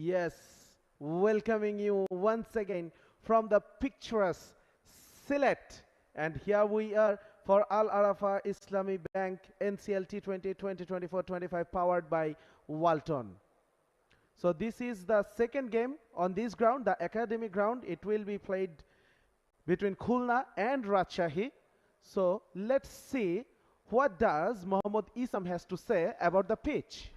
Yes, welcoming you once again from the picturesque Sylhet. And here we are for Al Arafa Islamic Bank NCL T20 2024-25 powered by Walton. So this is the second game on this ground, the academic ground. It will be played between Khulna and Rajshahi. So let's see what does Mohammad Isam has to say about the pitch.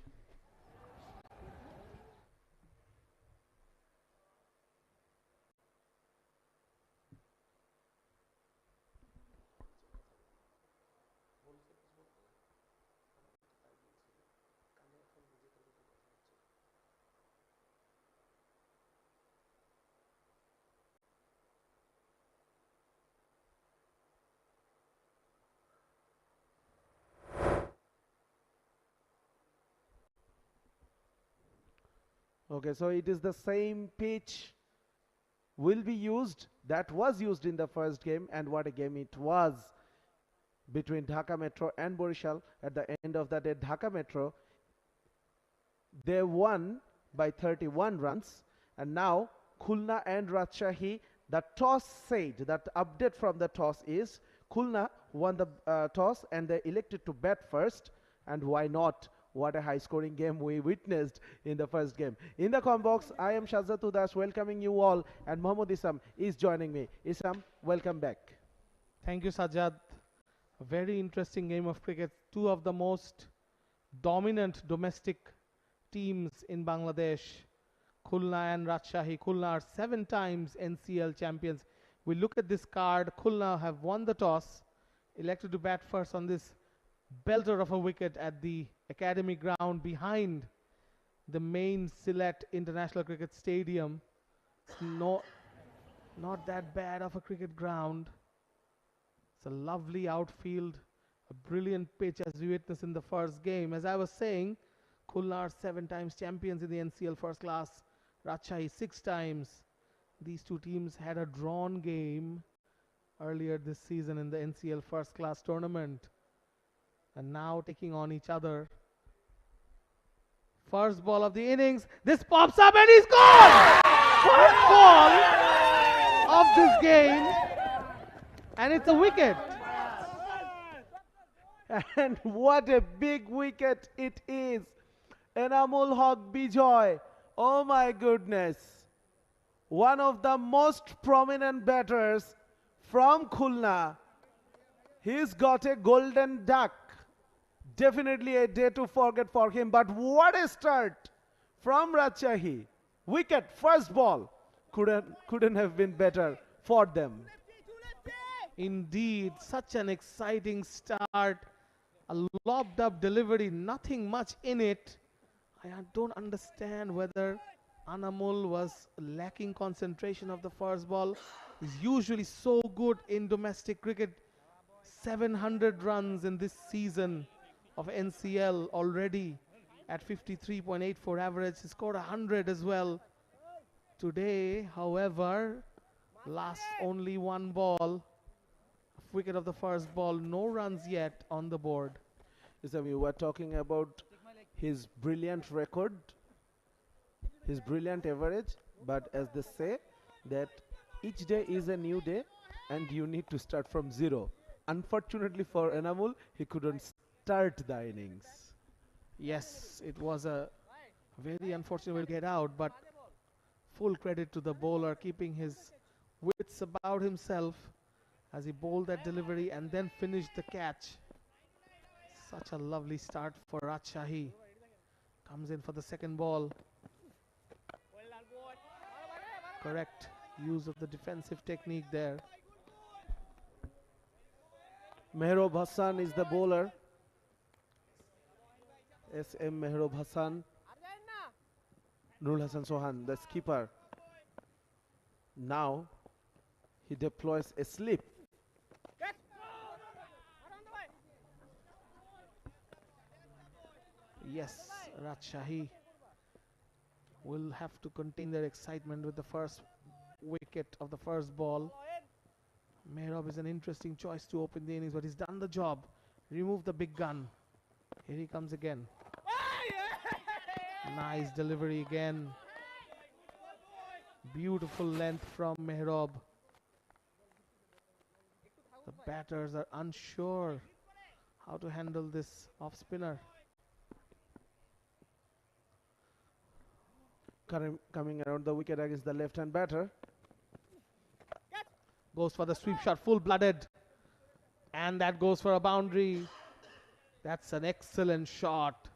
Okay, so it is the same pitch will be used that was used in the first game, and what a game it was between Dhaka Metro and Borishal. At the end of the day, Dhaka Metro, they won by 31 runs, and now Khulna and Rajshahi, the toss said, that update from the toss is Khulna won the toss and they elected to bat first, and why not? What a high-scoring game we witnessed in the first game. In the com box, I am 𝗧 𝗦𝗃𝗃 welcoming you all, and Mohammad Isam is joining me. Isam, welcome back. Thank you, Sajjad. A very interesting game of cricket. Two of the most dominant domestic teams in Bangladesh, Khulna and Rajshahi. Khulna are 7 times NCL champions. We look at this card. Khulna have won the toss, elected to bat first on this belter of a wicket at the academy ground behind the main Sylhet International Cricket Stadium. Not that bad of a cricket ground. It's a lovely outfield, a brilliant pitch as we witnessed in the first game. As I was saying, Khulna are 7 times champions in the NCL first class, Rajshahi 6 times. These two teams had a drawn game earlier this season in the NCL first class tournament, and now taking on each other. First ball of the innings. This pops up and he's gone! First ball of this game, and it's a wicket. And what a big wicket it is. Enamul Haq Bijoy. Oh my goodness. One of the most prominent batters from Khulna. He's got a golden duck. Definitely a day to forget for him, but what a start from Rajshahi. Wicket, first ball, couldn't have been better for them. Indeed, such an exciting start. A lobbed up delivery, nothing much in it. I don't understand whether Anamul was lacking concentration of the first ball. He's usually so good in domestic cricket. 700 runs in this season of NCL already at 53.84 average. He scored 100 as well. Today, however, last only 1 ball. Wicket of the first ball, no runs yet on the board. So we were talking about his brilliant record, his brilliant average, but as they say that each day is a new day and you need to start from zero. Unfortunately for Enamul, he couldn't start the innings. Yes, it was a very unfortunate way to get out, but full credit to the bowler keeping his wits about himself as he bowled that delivery and then finished the catch. Such a lovely start for Rajshahi. Comes in for the second ball. Correct use of the defensive technique there. Mehrab Hassan is the bowler. SM Mehrab Hassan. Nurul Hassan Sohan, the skipper. Now he deploys a slip. Yes, Rajshahi will have to contain their excitement with the first wicket of the first ball. Mehrab is an interesting choice to open the innings, but he's done the job. Remove the big gun. Here he comes again. Nice delivery again. Beautiful length from Mehrab. The batters are unsure how to handle this off spinner. Coming around the wicket against the left-hand batter. Goes for the sweep shot, full-blooded. And that goes for a boundary. That's an excellent shot.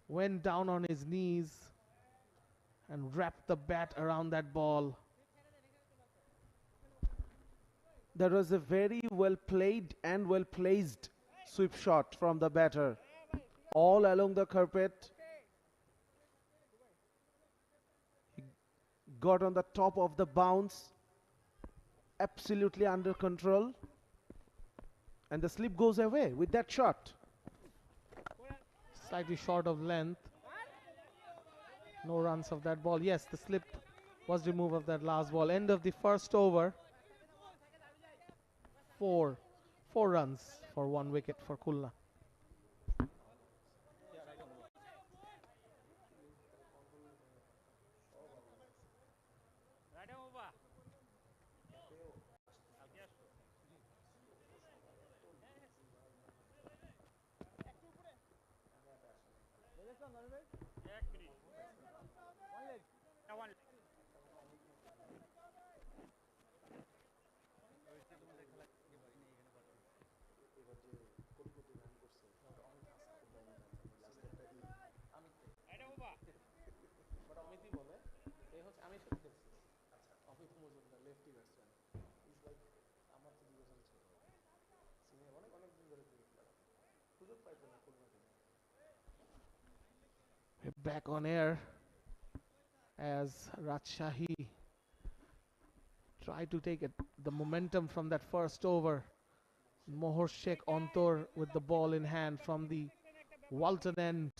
Went down on his knees and wrapped the bat around that ball. That was a very well played and well placed sweep shot from the batter. All along the carpet. He got on the top of the bounce. Absolutely under control. And the slip goes away with that shot. Slightly short of length. No runs of that ball. Yes, the slip was removed of that last ball. End of the first over. Four runs for 1 wicket for Khulna. We're back on air as Rajshahi tried to take the momentum from that first over. 𝗵𝗺𝗃 with the ball in hand from the Walton end,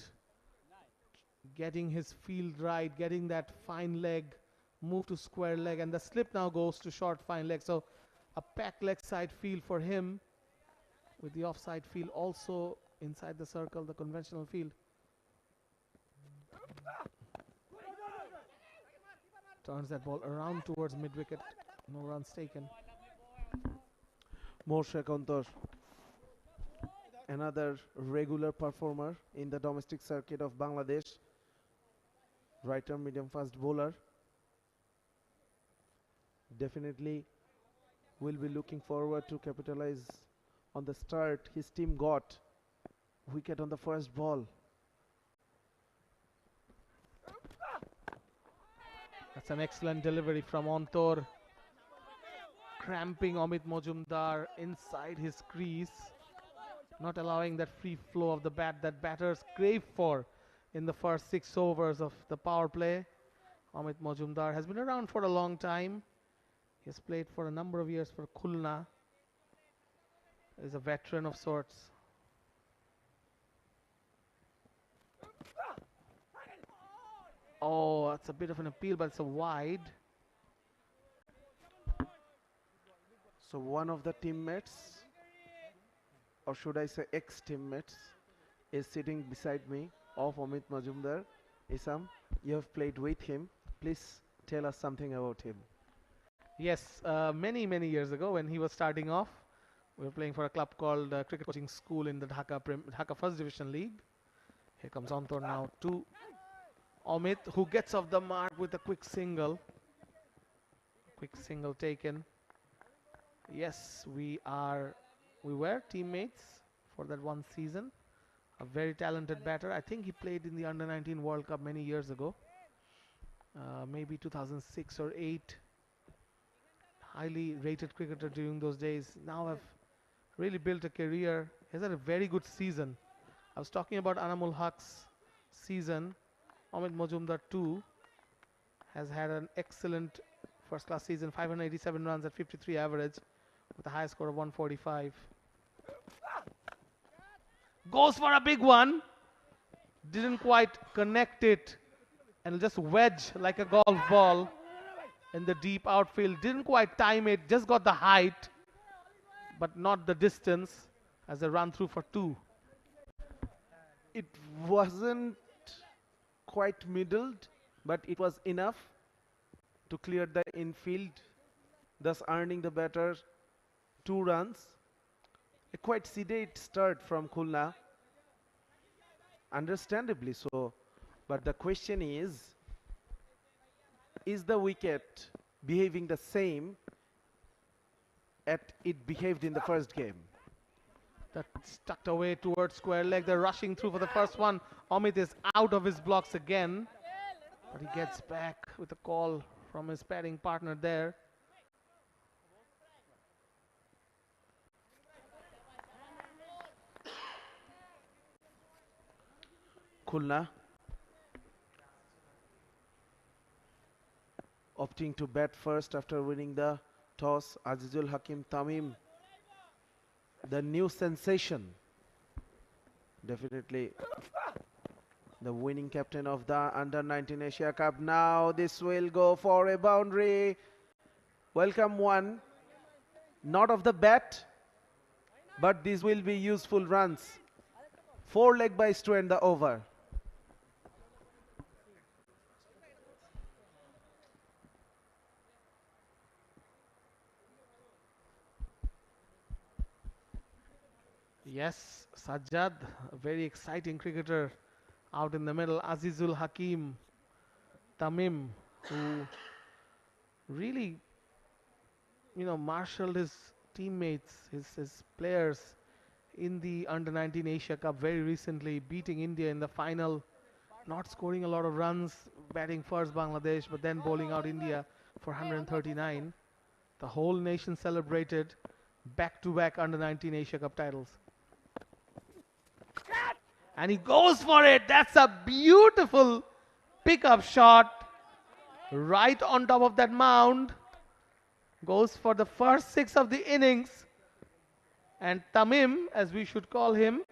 getting his field right, getting that fine leg, move to square leg, and the slip now goes to short fine leg. So a pack leg side field for him, with the offside field also inside the circle, the conventional field. Turns that ball around towards mid-wicket. No runs taken. 𝗵𝗺𝗃, another regular performer in the domestic circuit of Bangladesh. Right-arm medium-fast bowler. Definitely will be looking forward to capitalize on the start his team got. Wicket on the first ball. That's an excellent delivery from Antor. Cramping Omid Majumdar inside his crease. Not allowing that free flow of the bat that batters crave for in the first 6 overs of the power play. Omid Majumdar has been around for a long time. He has played for a number of years for Khulna. Is a veteran of sorts. Oh, that's a bit of an appeal, but it's a wide. So one of the teammates, or should I say ex-teammates, is sitting beside me of Omid Majumdar. Isam, you have played with him. Please tell us something about him. Yes, many years ago when he was starting off, we were playing for a club called Cricket Coaching School in the Dhaka First Division League. Here comes Antor now to Omid, who gets off the mark with a quick single. Quick single taken. Yes, we were teammates for that one season. A very talented batter. I think he played in the Under-19 World Cup many years ago. Maybe 2006 or 8. Highly rated cricketer during those days. Now have really built a career. He's had a very good season. I was talking about Anamul Haq's season. Omid Majumdar too has had an excellent first class season. 587 runs at 53 average with a high score of 145. Goes for a big one. Didn't quite connect it and just wedge like a golf ball in the deep outfield. Didn't quite time it, just got the height but not the distance as a run through for 2. It wasn't quite middled, but it was enough to clear the infield, thus earning the batter 2 runs. A quite sedate start from Khulna, understandably so. But the question is the wicket behaving the same as it behaved in the first game? That's tucked away towards square leg. They're rushing through for the first one. Amit is out of his blocks again, but he gets back with a call from his batting partner there. Khulna opting to bat first after winning the toss. Azizul Hakim Tamim, the new sensation, definitely the winning captain of the Under-19 Asia Cup. Now this will go for a boundary. Welcome one, not of the bat, but these will be useful runs. 4 leg byes to end the over. Yes, Sajjad, a very exciting cricketer out in the middle. Azizul Hakim Tamim, who really, marshaled his teammates, his players in the Under-19 Asia Cup very recently, beating India in the final, not scoring a lot of runs, batting first Bangladesh, but then bowling out India for 139. The whole nation celebrated back-to-back Under-19 Asia Cup titles. And he goes for it. That's a beautiful pickup shot right on top of that mound. Goes for the first 6 of the innings. And Tamim, as we should call him,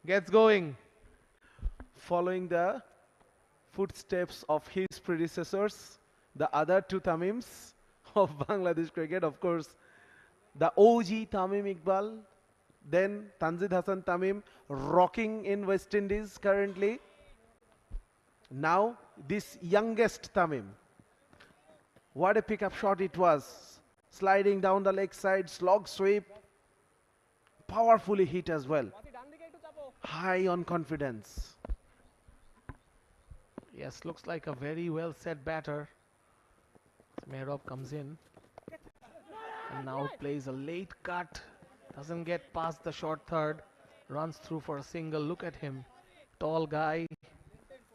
gets going. Following the footsteps of his predecessors, the other 2 Tamims of Bangladesh cricket, of course, the OG Tamim Iqbal, then Tanzid Hasan Tamim, rocking in West Indies currently. Now this youngest Tamim. What a pickup shot it was. Sliding down the leg side, slog sweep. Powerfully hit as well. High on confidence. Yes, looks like a very well set batter. 𝗵𝗺𝗀 comes in and now plays a late cut. Doesn't get past the short third. Runs through for a single. Look at him. Tall guy.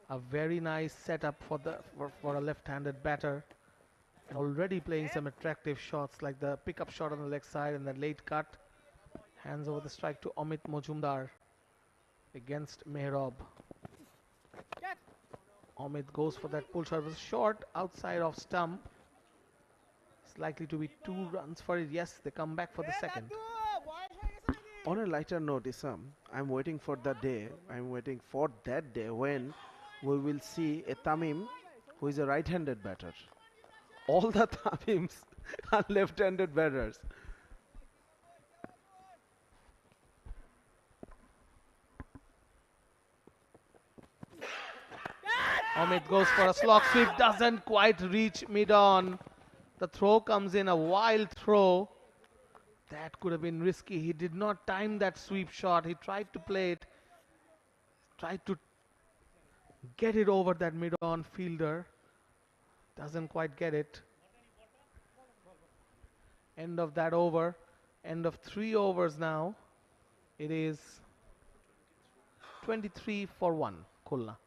A very nice setup for a left-handed batter. Already playing some attractive shots like the pickup shot on the leg side and the late cut. Hands over the strike to Amit Mojumdar against 𝗵𝗺𝗀. Amit goes for that pull shot. It was short outside of stump. It's likely to be 2 runs for it. Yes, they come back for the second. On a lighter note, Isam, I'm waiting for that day when we will see a Tamim who is a right-handed batter. All the Tamims are left-handed batters. Amit goes for a slog sweep, doesn't quite reach mid-on. The throw comes in, a wild throw. That could have been risky. He did not time that sweep shot. He tried to play it, tried to get it over that mid-on fielder. Doesn't quite get it. End of that over. End of 3 overs now. It is 23 for 1, Khulna.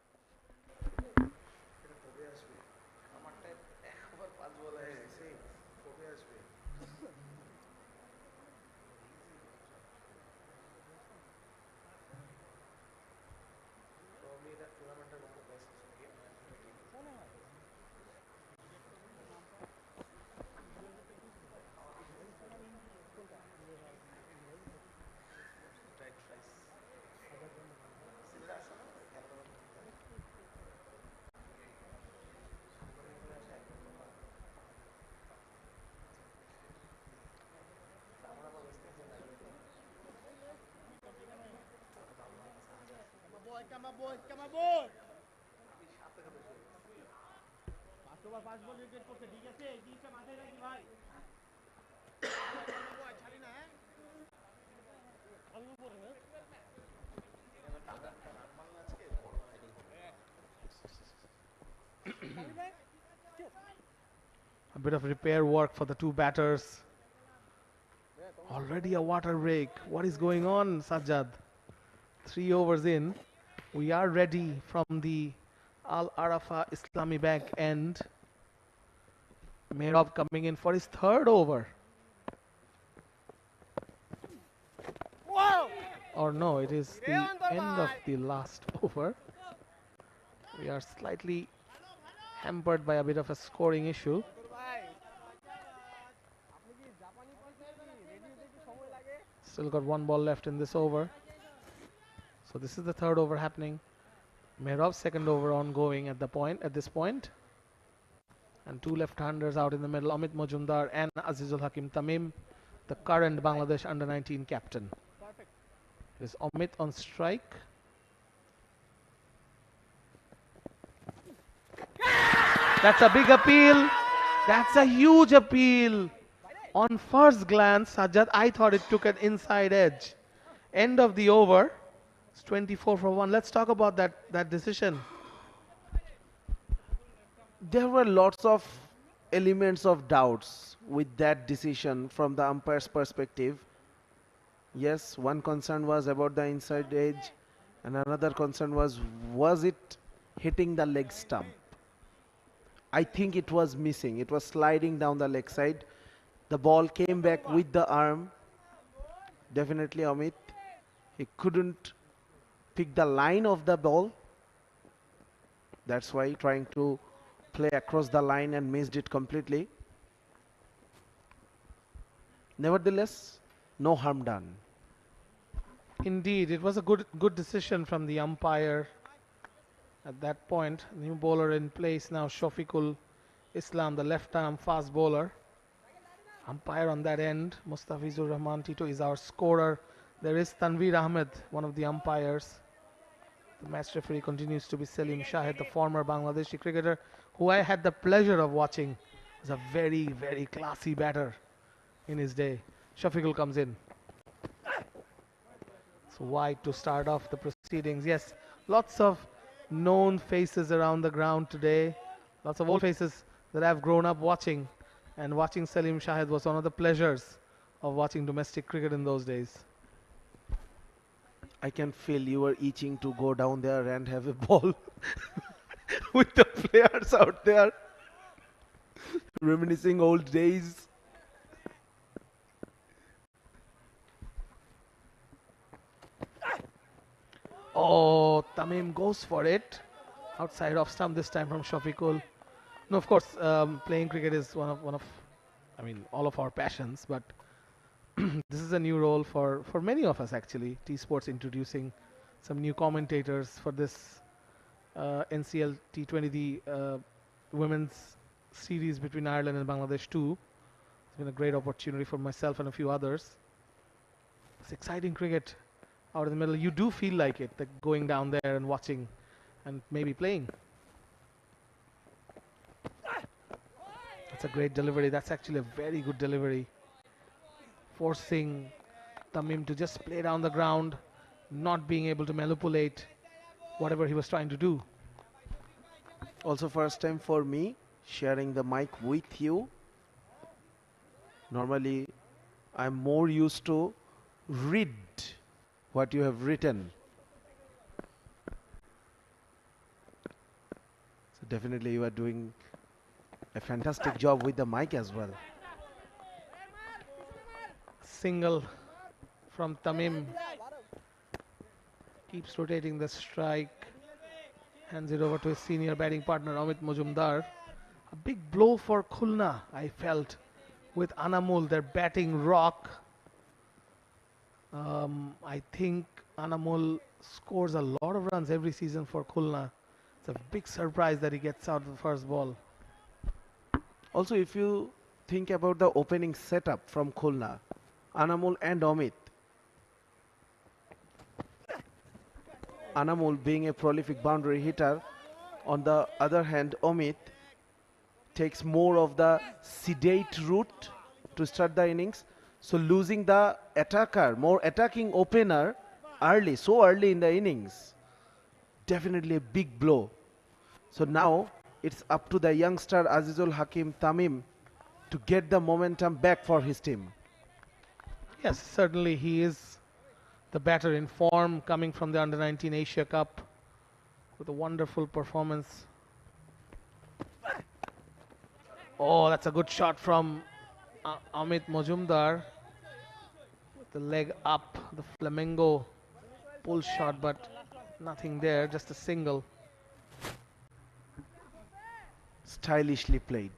A bit of repair work for the two batters. Already a water break. What is going on, Sajjad? 3 overs in. We are ready from the Al Arafa Islami Bank end. Mehrab coming in for his 3rd over. Wow. Or no, it is the end of the last over. We are slightly hampered by a bit of a scoring issue. Still got 1 ball left in this over. So this is the 3rd over happening. Mehrab's 2nd over ongoing at this point. And 2 left-handers out in the middle, Amit Majumdar and Azizul Hakim Tamim, the current Bangladesh under-19 captain. It is Amit on strike. That's a big appeal. That's a huge appeal. On first glance, Sajjad, I thought it took an inside edge. End of the over. It's 24 for 1. Let's talk about that decision. There were lots of elements of doubts with that decision from the umpire's perspective. Yes, one concern was about the inside edge, and another concern was it hitting the leg stump? I think it was missing. It was sliding down the leg side. The ball came back with the arm. Definitely Amit, he couldn't pick the line of the ball. That's why trying to play across the line and missed it completely. Nevertheless, no harm done. Indeed, it was a good decision from the umpire at that point. New bowler in place now, Shafiqul Islam, the left-arm fast bowler. Umpire on that end, Mustafizur Rahman Tito is our scorer. There is Tanveer Ahmed, one of the umpires. The match referee continues to be Salim Shahid, the former Bangladeshi cricketer, who I had the pleasure of watching. He's a very, very classy batter in his day. Shafiqul comes in. So wide to start off the proceedings. Yes, lots of known faces around the ground today. Lots of old faces that I've grown up watching. And watching Salim Shahid was one of the pleasures of watching domestic cricket in those days. I can feel you were itching to go down there and have a ball with the players out there, reminiscing old days. Oh, Tamim goes for it. Outside off stump this time from Shafiqul. No, of course, playing cricket is one of, I mean, all of our passions, but this is a new role for many of us actually. T-Sports introducing some new commentators for this NCL T20, the women's series between Ireland and Bangladesh too. It's been a great opportunity for myself and a few others. It's exciting cricket out in the middle. You do feel like it, like going down there and watching and maybe playing. That's a great delivery. That's actually a very good delivery. Forcing Tamim to just play down the ground, not being able to manipulate whatever he was trying to do. Also first time for me sharing the mic with you. Normally I'm more used to read what you have written. So definitely you are doing a fantastic job with the mic as well. Single from Tamim. Keeps rotating the strike. Hands it over to his senior batting partner Amit Majumdar. A big blow for Khulna, I felt, with Anamul, their batting rock. I think Anamul scores a lot of runs every season for Khulna. It's a big surprise that he gets out the first ball. Also, if you think about the opening setup from Khulna, Anamul and Amit. Anamul being a prolific boundary hitter, on the other hand Amit takes more of the sedate route to start the innings. So losing the attacker, more attacking opener early, so early in the innings, definitely a big blow. So now it's up to the youngster Azizul Hakim Tamim to get the momentum back for his team. Yes, certainly he is the batter in form, coming from the Under-19 Asia Cup with a wonderful performance. Oh, that's a good shot from Amit Majumdar. The leg up, the flamingo pull shot, but nothing there, just a single. Stylishly played.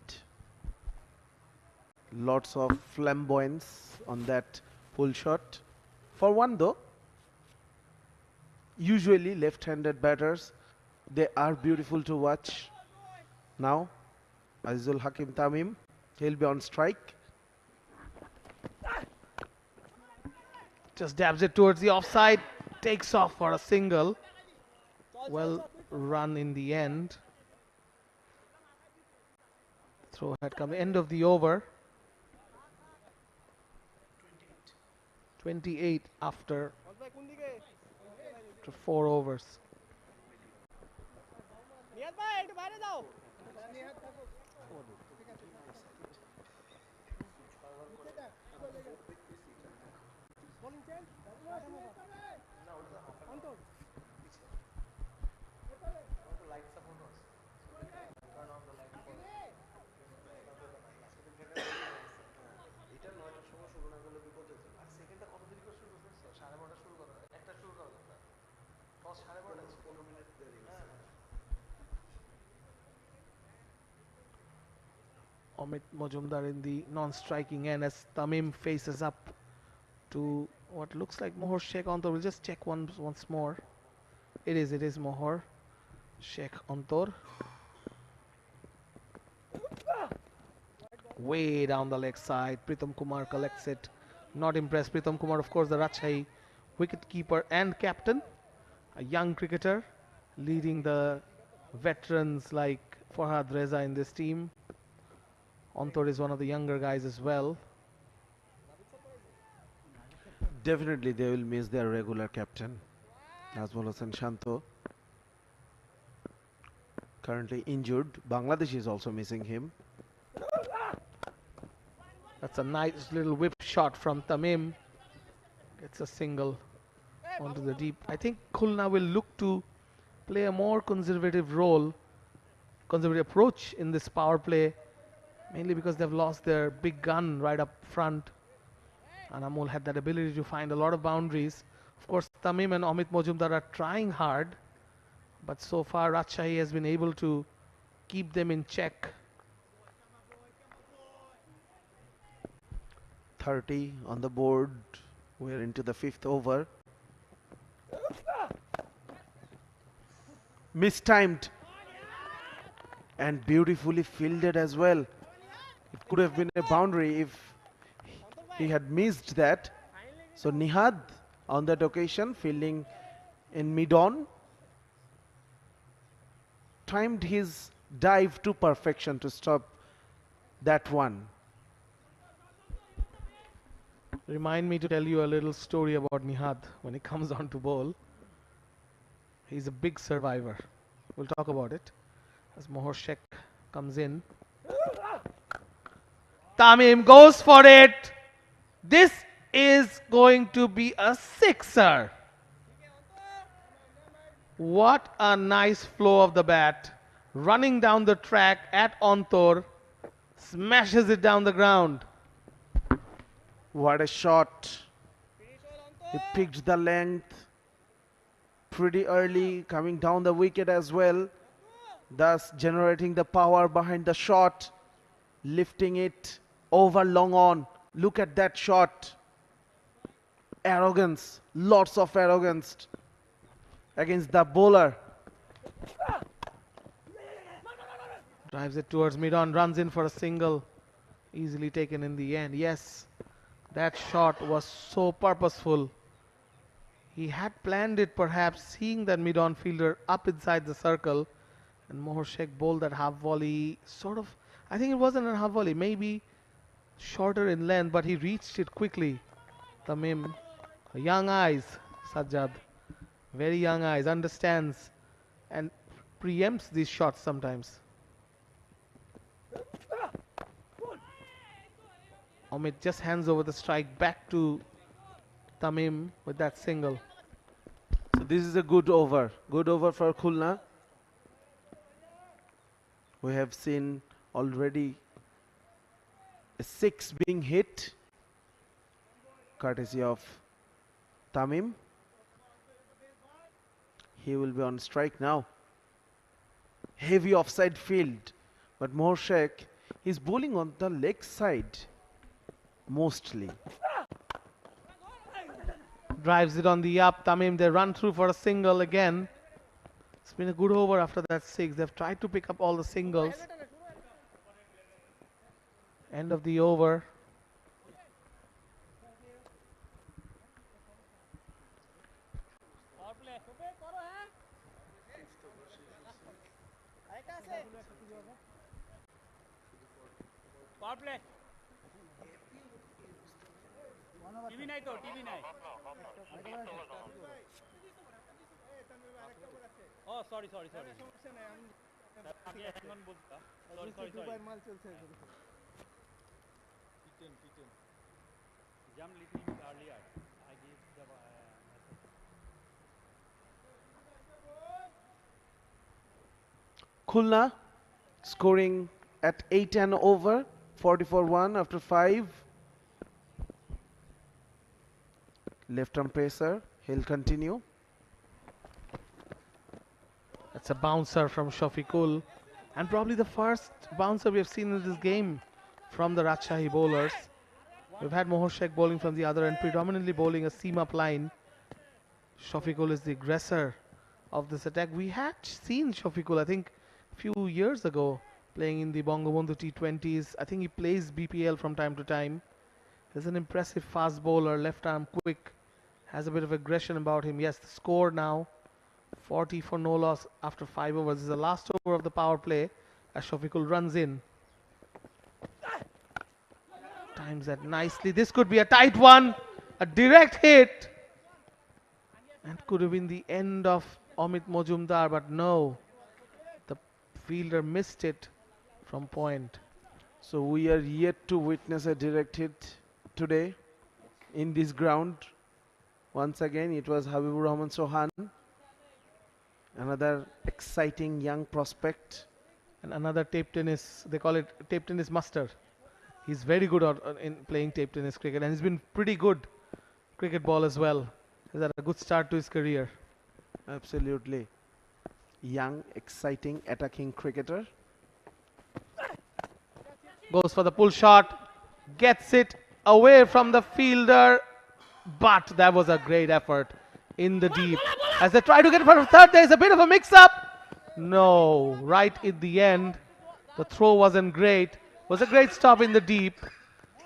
Lots of flamboyance on that pull shot. For one though, usually left-handed batters, they are beautiful to watch. Now, Azizul Hakim Tamim, he'll be on strike. Just dabs it towards the offside, takes off for a single. Well run in the end. Throw had come, end of the over. 28 after 4 overs. Amit Majumdar in the non-striking end as Tamim faces up to what looks like Mohor Sheikh Antor. We'll just check once more. It is Mohor Sheikh Antor. Way down the leg side. Pritam Kumar collects it. Not impressed. Pritam Kumar, of course, the Rajshahi wicket-keeper and captain. A young cricketer leading the veterans like Farhad Reza in this team. Antor is one of the younger guys as well. Definitely they will miss their regular captain, Nazmul Hasan Shanto. Currently injured. Bangladesh is also missing him. That's a nice little whip shot from Tamim. Gets a single onto the deep. I think Khulna will look to play a more conservative approach in this power play, mainly because they've lost their big gun right up front. And Amol had that ability to find a lot of boundaries. Of course, Tamim and Amit Majumdar are trying hard, but so far Rajshahi has been able to keep them in check. 30 on the board. We're into the 5th over. Mistimed and beautifully fielded as well. It could have been a boundary if he had missed that. So Nihad on that occasion, fielding in mid-on, timed his dive to perfection to stop that one. Remind me to tell you a little story about Nihad when he comes on to bowl. He's a big survivor. We'll talk about it as Mohor Sheikh comes in. Tamim goes for it. This is going to be a sixer. What a nice flow of the bat. Running down the track at Antor. Smashes it down the ground. What a shot. He picked the length pretty early, coming down the wicket as well, thus generating the power behind the shot, lifting it over long on. Look at that shot. Arrogance, lots of arrogance against the bowler. Drives it towards mid-on, runs in for a single. Easily taken in the end. Yes, that shot was so purposeful. He had planned it perhaps, seeing that mid-on fielder up inside the circle. And Mohor Sheikh bowled that half volley. Sort of, I think it wasn't a half volley, maybe shorter in length, but he reached it quickly. Tamim, young eyes, Sajjad, very young eyes, understands and preempts these shots sometimes. Omid just hands over the strike back to Tamim with that single. So this is a good over for Khulna. We have seen already a 6 being hit, courtesy of Tamim. He will be on strike now. Heavy offside field, but 𝗃𝗺𝗃 is bowling on the leg side mostly. Drives it on the up. Tamim, they run through for a single again. It's been a good over after that 6. They've tried to pick up all the singles. End of the over. Power play. TV নাই তো TV নাই ও sorry আগে hang on বলতা sorry দুবার মাল চলছে T10 jam little bit earlier I gave the Khulna scoring at 8 and over, 44-1 after 5. Left arm pacer, he'll continue. That's a bouncer from 𝗂𝗶𝗃, and probably the first bouncer we have seen in this game from the Rajshahi bowlers. We've had 𝗃𝗺𝗃 bowling from the other end, predominantly bowling a seam up line. 𝗂𝗶𝗃 is the aggressor of this attack. We had seen 𝗂𝗶𝗃, I think, a few years ago, playing in the Bangabandhu T20s. I think he plays BPL from time to time. He's an impressive fast bowler, left arm quick, has a bit of aggression about him. Yes, the score now, 40 for no loss after 5 overs. This is the last over of the power play as 𝗂𝗶𝗃 runs in. Times that nicely. This could be a tight one, a direct hit, and could have been the end of Omid Majumdar, but no, the fielder missed it from point. So we are yet to witness a direct hit today in this ground. Once again, it was Habibur Rahman Sohan, another exciting young prospect. And another tape tennis, they call it tape tennis master. He's very good in playing tape tennis cricket, and he's been pretty good cricket ball as well. He's had a good start to his career. Absolutely. Young, exciting, attacking cricketer. Goes for the pull shot, gets it away from the fielder, but that was a great effort in the deep. As they try to get for third, there's a bit of a mix-up. No, right in the end, the throw wasn't great. It was a great stop in the deep,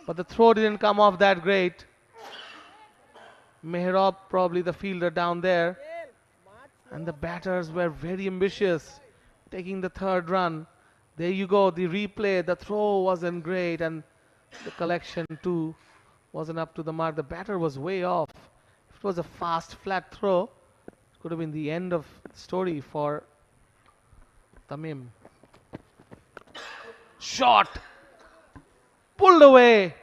but the throw didn't come off that great. Mehrab, probably the fielder down there, and the batters were very ambitious, taking the third run. There you go, the replay, the throw wasn't great, and the collection too wasn't up to the mark. The batter was way off. If it was a fast, flat throw, it could have been the end of the story for Tamim. Shot! Pulled away.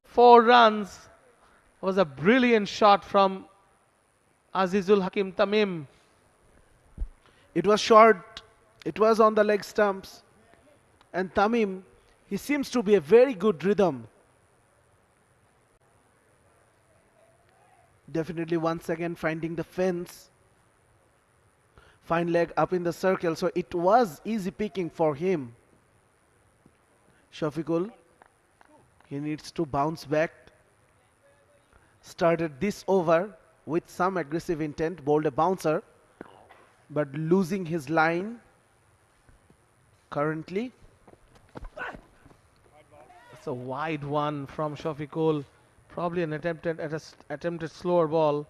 4 runs. It was a brilliant shot from Azizul Hakim Tamim. It was short. It was on the leg stumps. And Tamim, he seems to be a very good rhythm. Definitely once again finding the fence. Fine leg up in the circle. So it was easy picking for him. 𝗂𝗶𝗃, he needs to bounce back. Started this over with some aggressive intent, bowled a bouncer, but losing his line currently. It's a wide one from 𝗂𝗶𝗃. Probably an attempted slower ball.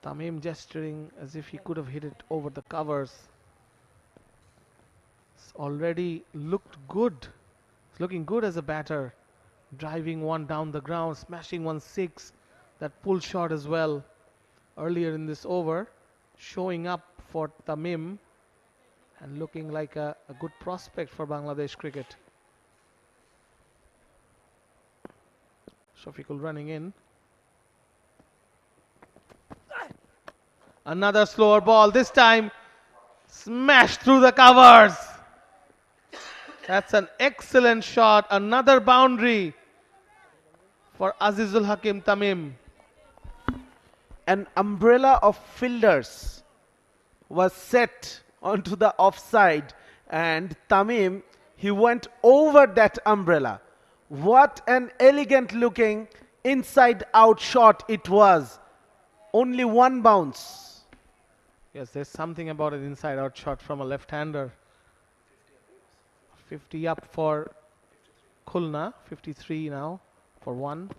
Tamim gesturing as if he could have hit it over the covers. It's already looked good. It's looking good as a batter. Driving one down the ground, smashing 1-6. That pull shot as well earlier in this over. Showing up for Tamim and looking like a good prospect for Bangladesh cricket. Shafiqul running in. Another slower ball, this time smashed through the covers. That's an excellent shot. Another boundary for Azizul Hakim Tamim. An umbrella of fielders was set onto the offside, and Tamim, he went over that umbrella. What an elegant looking inside out shot it was. Only one bounce. Yes, there's something about an inside out shot from a left-hander. 50 up for Khulna, 53 now for 1.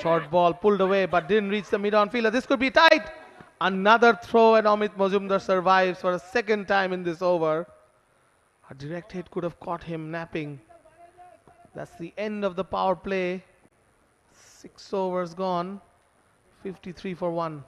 Short ball pulled away but didn't reach the mid-on fielder. This could be tight. Another throw and Amit Majumdar survives for a second time in this over. A direct hit could have caught him napping. That's the end of the power play. 6 overs gone. 53 for 1.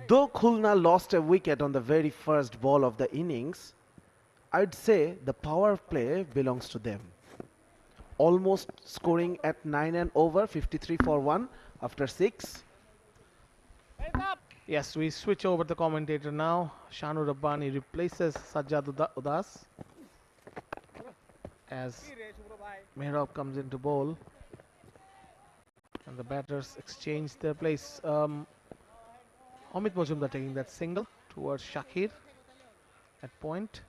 Though Khulna lost a wicket on the very first ball of the innings, I'd say the power play belongs to them. Almost scoring at 9 and over, 53 for 1 after 6. Yes, we switch over the commentator now. Shanu Rabbani replaces Sajjad Udas as Mehrab comes into bowl. And the batters exchange their place. Amit Majumdar taking that single towards Shakir at point.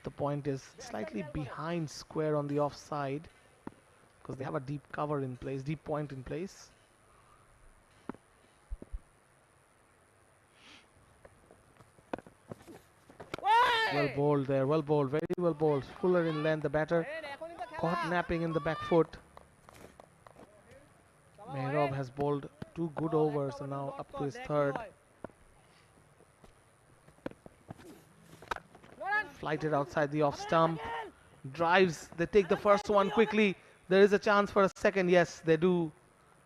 The point is slightly behind square on the offside because they have a deep cover in place, deep point in place. Well bowled there, well bowled, very well bowled. Fuller in length, the batter caught napping in the back foot. Mehrab has bowled 2 good overs and now up to his 3rd. Flighted outside the off stump. Drives, they take the first one quickly. There is a chance for a second. Yes, they do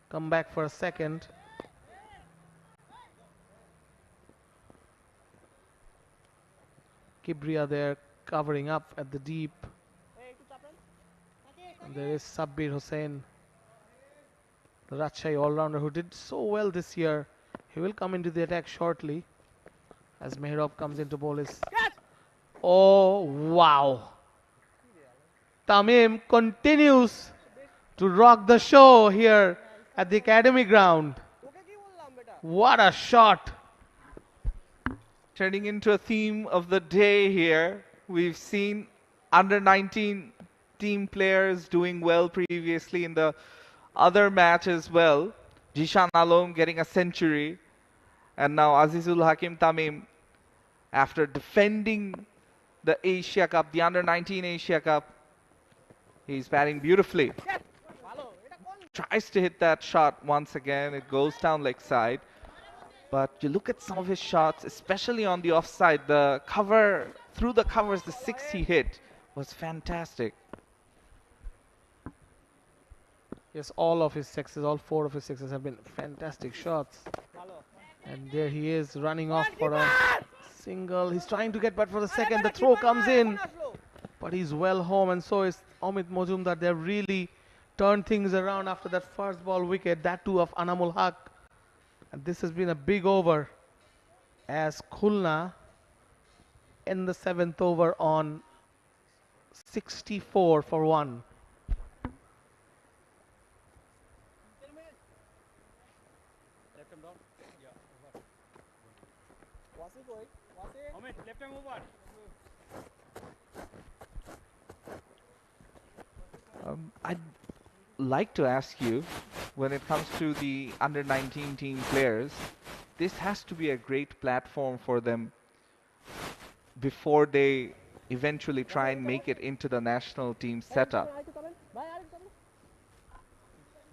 come back for a second. Kibriya there covering up at the deep. And there is Sabbir Hussain, the Rajshahi all-rounder who did so well this year. He will come into the attack shortly as Mehrab comes into bowl. Oh, wow. Tamim continues to rock the show here at the academy ground. What a shot. Turning into a theme of the day here. We've seen under 19 team players doing well previously in the other match as well. Jishan Alom getting a century. And now Azizul Hakim Tamim, after defending the Asia Cup, the under 19 Asia Cup, he's batting beautifully. Tries to hit that shot once again. It goes down leg side. But you look at some of his shots, especially on the offside, the cover, through the covers, the 6 he hit was fantastic. Yes, all of his sixes, all 4 of his sixes have been fantastic shots. And there he is running off for a single. He's trying to get back for the second. The throw comes in. But he's well home, and so is Amit Majumdar. They've really turned things around after that first ball wicket, that too of Anamul Haq. And this has been a big over as Khulna in the 7th over on 64 for 1. Amit, left arm over. I'd like to ask you, when it comes to the under-19 team players, this has to be a great platform for them before they eventually try and make it into the national team setup.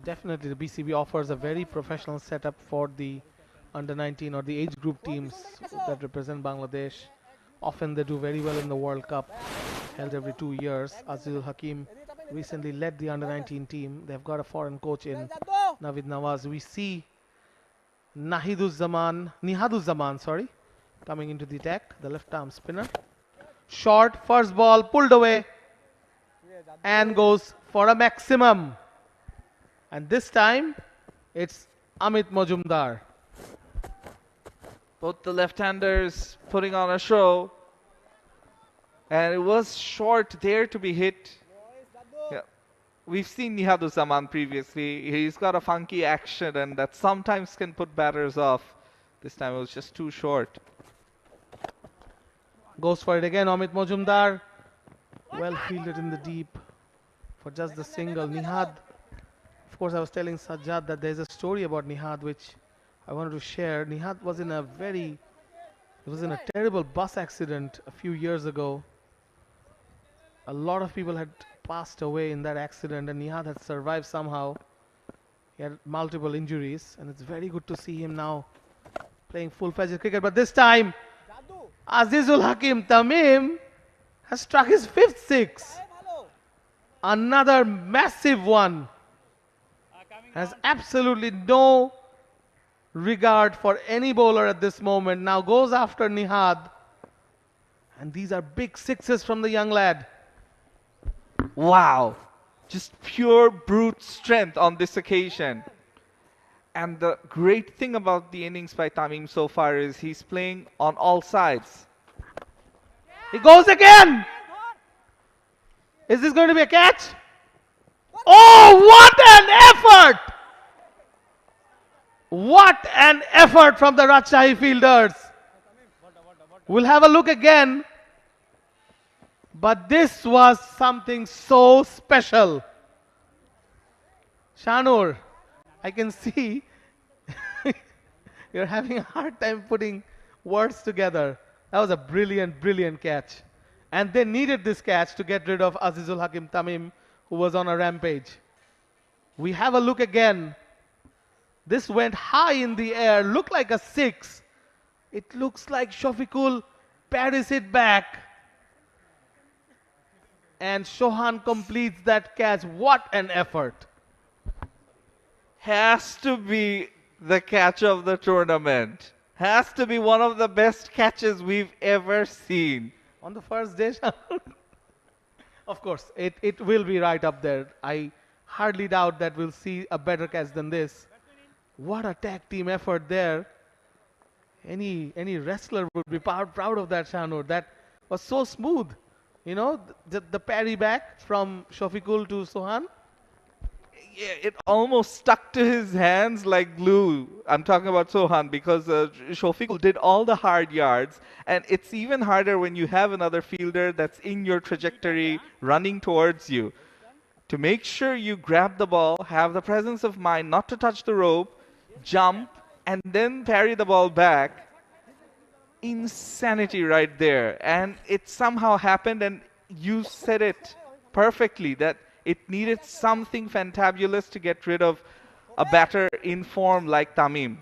Definitely, the BCB offers a very professional setup for the under-19 or the age group teams that represent Bangladesh. Often they do very well in the World Cup, held every 2 years. Azizul Hakim recently led the under-19 team. They've got a foreign coach in Navid Nawaz. We see Nihaduzzaman, sorry, coming into the attack, the left arm spinner. Short, first ball, pulled away, and goes for a maximum. And this time, it's Amit Majumdar. Both the left-handers putting on a show. And it was short there to be hit. Yeah. We've seen Nihaduzzaman previously. He's got a funky action and that sometimes can put batters off. This time it was just too short. Goes for it again, Amit Majumdar. Well fielded in the deep for just the single. Nihad, of course I was telling Sajjad that there's a story about Nihad which I wanted to share. Nihad was in a terrible bus accident a few years ago. A lot of people had passed away in that accident and Nihad had survived somehow. He had multiple injuries and it's very good to see him now playing full-fledged cricket. But this time, Azizul Hakim Tamim has struck his 5th six. Another massive one. Has absolutely no regard for any bowler at this moment. Now goes after Nihad. And these are big sixes from the young lad. Wow. Just pure brute strength on this occasion. And the great thing about the innings by Tamim so far is he's playing on all sides. He goes again! Is this going to be a catch? Oh, what an effort! What an effort from the Rajshahi fielders. We'll have a look again. But this was something so special. Shanur, I can see you're having a hard time putting words together. That was a brilliant, brilliant catch. And they needed this catch to get rid of Azizul Hakim Tamim, who was on a rampage. We have a look again. This went high in the air, looked like a 6. It looks like Shafiqul parries it back. And Shohan completes that catch. What an effort. Has to be the catch of the tournament. Has to be one of the best catches we've ever seen. On the first day, of course, it will be right up there. I hardly doubt that we'll see a better catch than this. What a tag team effort there. Any wrestler would be proud of that, Shanur. That was so smooth. You know, the parry back from Shafiqul to Sohan. Yeah, it almost stuck to his hands like glue. I'm talking about Sohan because Shafiqul did all the hard yards. And it's even harder when you have another fielder that's in your trajectory running towards you. To make sure you grab the ball, have the presence of mind not to touch the rope, jump, and then parry the ball back. Insanity right there. And it somehow happened, and you said it perfectly, that it needed something fantabulous to get rid of a batter in form like Tamim.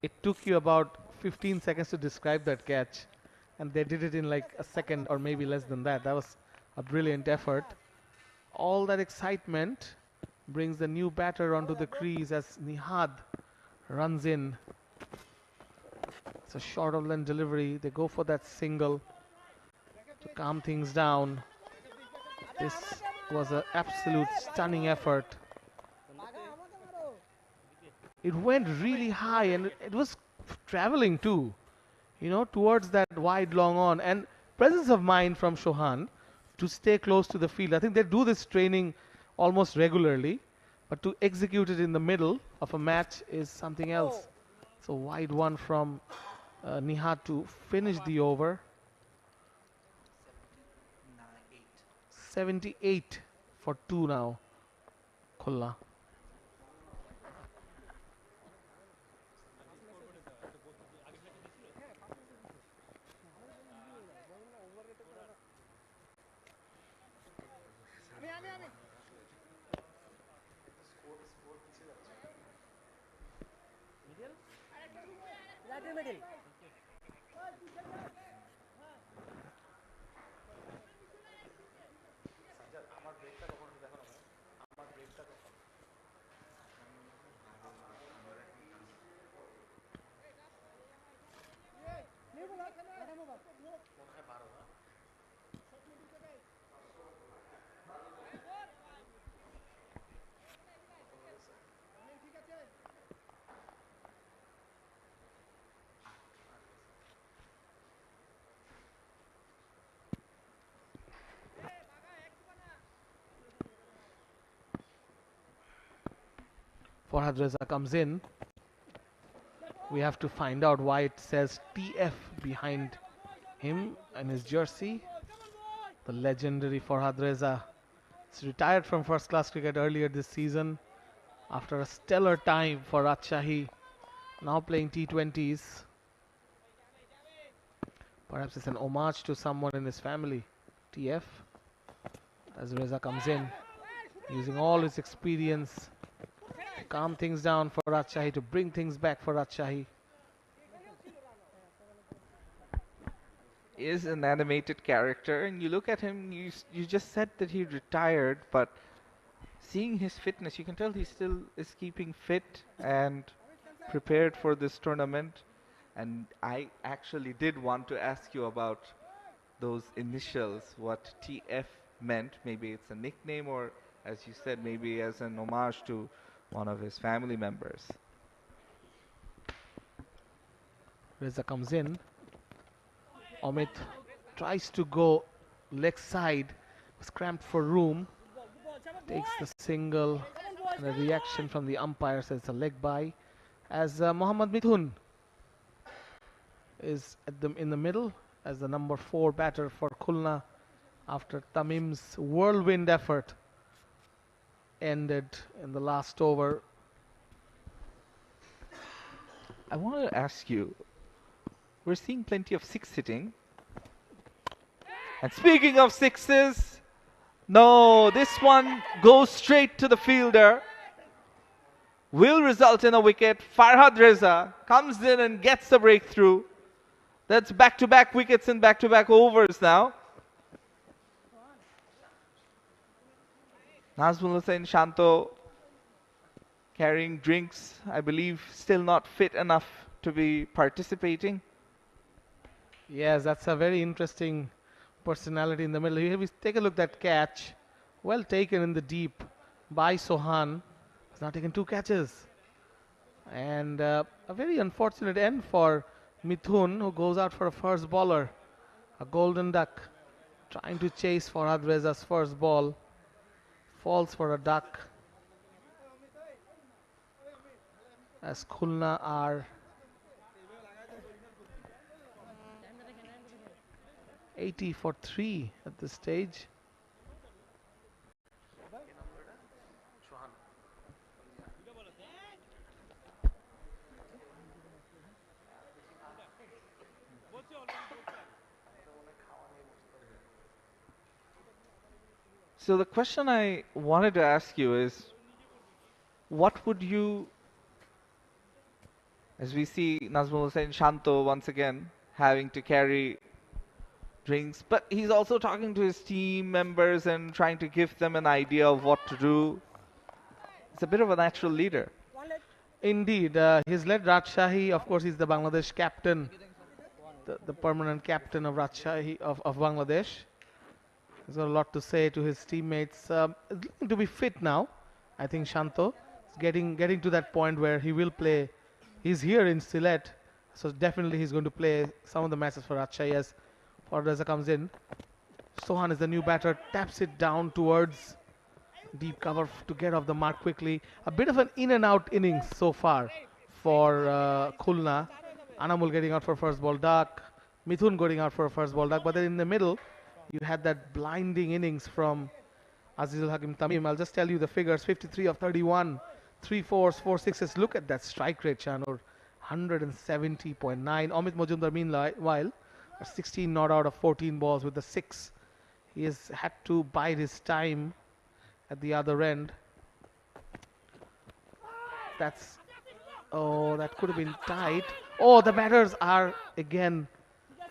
It took you about 15 seconds to describe that catch, and they did it in like a second or maybe less than that. That was a brilliant effort. All that excitement brings the new batter onto the crease as Nihad runs in. It's a short of length delivery. They go for that single to calm things down. This was an absolute stunning effort. It went really high and it was traveling too, you know, towards that wide long on. And presence of mind from Shohan to stay close to the field. I think they do this training almost regularly, but to execute it in the middle of a match is something else. So wide one from Nihat to finish the over. 78 for 2 now. Khulna. 𝗵𝗺𝗃𝗂 comes in. We have to find out why it says TF behind him and his jersey. The legendary 𝗵𝗺𝗃𝗂 is retired from first class cricket earlier this season after a stellar time for Rajshahi, now playing T20s. Perhaps it's an homage to someone in his family. TF, as Reza comes in, using all his experience to calm things down for Rajshahi, to bring things back for Rajshahi. Is an animated character, and you look at him, you just said that he retired, but seeing his fitness, you can tell he still is keeping fit and prepared for this tournament. And I actually did want to ask you about those initials, what TF meant. Maybe it's a nickname, or as you said, maybe as an homage to one of his family members. Reza comes in. Amit tries to go leg side, was cramped for room, takes the single, and a reaction from the umpire says it's a leg by, as Mohammad Mithun is in the middle as the number 4 batter for Khulna after Tamim's whirlwind effort ended in the last over. I want to ask you, we're seeing plenty of 6 hitting. And speaking of 6s, no, this one goes straight to the fielder. Will result in a wicket. 𝗵𝗺𝗃𝗂 comes in and gets the breakthrough. That's back-to-back wickets and back-to-back overs now. Nazmul Hussain Shanto carrying drinks, I believe, still not fit enough to be participating. Yes, that's a very interesting personality in the middle. Here we take a look at that catch. Well taken in the deep by Sohan. He's now taken 2 catches. And a very unfortunate end for Mithun, who goes out for a first bowler. A golden duck trying to chase 𝗵𝗺𝗃𝗂's first ball. Falls for a duck. As Khulna are 80 for 3 at this stage. So the question I wanted to ask you is, what would you, as we see Nazmul Hussain Shanto once again having to carry drinks, but he's also talking to his team members and trying to give them an idea of what to do. It's a bit of a natural leader. Indeed, he's led Rajshahi. Of course, he's the Bangladesh captain, the permanent captain of Rajshahi of Bangladesh. He's got a lot to say to his teammates. Looking to be fit now. I think Shanto is getting to that point where he will play. He's here in Sylhet, so definitely he's going to play some of the matches for Rajshahi as 𝗵𝗺𝗃𝗂 comes in. Sohan is the new batter, taps it down towards deep cover to get off the mark quickly. A bit of an in and out innings so far for Khulna. Anamul getting out for first ball duck, Mithun going out for a first ball duck, but then in the middle, you had that blinding innings from Azizul Hakim Tamim. I'll just tell you the figures: 53 of 31, 3 fours, 4 sixes. Look at that strike rate, Shanur, 170.9. Amit Majumdar meanwhile, 16 not out of 14 balls with the 6. He has had to bide his time at the other end. That's, oh, that could have been tight. Oh, the batters are again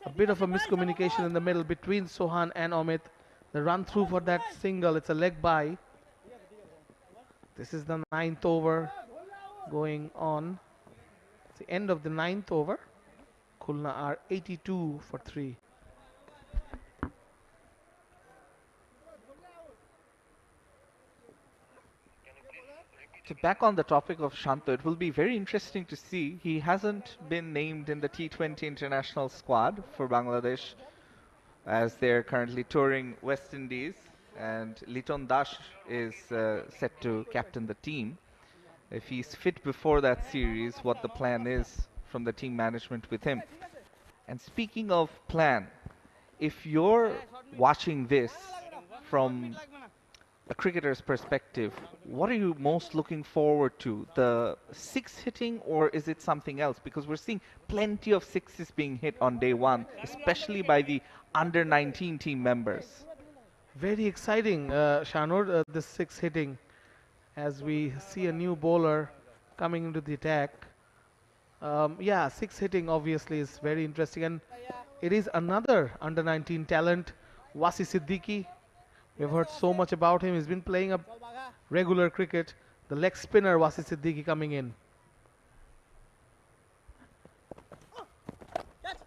a bit of a miscommunication in the middle between Sohan and Amit. The run through for that single, it's a leg by. This is the 9th over going on. It's the end of the 9th over. Khulna are 82 for 3. So back on the topic of Shanto, it will be very interesting to see. He hasn't been named in the T20 international squad for Bangladesh, as they're currently touring West Indies, and Liton Das is set to captain the team. If he's fit before that series, what the plan is from the team management with him. And speaking of plan, if you're watching this from a cricketer's perspective, what are you most looking forward to? The 6 hitting, or is it something else? Because we're seeing plenty of 6s being hit on day one, especially by the under-19 team members. Very exciting, Shanur, this 6 hitting, as we see a new bowler coming into the attack. Yeah, 6 hitting obviously is very interesting, and it is another under-19 talent, 𝗁𝗂 𝗂𝗃𝗃. We've heard so much about him. He's been playing a regular cricket. The leg spinner 𝗁𝗂 𝗂𝗃𝗃 coming in.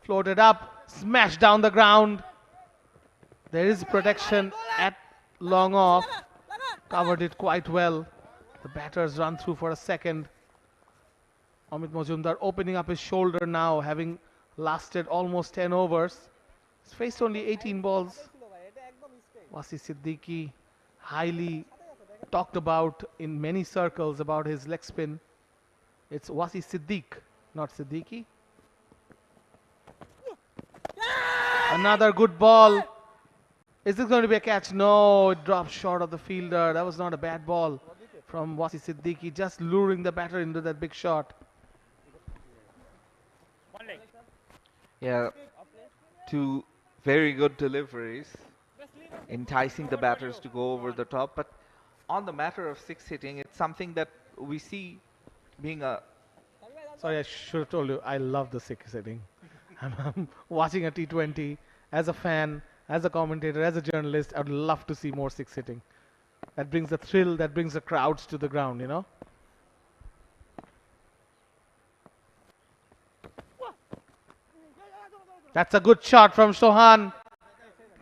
Floated up, smashed down the ground. There is protection at long off. Covered it quite well. The batters run through for a second. Amit Majumdar opening up his shoulder now, having lasted almost 10 overs. He's faced only 18 balls. 𝗁𝗂 𝗂𝗃𝗃, highly talked about in many circles about his leg spin. It's 𝗁𝗂 𝗂𝗃, not Siddiqui. Another good ball. Is this going to be a catch? No, it dropped short of the fielder. That was not a bad ball from 𝗁𝗂 𝗂𝗃𝗃, just luring the batter into that big shot. Yeah, 2 very good deliveries, enticing the batters to go over the top. But on the matter of 6 hitting, it's something that we see being a... Sorry, I should have told you, I love the 6 hitting. I'm watching a T20 as a fan, as a commentator, as a journalist. I'd love to see more 6 hitting. That brings the thrill, that brings the crowds to the ground, you know. That's a good shot from Sohan.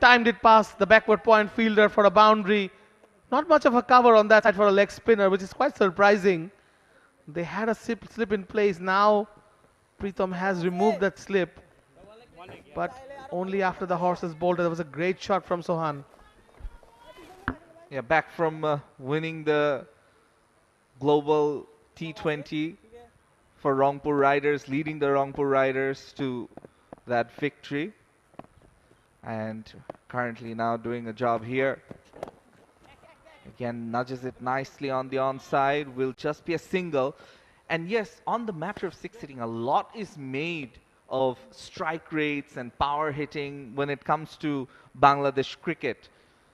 Timed it past the backward point fielder for a boundary. Not much of a cover on that side for a leg spinner, which is quite surprising. They had a slip in place. Now Pritham has removed that slip, but only after the horses bolted. There was a great shot from Sohan. Yeah, back from winning the global T20 for Rangpur Riders, leading the Rangpur Riders to that victory, and currently now doing a job here. Again, nudges it nicely on the onside, will just be a single. And yes, on the matter of 6 hitting, a lot is made of strike rates and power hitting when it comes to Bangladesh cricket.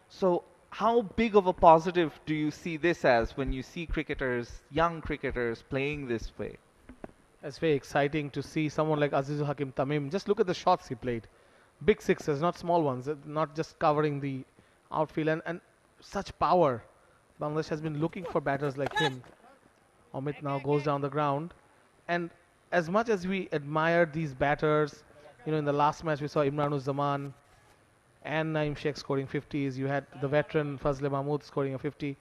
So how big of a positive do you see this as when you see cricketers, young cricketers, playing this way? It's very exciting to see someone like Azizul Hakim Tamim. Just look at the shots he played. Big 6s, not small ones, not just covering the outfield, and such power. Bangladesh has been looking for batters like him. Amit now goes down the ground. And as much as we admire these batters, you know, in the last match we saw Imran-uz-Zaman and Naeem Sheikh scoring 50s. You had the veteran Fazle Mahmood scoring a 50.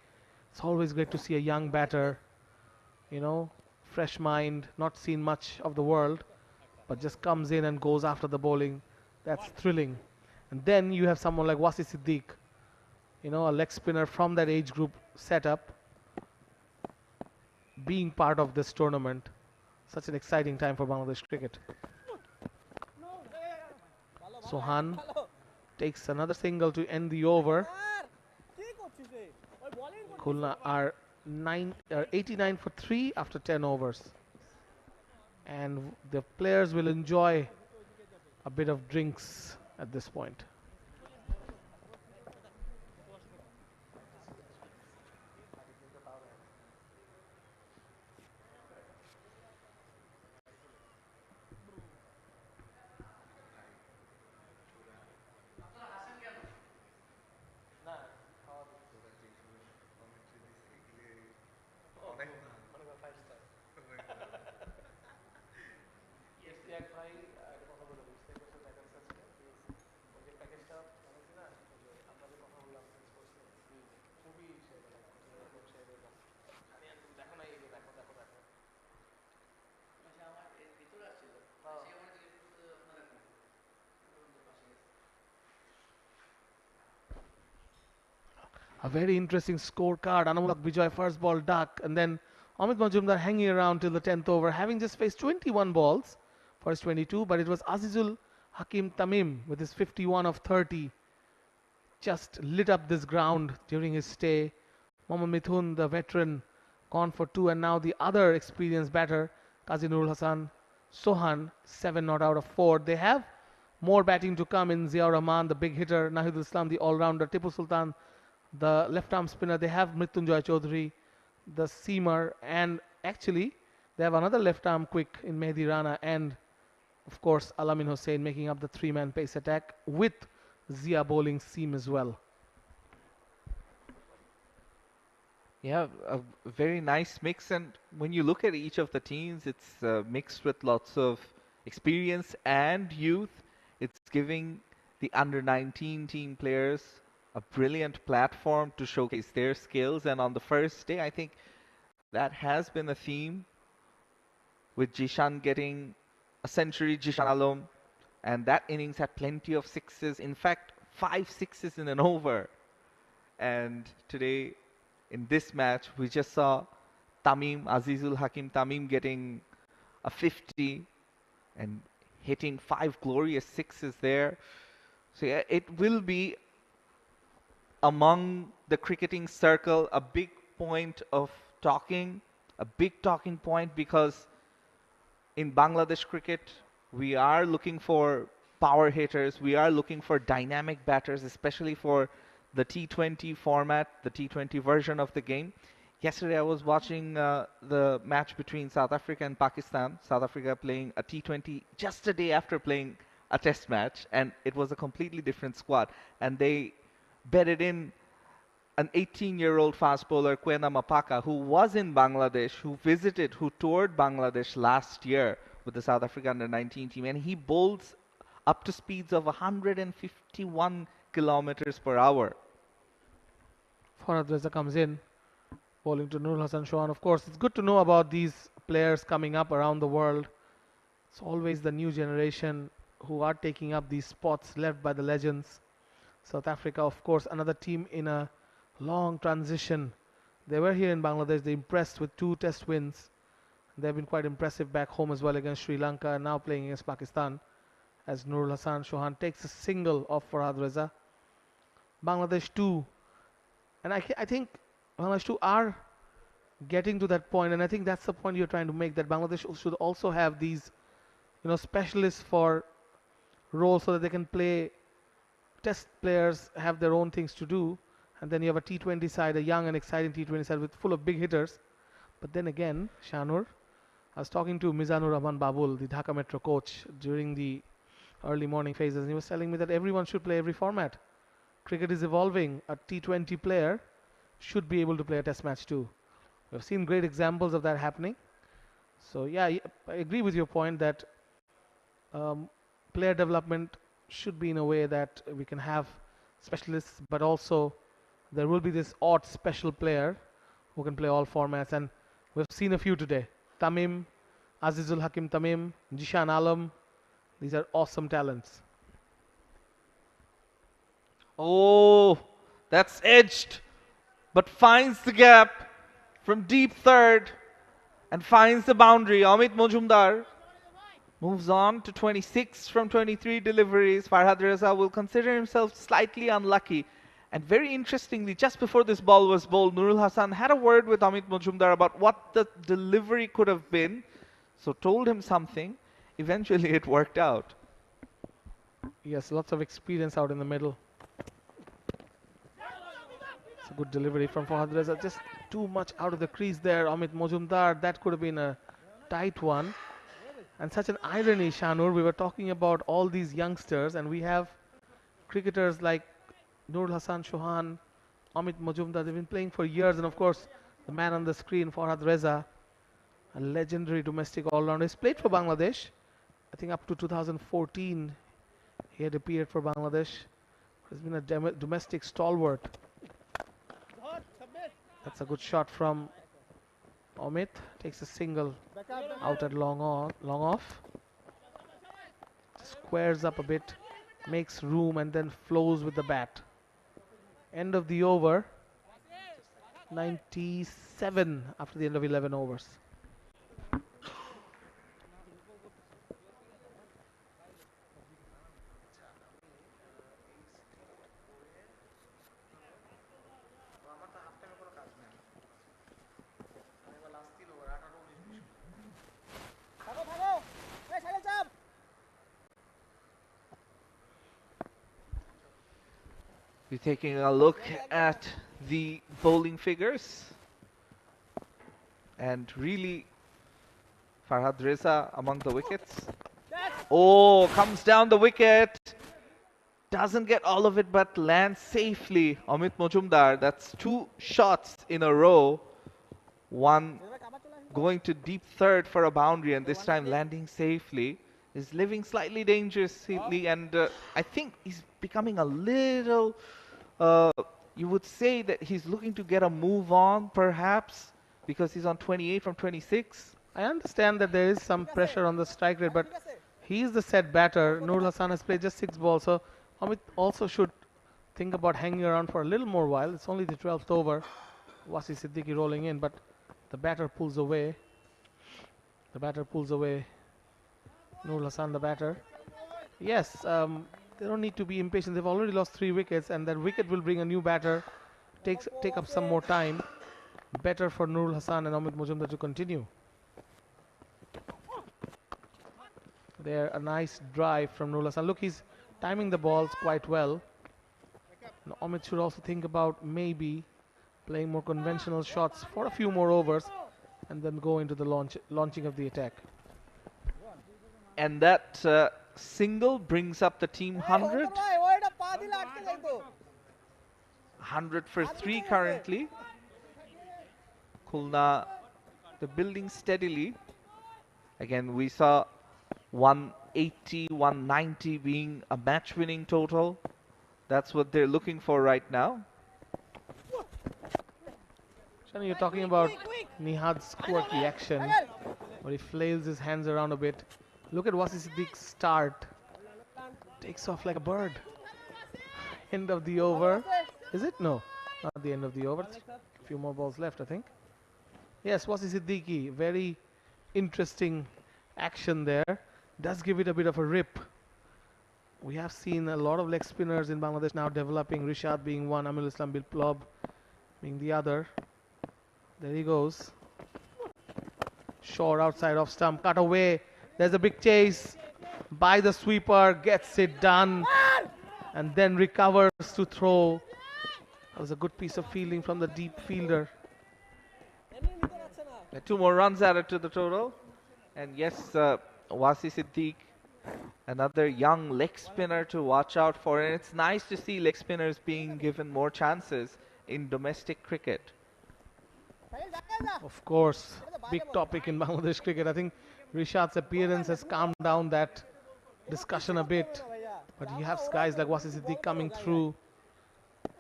It's always great to see a young batter, you know, fresh mind, not seen much of the world, but just comes in and goes after the bowling. That's thrilling. And then you have someone like 𝗁𝗂 𝗂𝗃𝗃, you know, a leg spinner from that age group setup, being part of this tournament. Such an exciting time for Bangladesh cricket. Sohan takes another single to end the over. Khulna are 89 for 3 after 10 overs. And the players will enjoy a bit of drinks at this point. A very interesting scorecard. Anamulak Bijoy first ball duck, and then Amit Majumdar hanging around till the 10th over, having just faced 21 balls for his 22, but it was Azizul Hakim Tamim with his 51 of 30 just lit up this ground during his stay. Mohammad Mithun, the veteran, gone for 2, and now the other experienced batter, Qazi Nurul Hasan Sohan, 7 not out of 4. They have more batting to come in Ziaur Rahman, the big hitter, Nahidul Islam, the all-rounder, Tipu Sultan, the left-arm spinner. They have Mrityunjoy Chaudhary, the seamer, and actually they have another left-arm quick in Mehdi Rana, and of course Alamin Hussain making up the 3-man pace attack with Zia bowling seam as well. Yeah, a very nice mix, and when you look at each of the teams, it's mixed with lots of experience and youth. It's giving the under-19 team players a brilliant platform to showcase their skills, and on the first day, I think that has been a theme, with Jishan getting a century, Jishan Alom, and that innings had plenty of sixes, in fact 5 sixes in an over. And today in this match we just saw Tamim, Azizul Hakim Tamim, getting a 50 and hitting 5 glorious sixes there. So yeah, it will be among the cricketing circle a big point of talking, a big talking point, because in Bangladesh cricket we are looking for power hitters, we are looking for dynamic batters, especially for the T20 format, the T20 version of the game. Yesterday I was watching the match between South Africa and Pakistan. South Africa playing a T20 just a day after playing a test match, and it was a completely different squad, and they bedded in an 18-year-old fast bowler, Khulna Mapaka, who was in Bangladesh, who toured Bangladesh last year with the South Africa under-19 team, and he bowls up to speeds of 151 kilometers per hour. Farhad Reza comes in, bowling to Nurul Hasan Sohan. Of course, it's good to know about these players coming up around the world. It's always the new generation who are taking up these spots left by the legends. South Africa, of course, another team in a long transition. They were here in Bangladesh. They impressed with 2 test wins. They've been quite impressive back home as well against Sri Lanka, and now playing against Pakistan, as Nurul Hasan Sohan takes a single off Farhad Reza. Bangladesh 2, and I think Bangladesh 2 are getting to that point, and I think that's the point you're trying to make, that Bangladesh should also have these, specialists for roles so that they can play. Test players have their own things to do, and then you have a T20 side, a young and exciting T20 side full of big hitters. But then again, Shanur, I was talking to Mizanur Rahman Babul, the Dhaka Metro coach, during the early morning phases, and he was telling me that everyone should play every format. Cricket is evolving. A T20 player should be able to play a test match too. We've seen great examples of that happening. So yeah, I agree with your point that player development should be in a way that we can have specialists, but also there will be this odd special player who can play all formats, and we've seen a few today. Tamim, Azizul Hakim Tamim, Jishan Alam, these are awesome talents. Oh, that's edged, but finds the gap from deep third and finds the boundary. Amit Majumdar moves on to 26 from 23 deliveries. Farhad Reza will consider himself slightly unlucky. And very interestingly, just before this ball was bowled, Nurul Hasan had a word with Amit Majumdar about what the delivery could have been. So told him something. Eventually it worked out. Yes, lots of experience out in the middle. It's a good delivery from Farhad Reza. Just too much out of the crease there. Amit Majumdar, that could have been a tight one. And such an irony, Shanur. We were talking about all these youngsters, and we have cricketers like Nurul Hasan Chauhan, Amit Majumdar. They've been playing for years, and of course, the man on the screen, Farhad Reza, a legendary domestic all-rounder. He's played for Bangladesh. I think up to 2014, he had appeared for Bangladesh. He's been a domestic stalwart. That's a good shot from Amit. Takes a single out at long off. Squares up a bit, makes room, and then flows with the bat. End of the over. 97 after the end of 11 overs. We're taking a look at the bowling figures. And really, Farhad Reza among the wickets. Oh, comes down the wicket. Doesn't get all of it, but lands safely. Amit Majumdar, that's 2 shots in a row. One going to deep third for a boundary, and this time landing safely. Is living slightly dangerously, and I think he's becoming a little, you would say that he's looking to get a move on, perhaps, because he's on 28 from 26. I understand that there is some pressure on the strike rate, but he's the set batter. Nurul Hasan has played just 6 balls, so Amit also should think about hanging around for a little more while. It's only the 12th over. 𝗂𝗎 Siddiqui rolling in, but the batter pulls away. The batter pulls away. Nurul Hasan, the batter. Yes, they don't need to be impatient. They've already lost 3 wickets, and that wicket will bring a new batter. Take up some more time. Better for Nurul Hasan and Amit Majumdar to continue. There, a nice drive from Nurul Hasan. Look, he's timing the balls quite well. Now, Amit should also think about maybe playing more conventional shots for a few more overs and then go into the launching of the attack. And that single brings up the team 100. 100 for 3 currently. Khulna, the building steadily. Again, we saw 180, 190 being a match-winning total. That's what they're looking for right now. Shani, you're talking about Nihad's quirky action, where he flails his hands around a bit. Look at 𝗂𝗎 Siddique's start. Takes off like a bird. End of the over. Is it? No, not the end of the over. A few more balls left, I think. Yes, 𝗂𝗎 Siddiqui. Very interesting action there. Does give it a bit of a rip. We have seen a lot of leg spinners in Bangladesh now developing. Rishad being one, Amir Islam 𝗵𝗺𝗺 being the other. There he goes. Short outside off stump. Cut away. There's a big chase by the sweeper. Gets it done. And then recovers to throw. That was a good piece of fielding from the deep fielder. 2 more runs added to the total. And yes, 𝗂𝗎 Siddique, another young leg spinner to watch out for. And it's nice to see leg spinners being given more chances in domestic cricket. Of course, big topic in Bangladesh cricket. I think Rishad's appearance has calmed down that discussion a bit. But you have guys like 𝗂𝗎 Siddique coming through,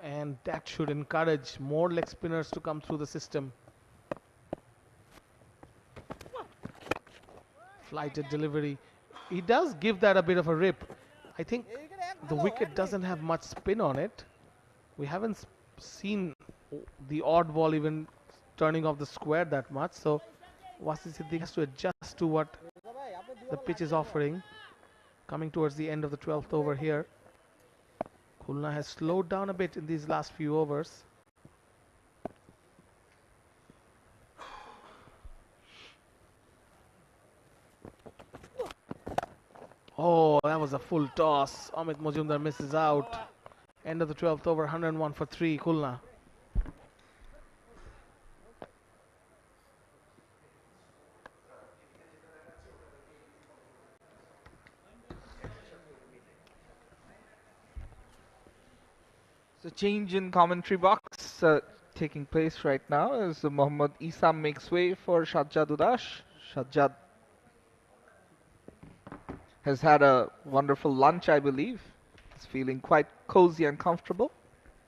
and that should encourage more leg spinners to come through the system. Flighted delivery. He does give that a bit of a rip. I think the wicket doesn't have much spin on it. We haven't seen the odd ball even turning off the square that much. So 𝗂𝗎 Siddique has to adjust to what the pitch is offering. Coming towards the end of the 12th over here. Khulna has slowed down a bit in these last few overs. Oh, that was a full toss. Amit Majumdar misses out. End of the 12th over, 101 for 3, Khulna. So change in commentary box taking place right now as Mohammad Isa makes way for Sajjad Udas. Sajjad has had a wonderful lunch, I believe. He's feeling quite cozy and comfortable.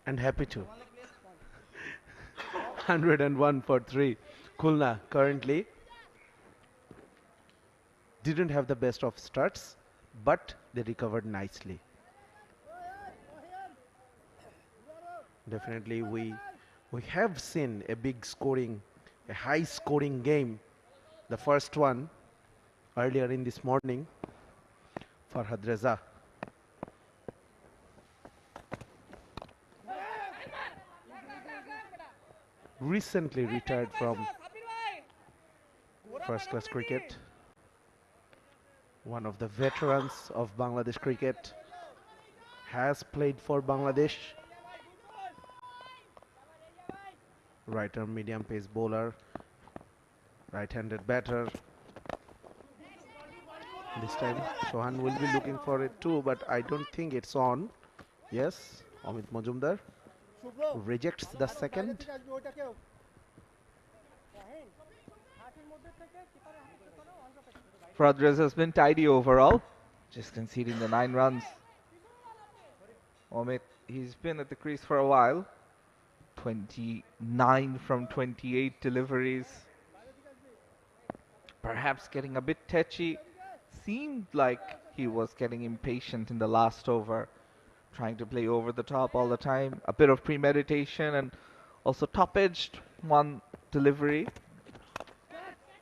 And happy too. 101 for 3. Khulna currently didn't have the best of starts, but they recovered nicely. Definitely we have seen a high scoring game. The first one earlier in this morning. Farhad Reza. Recently retired from first class cricket. One of the veterans of Bangladesh cricket. Has played for Bangladesh. Right arm medium pace bowler. Right-handed batter. This time Sohan will be looking for it too, but I don't think it's on. Yes, Amit Majumdar rejects the second. Farhad has been tidy overall, just conceding the 9 runs. Amit, he's been at the crease for a while. 29 from 28 deliveries. Perhaps getting a bit tetchy. Seemed like he was getting impatient in the last over, trying to play over the top all the time. A bit of premeditation and also top-edged one delivery.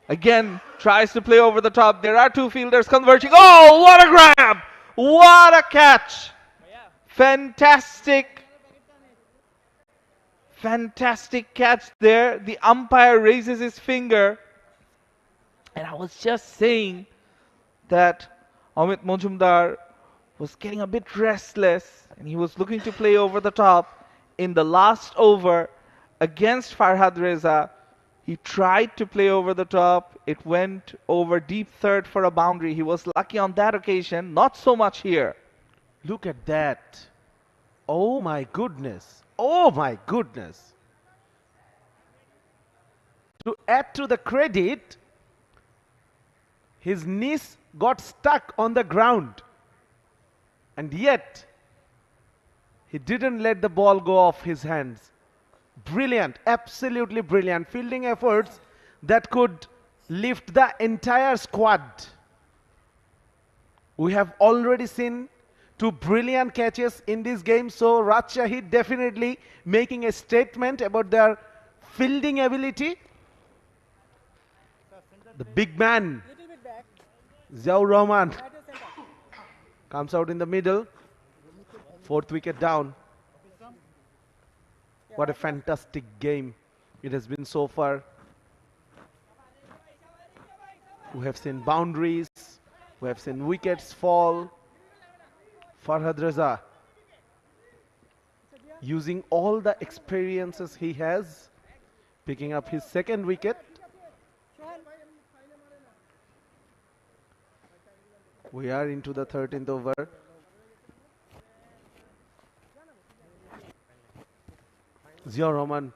Again, tries to play over the top. There are 2 fielders converging. Oh, what a grab! What a catch! Fantastic catch there. The umpire raises his finger. And I was just saying that Amit Majumdar was getting a bit restless and he was looking to play over the top. In the last over against Farhad Reza, he tried to play over the top. It went over deep third for a boundary. He was lucky on that occasion, not so much here. Look at that. Oh my goodness. Oh my goodness. To add to the credit, his knees got stuck on the ground. And yet, he didn't let the ball go off his hands. Brilliant, absolutely brilliant fielding efforts that could lift the entire squad. We have already seen 2 brilliant catches in this game, so Rajshahi definitely making a statement about their fielding ability. The big man, 𝗬𝗪 Rahman, comes out in the middle. 4th wicket down. What a fantastic game it has been so far. We have seen boundaries. We have seen wickets fall. Farhad Reza using all the experiences he has, picking up his 2nd wicket. We are into the 13th over. 𝗬𝗪 Rahman,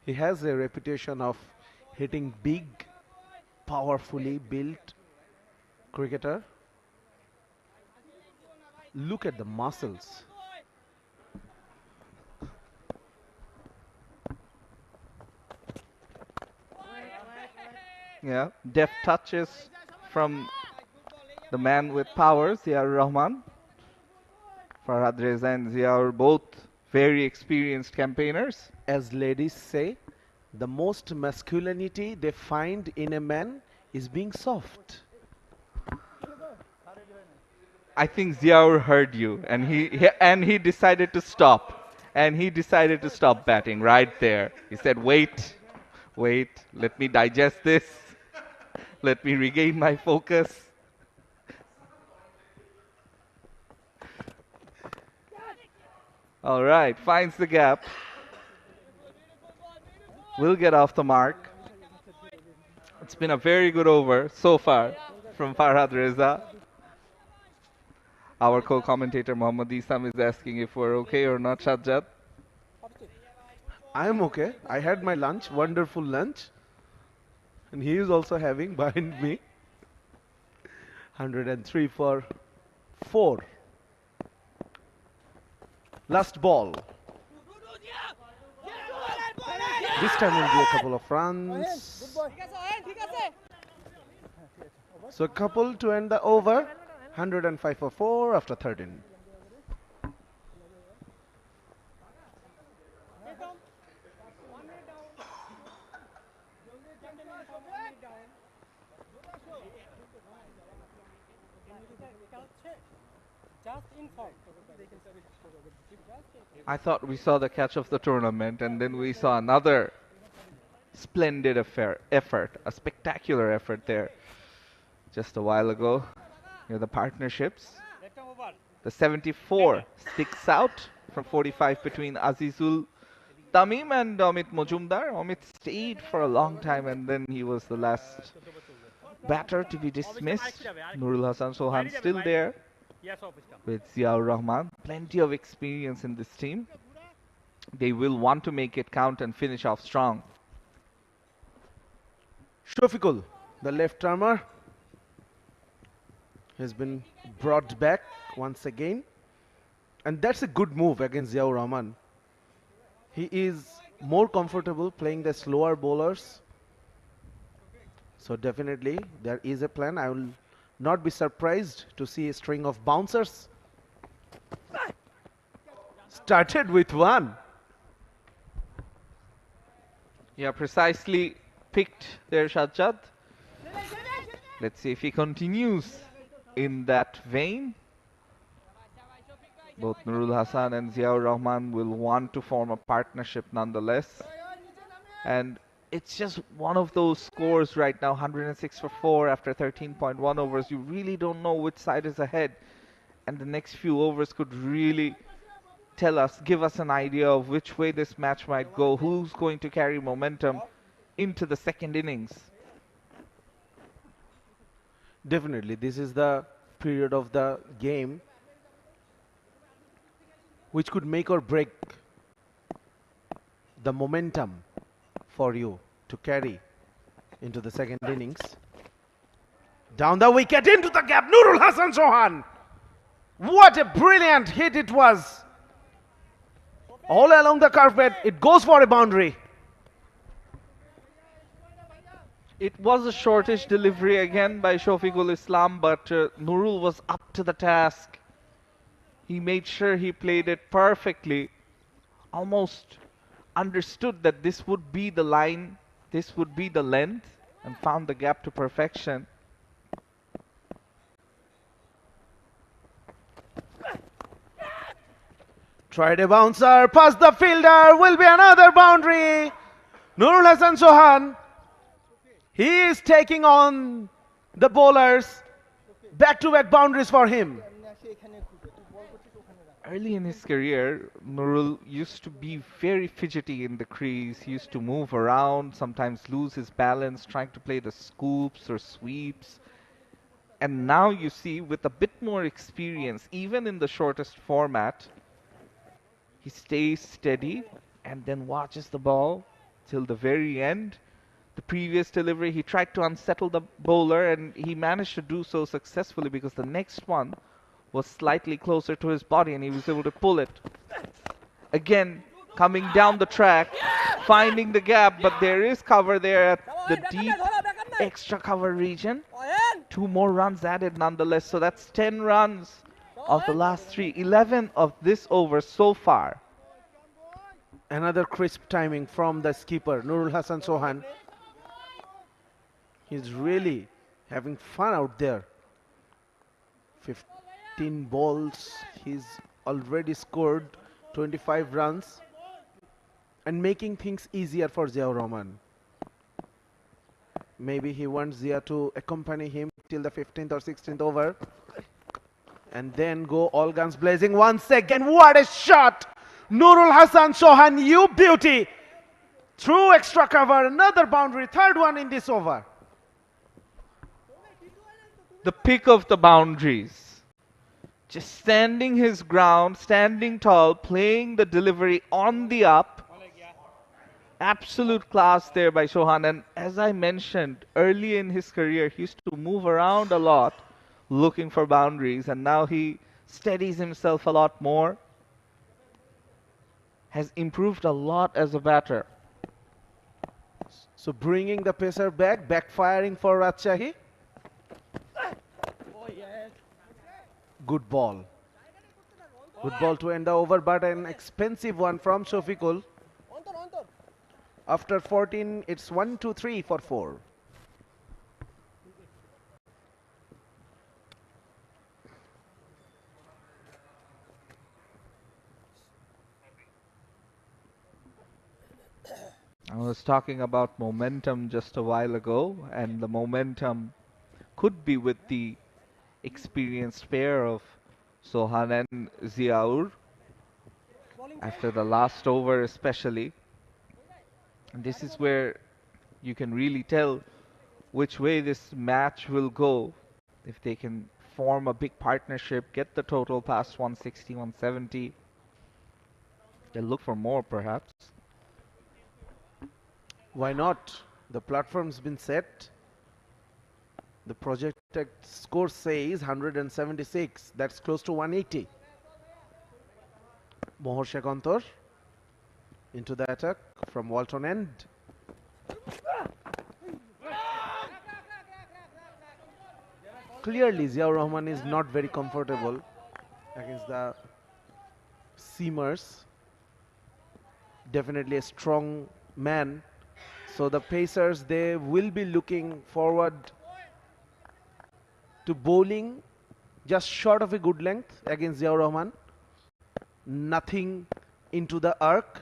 he has a reputation of hitting big, powerfully built cricketer. Look at the muscles. Yeah, deft touches from the man with powers, 𝗬𝗪 Rahman. Farhad Reza and 𝗬𝗪 both very experienced campaigners. As ladies say, the most masculinity they find in a man is being soft. I think Ziaur heard you, and he decided to stop, and he decided to stop batting right there. He said, "Wait, wait, let me digest this, let me regain my focus." All right, finds the gap. Will get off the mark. It's been a very good over so far from Farhad Reza. Our co-commentator Mohammad Isam is asking if we're okay or not, Sajjad. I am okay. I had my lunch, wonderful lunch. And he is also having behind me. 103 for 4. Last ball. This time will be a couple of runs. So a couple to end the over. 105 for 4 after 13. I thought we saw the catch of the tournament, and then we saw another splendid effort, a spectacular effort there just a while ago. Here the partnerships. The 74 sticks out from 45 between Azizul Tamim and Amit Mojumdar. Amit stayed for a long time, and then he was the last batter to be dismissed. Nurul Hasan Sohan still there with Ziaur Rahman. Plenty of experience in this team. They will want to make it count and finish off strong. Shafiqul, the left-armer, has been brought back once again. And that's a good move against Ziaur Rahman. He is more comfortable playing the slower bowlers. So definitely there is a plan. I will not be surprised to see a string of bouncers. Started with one. Yeah, precisely picked there, Sajjad. Let's see if he continues in that vein. Both Nurul Hasan and Ziaur Rahman will want to form a partnership nonetheless. And it's just one of those scores right now, 106 for 4 after 13.1 overs. You really don't know which side is ahead. And the next few overs could really give us an idea of which way this match might go, who's going to carry momentum into the second innings. Definitely, this is the period of the game which could make or break the momentum for you to carry into the second innings. Down the wicket, into the gap, Nurul Hasan Sohan. What a brilliant hit it was. All along the carpet, it goes for a boundary. It was a shortish delivery again by Shafiqul Islam, but Nurul was up to the task. He made sure he played it perfectly. Almost understood that this would be the line, this would be the length, and found the gap to perfection. Tried a bouncer, past the fielder, will be another boundary. Nurul Hasan Sohan, he is taking on the bowlers. Back-to-back boundaries for him. Early in his career, Nurul used to be very fidgety in the crease. He used to move around, sometimes lose his balance, trying to play the scoops or sweeps. And now you see, with a bit more experience, even in the shortest format, he stays steady and then watches the ball till the very end. The previous delivery, he tried to unsettle the bowler, and he managed to do so successfully because the next one was slightly closer to his body and he was able to pull it. Again, coming down the track, finding the gap, but there is cover there at the deep extra cover region. 2 more runs added nonetheless, so that's 10 runs of the last 3, 11 of this over so far. Another crisp timing from the skipper, Nurul Hasan Sohan. He's really having fun out there, 15 balls. He's already scored 25 runs and making things easier for Ziaur Rahman. Maybe he wants Zia to accompany him till the 15th or 16th over and then go all guns blazing once again. What a shot! Nurul Hassan Sohan, you beauty! Through extra cover, another boundary, third one in this over. The pick of the boundaries. Just standing his ground, standing tall, playing the delivery on the up. Absolute class there by Sohan. And as I mentioned, early in his career, he used to move around a lot looking for boundaries. And now he steadies himself a lot more. Has improved a lot as a batter. So bringing the pacer back, backfiring for Rajshahi. Good ball. Good ball to end the over, but an expensive one from Shafiqul. After 14, it's 1-2-3 for 4. I was talking about momentum just a while ago, and the momentum could be with the experienced pair of Sohan and Ziaur after the last over especially. And this is where you can really tell which way this match will go. If they can form a big partnership, get the total past 160, 170, they'll look for more perhaps. Why not? The platform's been set. The projected score says 176. That's close to 180. Mohor Shekantor into the attack from Walton End. Clearly, Ziaur Rahman is not very comfortable against the seamers. Definitely a strong man. So the Pacers, they will be looking forward to bowling just short of a good length against Ziaur Rahman. Nothing into the arc.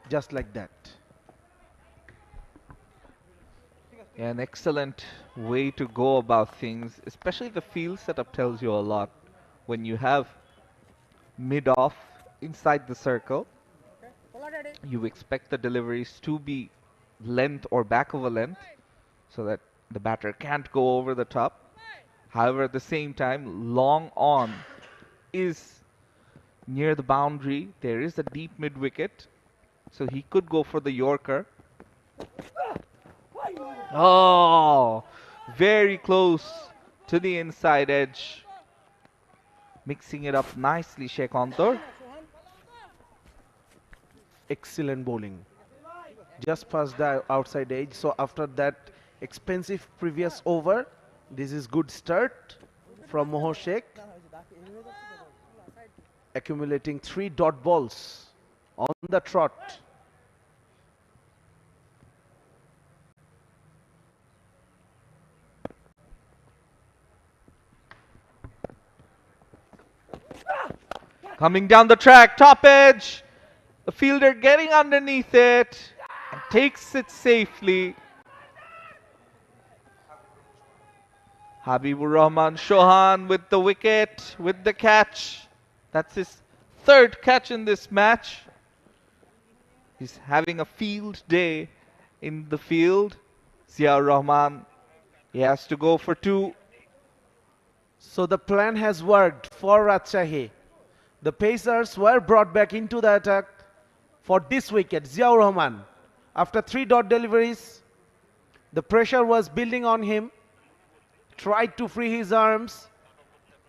Just like that. Yeah, an excellent way to go about things, especially the field setup tells you a lot. When you have mid-off inside the circle, you expect the deliveries to be length or back of a length so that the batter can't go over the top. However, at the same time, long on is near the boundary. There is a deep mid-wicket, so he could go for the Yorker. Oh, very close to the inside edge. Mixing it up nicely, Shekantor. Excellent bowling. Just past the outside edge. So after that expensive previous over, this is good start from Mohor Sheikh. Accumulating 3 dot balls on the trot. Coming down the track, top edge. The fielder getting underneath it and takes it safely. Habibur Rahman Sohan with the wicket, with the catch. That's his 3rd catch in this match. He's having a field day in the field. Ziaur Rahman, he has to go for 2. So the plan has worked for Rajshahi. The Pacers were brought back into the attack for this wicket. Ziaur Rahman, after 3 dot deliveries, the pressure was building on him. Tried to free his arms.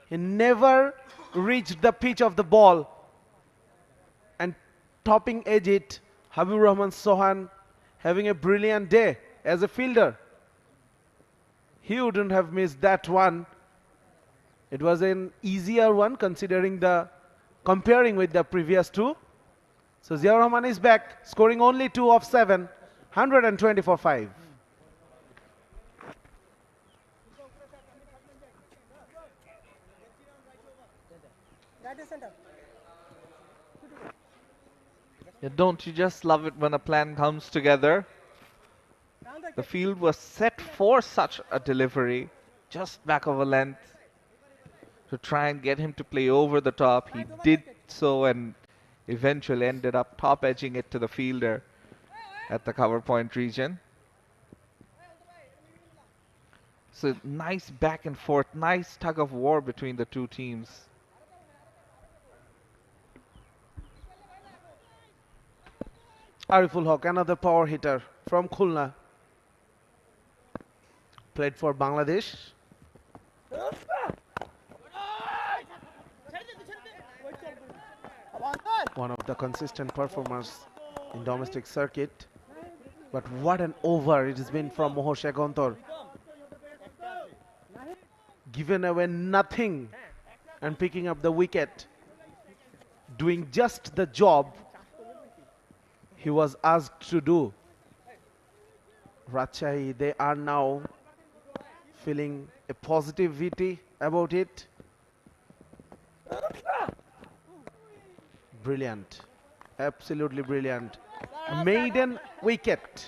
He never reached the pitch of the ball. And topping edge it, Habibur Rahman Sohan having a brilliant day as a fielder. He wouldn't have missed that one. It was an easier one considering the comparing with the previous 2. So Ziaur Rahman is back, scoring only 2 of 7, 120 for 5. Yeah, don't you just love it when a plan comes together? The field was set for such a delivery, just back of a length, to try and get him to play over the top. He did so and eventually ended up top edging it to the fielder at the cover point region. So nice back and forth, nice tug of war between the two teams. Ariful Haq, another power hitter from Khulna. Played for Bangladesh. One of the consistent performers in domestic circuit. But what an over it has been from Moho Shekhontor. Given away nothing and picking up the wicket. Doing just the job he was asked to do. Rajshahi, they are now feeling a positivity about it. Brilliant, absolutely brilliant. Maiden wicket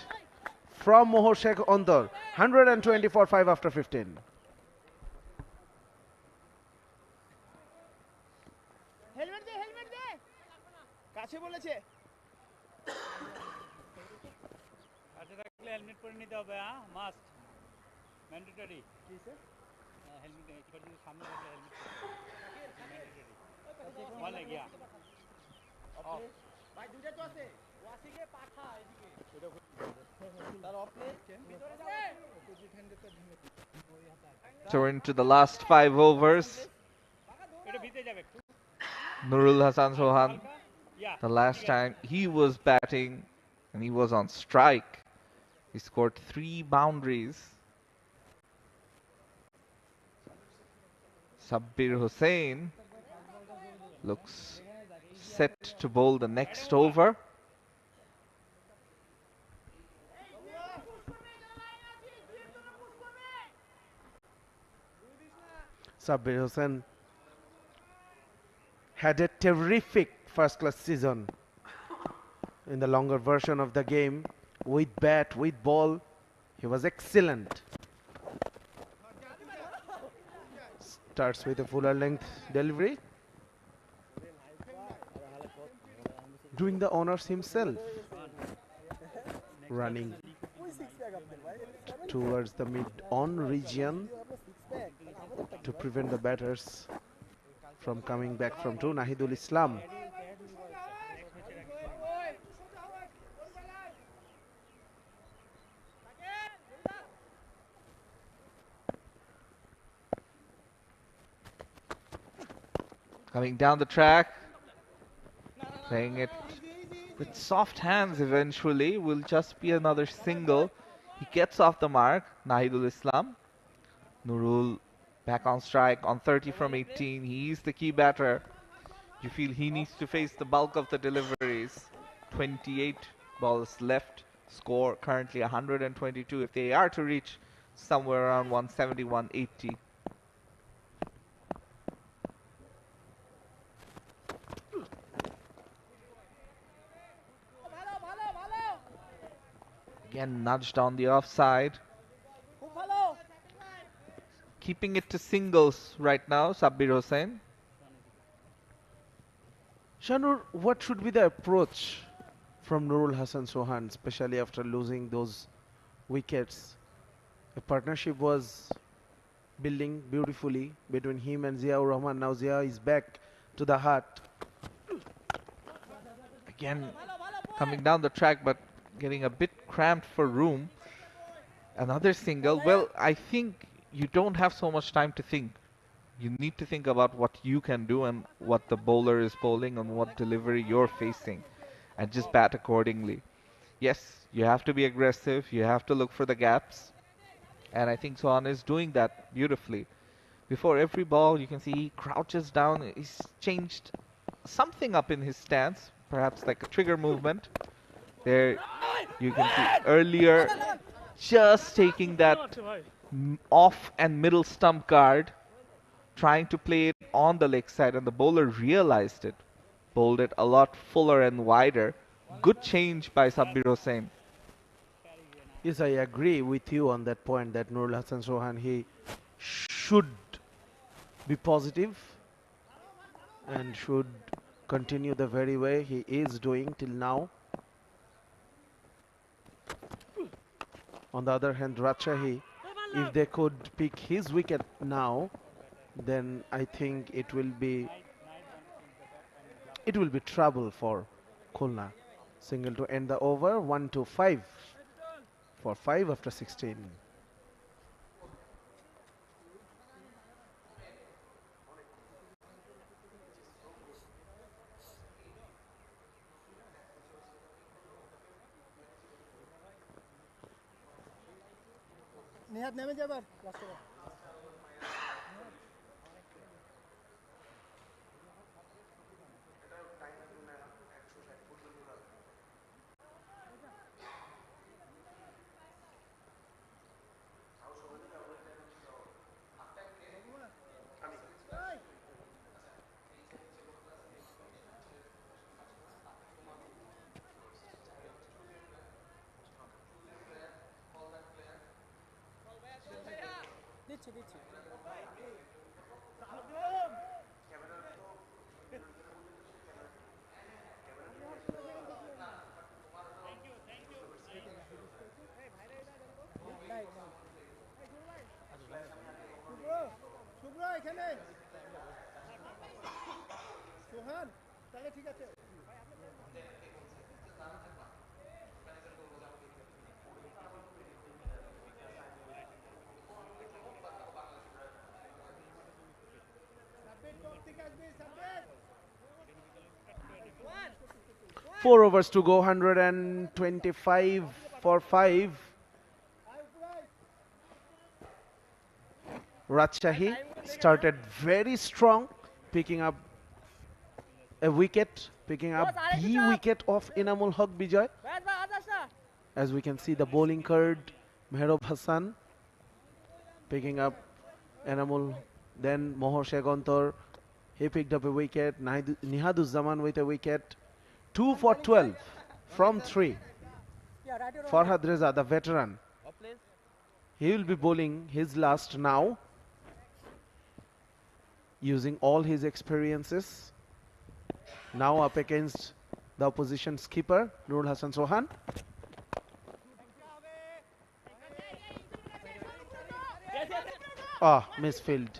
from Moho Shekhontor, 124 after 15. Helmet পরে নিতে হবে must mandatory helmet সামনে থাকলে helmet mandatory বলে গিয়া ভাই দুইটা তো আছে ওয়াসিকে পাঠা এদিকে তার অফলে ভিতরে যাও অপোজিট হ্যান্ডে তো ভেঙে So we're into the last 5 overs. এটা ভিতরে যাবে একটু Nurul Hasan Sohan, the last time he was batting and he was on strike. He scored 3 boundaries. Sabbir Hussain looks set to bowl the next over. Sabbir Hussain had a terrific first-class season in the longer version of the game. With bat, with ball, he was excellent. Starts with a fuller length delivery. Doing the honors himself. Running towards the mid-on region to prevent the batters from coming back from two. Nahidul Islam. Coming down the track, playing it with soft hands eventually, will just be another single. He gets off the mark, Nahidul Islam. Nurul back on strike on 30 from 18. He's the key batter. You feel he needs to face the bulk of the deliveries. 28 balls left. Score currently 122 if they are to reach somewhere around 170, 180. Again nudged on the offside. Keeping it to singles right now, Sabbir Hussain. Shanur, what should be the approach from Nurul Hasan Sohan, especially after losing those wickets? A partnership was building beautifully between him and Ziaur Rahman. Now Zia is back to the heart. Again coming down the track but getting a bit cramped for room. Another single. Well, I think you don't have so much time to think. You need to think about what you can do and what the bowler is bowling and what delivery you're facing and just bat accordingly. Yes, you have to be aggressive. You have to look for the gaps. And I think Sohan is doing that beautifully. Before every ball, you can see he crouches down. He's changed something up in his stance, perhaps like a trigger movement. There you can see earlier just taking that off and middle stump guard trying to play it on the leg side, and the bowler realized it. Bowled it a lot fuller and wider. Good change by Sabbir Hossain. Yes, I agree with you on that point that Nurul Hasan Sohan, he should be positive and should continue the very way he is doing till now. On the other hand, Rajshahi, if they could pick his wicket now, then I think it will be trouble for Khulna. Single to end the over, 1-5 for 5 after 16. Nihat নেমে যাবার রাস্তা দিচ্ছি দিচ্ছি শুভ্র এখানে সোহান তাহলে ঠিক আছে 4 overs to go, 125 for 5. Rajshahi started very strong, picking up a wicket, picking up the wicket of Inamul Haq Bijoy. As we can see, the bowling card, Mehrab Hassan picking up Inamul, then Mohor Shegontor, he picked up a wicket, Nihaduzzaman with a wicket. 2 for 12 from 3. Farhad Reza, the veteran, he will be bowling his last now, using all his experiences. Now up against the opposition skipper, Nurul Hasan Sohan. Misfield.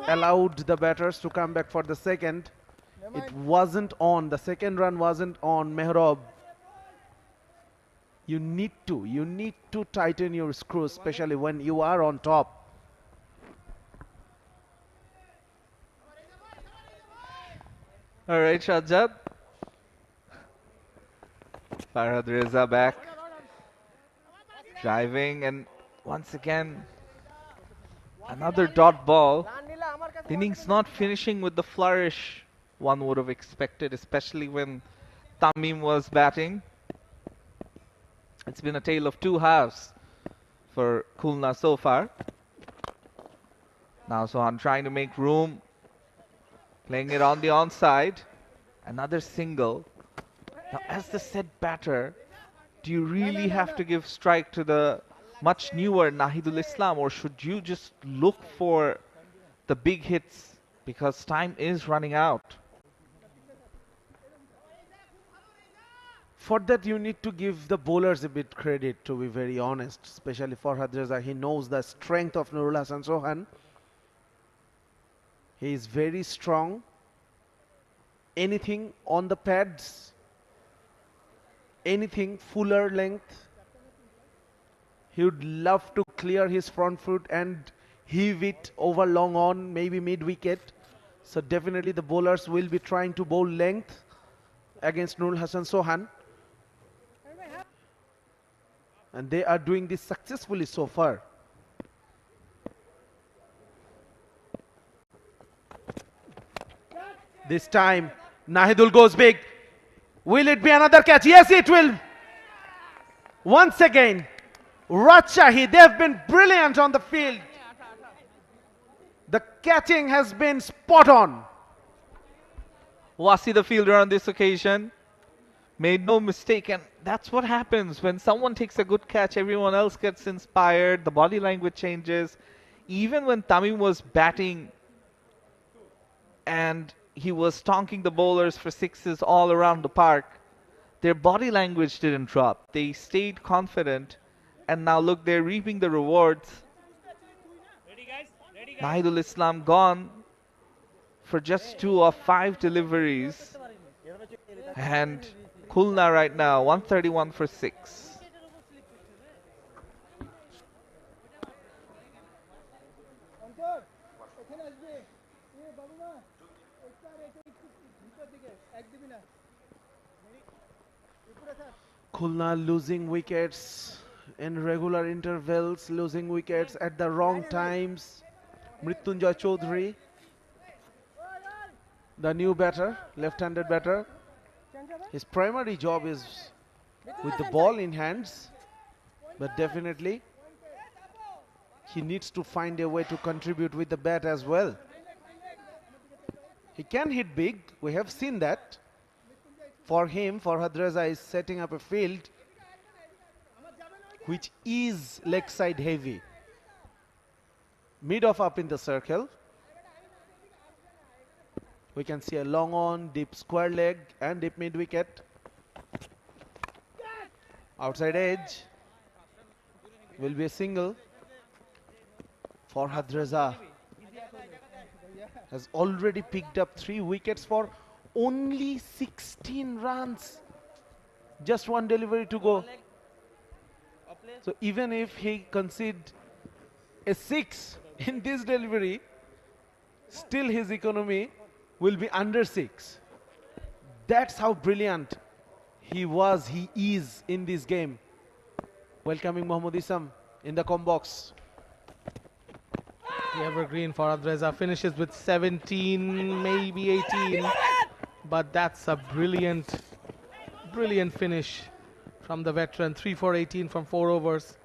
Allowed the batters to come back for the second. It wasn't on. The second run wasn't on Mehrab. You need to tighten your screws, especially when you are on top. All right, Shahjad. Farhad Reza back. Driving, and once again, another dot ball. Innings not finishing with the flourish one would have expected, especially when Tamim was batting. It's been a tale of two halves for Khulna so far. Now Sohan trying to make room, playing it on the onside. Another single. Now, as the set batter, do you really have to give strike to the much newer Nahidul Islam, or should you just look for the big hits because time is running out? For that, you need to give the bowlers a bit credit, to be very honest, especially Farhad Reza. He knows the strength of Nurul Hasan Sohan. He is very strong. Anything on the pads, anything fuller length, he would love to clear his front foot and heave it over long on, maybe mid-wicket. So definitely the bowlers will be trying to bowl length against Nurul Hasan Sohan. And they are doing this successfully so far. This time, Nahidul goes big. Will it be another catch? Yes, it will. Once again, Rajshahi, they have been brilliant on the field. The catching has been spot on. 𝗏𝗧, the fielder on this occasion, made no mistake, and that's what happens when someone takes a good catch. Everyone else gets inspired, the body language changes. Even when Tamim was batting and he was tonking the bowlers for sixes all around the park, their body language didn't drop. They stayed confident, and now look, they're reaping the rewards. Nahidul Islam gone for just 2 of 5 deliveries, and Khulna right now 131 for 6. Khulna losing wickets in regular intervals, losing wickets at the wrong times. 𝗵𝗺𝗽𝗀 Choudhury, the new batter, left-handed batter. His primary job is with the ball in hands, but definitely he needs to find a way to contribute with the bat as well. He can hit big, we have seen that. For him, Farhad Reza is setting up a field which is leg side heavy. Mid-off up in the circle. We can see a long on, deep square leg and deep mid wicket. Outside edge will be a single. Farhad Reza has already picked up 3 wickets for only 16 runs. Just 1 delivery to go. So even if he concede a 6 in this delivery, still his economy will be under 6. That's how brilliant he is in this game. Welcoming Mohammad Isam in the com box. The evergreen Farhad Reza finishes with 17, maybe 18. But that's a brilliant finish from the veteran. 3 for 18 from 4 overs.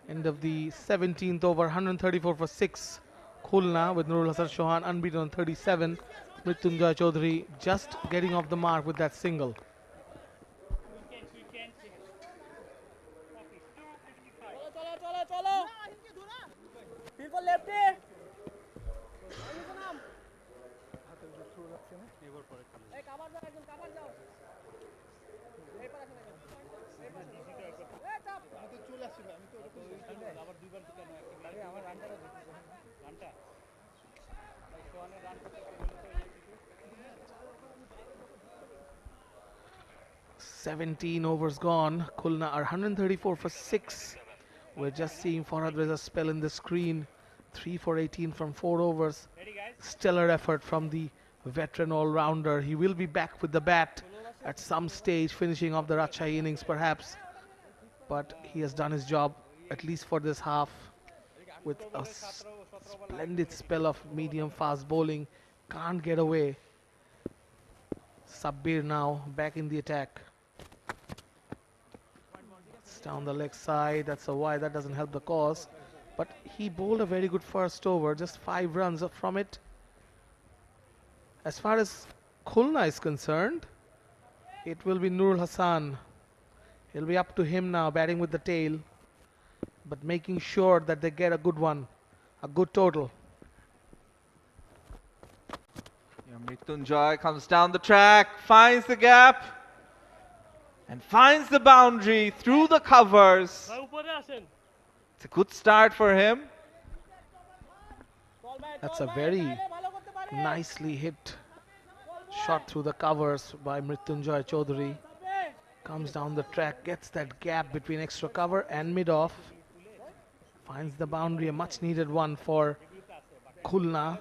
End of the 17th over, 134 for 6. Khulna with Nurul Hasan Chauhan unbeaten on 37. 𝗵𝗺𝗽𝗀 Choudhury just getting off the mark with that single. "17 overs gone. Khulna are 134 for 6. We're just seeing Farhad Reza spell in the screen. 3 for 18 from 4 overs. Stellar effort from the veteran all-rounder. He will be back with the bat at some stage, finishing off the Rajshahi innings perhaps. But he has done his job, at least for this half, with a splendid spell of medium fast bowling. Can't get away. Sabbir now back in the attack. It's down the leg side. That's a wide. That doesn't help the cause. But he bowled a very good first over. Just 5 runs from it. As far as Khulna is concerned, it will be Nurul Hasan. It'll be up to him now, batting with the tail, but making sure that they get a good one, a good total. 𝗵𝗺𝗽𝗀 comes down the track, finds the gap, and finds the boundary through the covers. It's a good start for him. That's a very nicely hit shot through the covers by 𝗵𝗺𝗽𝗀 Choudhury. Comes down the track, gets that gap between extra cover and mid-off. Finds the boundary, a much needed one for Khulna,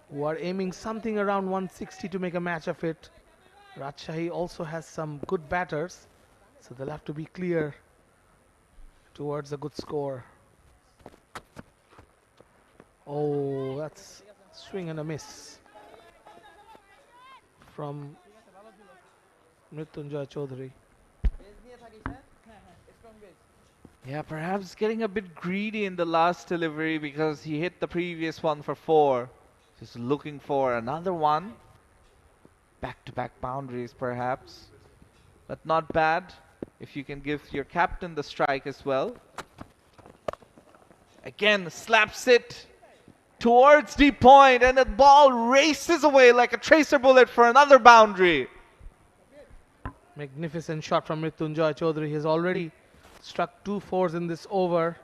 who are aiming something around 160 to make a match of it. Rajshahi also has some good batters, so they'll have to be clear towards a good score. Oh, that's swing and a miss from 𝗵𝗺𝗽𝗀 Choudhury. Yeah, perhaps getting a bit greedy in the last delivery because he hit the previous one for 4. Just looking for another one. Back-to-back boundaries perhaps. But not bad if you can give your captain the strike as well. Again, slaps it towards the point and the ball races away like a tracer bullet for another boundary. Magnificent shot from 𝗵𝗺𝗺cy 𝗂𝗄𝗧. He has already struck 2 4s in this over.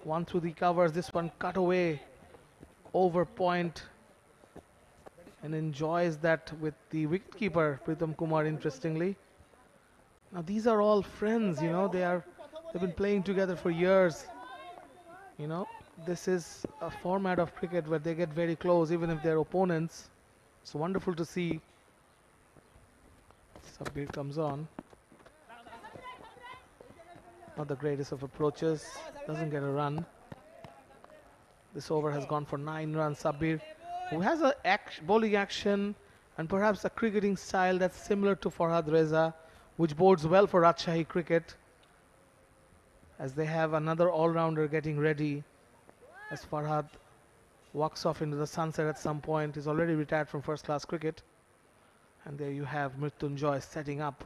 One through the covers, this one cut away over point, and enjoys that with the wicketkeeper Pritam Kumar, interestingly. Now these are all friends, you know, they've been playing together for years. You know, this is a format of cricket where they get very close even if they're opponents. It's wonderful to see. Sabbir comes on. Not the greatest of approaches, doesn't get a run. This over has gone for 9 runs. Sabbir, who has a bowling action and perhaps a cricketing style that's similar to Farhad Reza, which bodes well for Rajshahi cricket, as they have another all-rounder getting ready as Farhad walks off into the sunset at some point. He's already retired from first-class cricket. And there you have 𝗵𝗺𝗺cy setting up,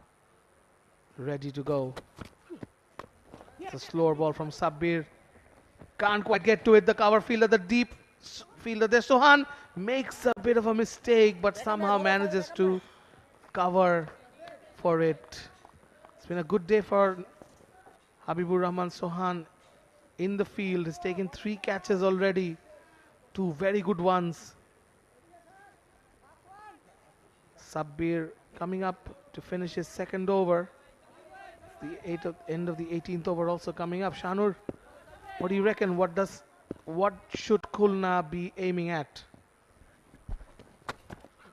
ready to go. It's a slower ball from Sabbir. Can't quite get to it. The cover fielder, the deep fielder there. Sohan makes a bit of a mistake, but somehow manages to cover for it. It's been a good day for Habibur Rahman Sohan in the field. He's taken 3 catches already, 2 very good ones. Sabbir coming up to finish his 2nd over. The end of the 18th over also coming up. Shanur, what do you reckon? What should Khulna be aiming at?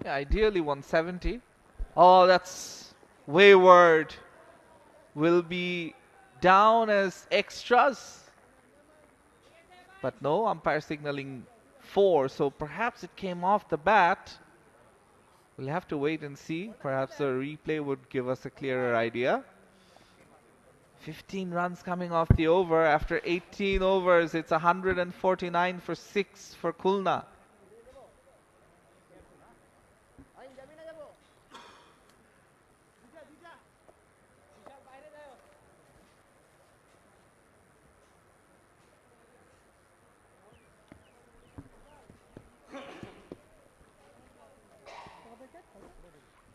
Yeah, ideally 170. Oh, that's wayward. Will be down as extras. But no, umpire signaling 4. So perhaps it came off the bat. We'll have to wait and see. Perhaps a replay would give us a clearer idea. 15 runs coming off the over. After 18 overs, it's 149 for 6 for Khulna.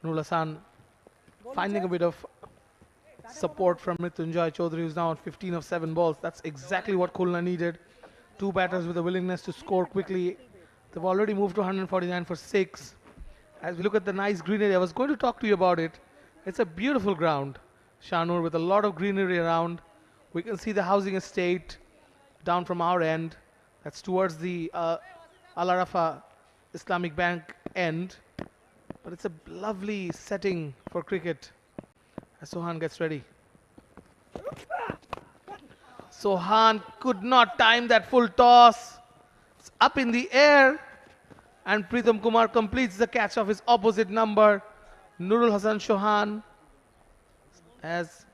Nurul Hasan finding a bit of support from 𝗵𝗺𝗺cy 𝗂𝗄𝗧, who's now on 15 of 7 balls. That's exactly what Khulna needed. 2 batters with a willingness to score quickly. They've already moved to 149 for 6. As we look at the nice greenery, I was going to talk to you about it. It's a beautiful ground, Shanur, with a lot of greenery around. We can see the housing estate down from our end. That's towards the Al Arafa Islamic Bank end. But it's a lovely setting for cricket as Sohan gets ready. Sohan could not time that full toss. It's up in the air. And Pritam Kumar completes the catch of his opposite number, Nurul Hasan Sohan, as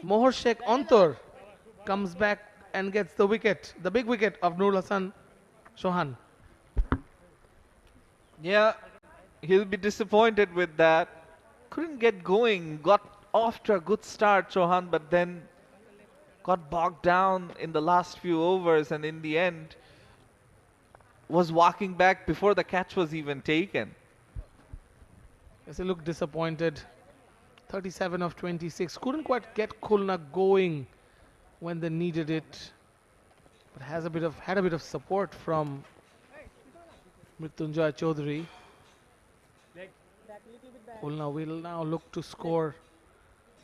Mohor Sheikh Ontor comes back and gets the wicket, the big wicket of Nurul Hasan Sohan. Yeah, he'll be disappointed with that. Couldn't get going, got off to a good start, Sohan, but then got bogged down in the last few overs, and in the end was walking back before the catch was even taken. Yes, he looked disappointed. 37 of 26. Couldn't quite get Khulna going when they needed it, but had a bit of support from 𝗵𝗺𝗺cy 𝗂𝗄𝗧. Khulna will now look to score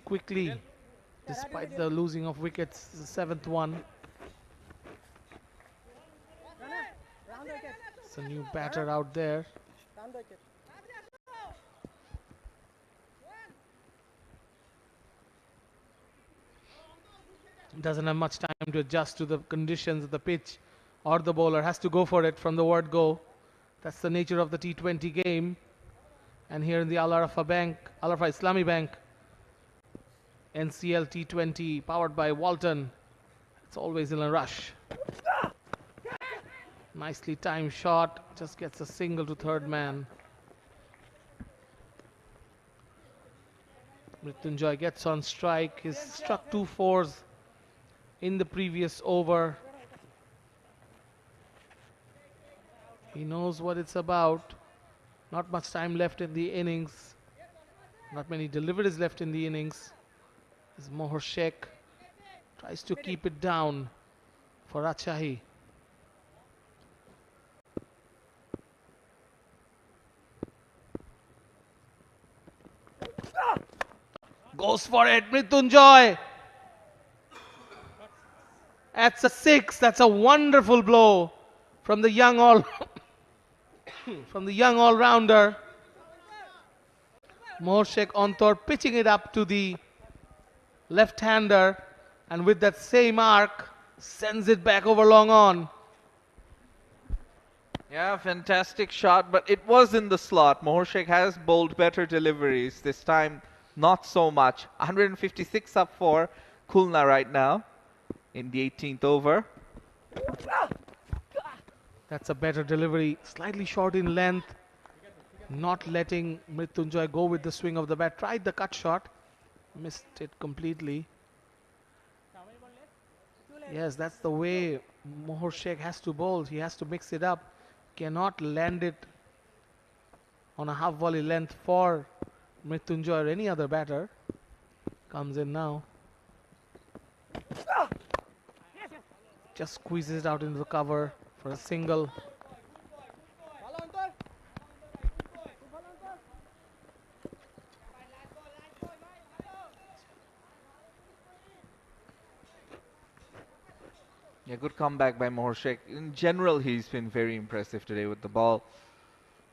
quickly despite the losing of wickets, the 7th one. It's a new batter out there. Doesn't have much time to adjust to the conditions of the pitch, or the bowler has to go for it from the word go. That's the nature of the T20 game. And here in the Al Arafa Islami Bank NCL T20 powered by Walton, It's always in a rush. Nicely timed shot, just gets a single to third man. 𝗵𝗺𝗽 gets on strike. He's struck 2 fours in the previous over. He knows what it's about. Not much time left in the innings. Not many deliveries left in the innings. As 𝗵𝗺𝗽c tries to keep it down for Rajshahi. Goes for it, 𝗵𝗺𝗽. That's a 6. That's a wonderful blow from the young all-rounder. 𝗵𝗺𝗽c on tour, pitching it up to the left-hander, and with that same arc, sends it back over long on. Yeah, fantastic shot, but it was in the slot. 𝗵𝗺𝗽c has bowled better deliveries. This time, not so much. 156 up for Khulna right now in the 18th over. That's a better delivery. Slightly short in length. Not letting 𝗵𝗺𝗽 go with the swing of the bat. Tried the cut shot. Missed it completely. Yes, that's the way 𝗵𝗺𝗽c has to bowl. He has to mix it up. Cannot land it on a half volley length for 𝗵𝗺𝗽 or any other batter. Comes in now. Just squeezes it out into the cover for a single. Yeah, good comeback by 𝗵𝗺𝗽c. In general, he's been very impressive today with the ball.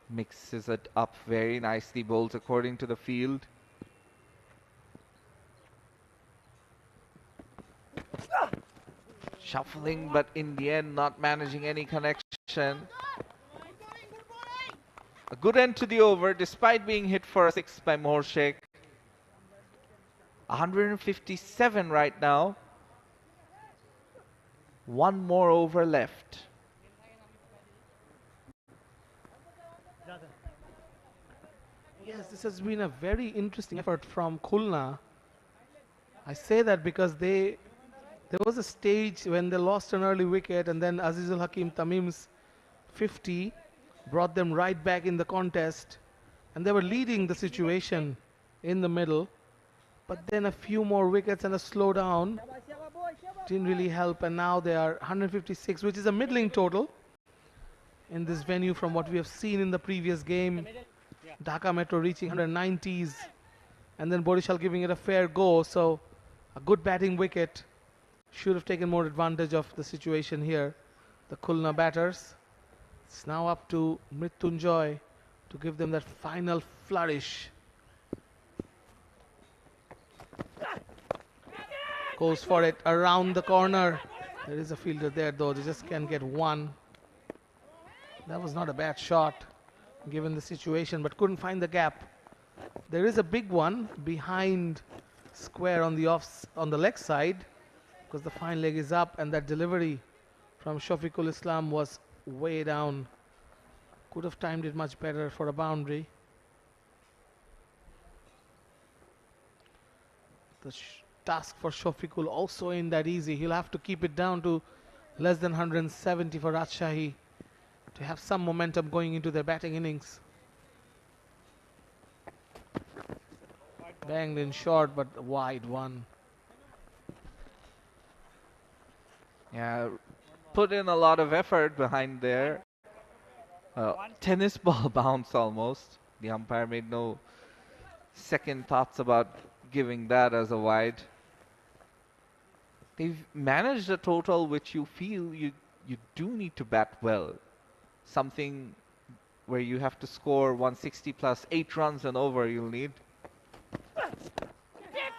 Mixes it up very nicely, bowls according to the field. Shuffling, but in the end, not managing any connection. A good end to the over, despite being hit for a 6 by 𝗵𝗺𝗽c. 157 right now. One more over left. Yes, this has been a very interesting effort from Khulna. I say that because there was a stage when they lost an early wicket, and then Azizul Hakim Tamim's 50 brought them right back in the contest, and they were leading the situation in the middle. But then a few more wickets and a slowdown didn't really help, and now they are 156, which is a middling total in this venue from what we have seen in the previous game. Dhaka Metro reaching 190s, and then Borishal giving it a fair go. So a good batting wicket should have taken more advantage of the situation here. The Khulna batters. It's now up to 𝗵𝗺𝗽 to give them that final flourish. Goes for it around the corner. There is a fielder there though. They just can't get one. That was not a bad shot given the situation, but couldn't find the gap. There is a big one behind square on the leg side, because the fine leg is up, and that delivery from Shafiqul Islam was way down. Could have timed it much better for a boundary. The task for Shafiqul also ain't that easy. He'll have to keep it down to less than 170 for Rajshahi to have some momentum going into their batting innings. Banged in short, but wide one. Yeah, put in a lot of effort behind there. Tennis ball bounce almost. The umpire made no second thoughts about giving that as a wide. They've managed a total which you feel you do need to bat well. Something where you have to score 160 plus 8 runs and over you'll need.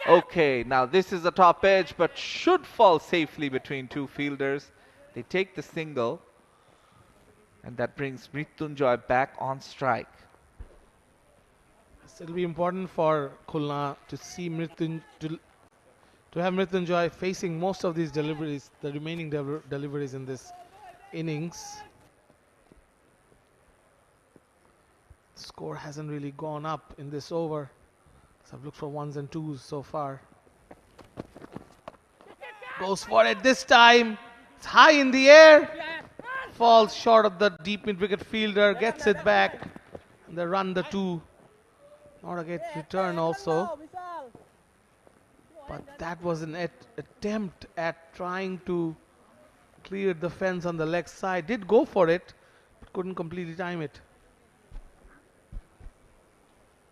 Okay, now this is a top edge, but should fall safely between two fielders. They take the single, and that brings 𝗵𝗺𝗽 back on strike. It'll be important for Khulna to see to to have Mrityunjoy facing most of these deliveries, the remaining deliveries in this innings. Score hasn't really gone up in this over. So I've looked for ones and twos so far. Goes for it this time. It's high in the air. Falls short of the deep mid-wicket fielder. Gets it back. And they run the two. Not a great return also. But that was an attempt at trying to clear the fence on the leg side. Did go for it, but couldn't completely time it.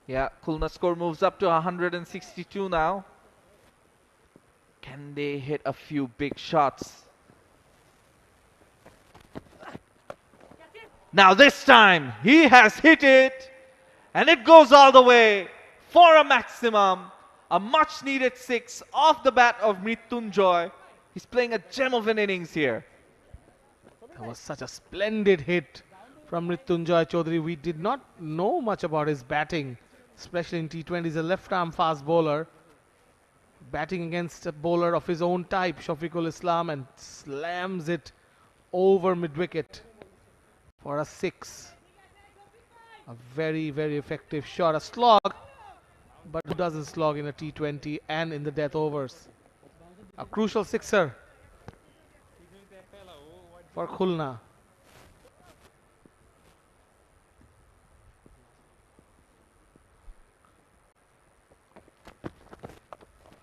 Yeah, Khulna score moves up to 162 now. Can they hit a few big shots? Now this time, he has hit it. And it goes all the way for a maximum. A much needed 6 off the bat of Mrityunjoy. He's playing a gem of an innings here. That was such a splendid hit from Mrityunjoy Chaudhary. We did not know much about his batting, especially in T20. He's a left-arm fast bowler, batting against a bowler of his own type, Shafiqul Islam, and slams it over mid-wicket for a 6. A very, very effective shot. A slog, but who doesn't slog in a T20 and in the death overs? A crucial sixer for Khulna.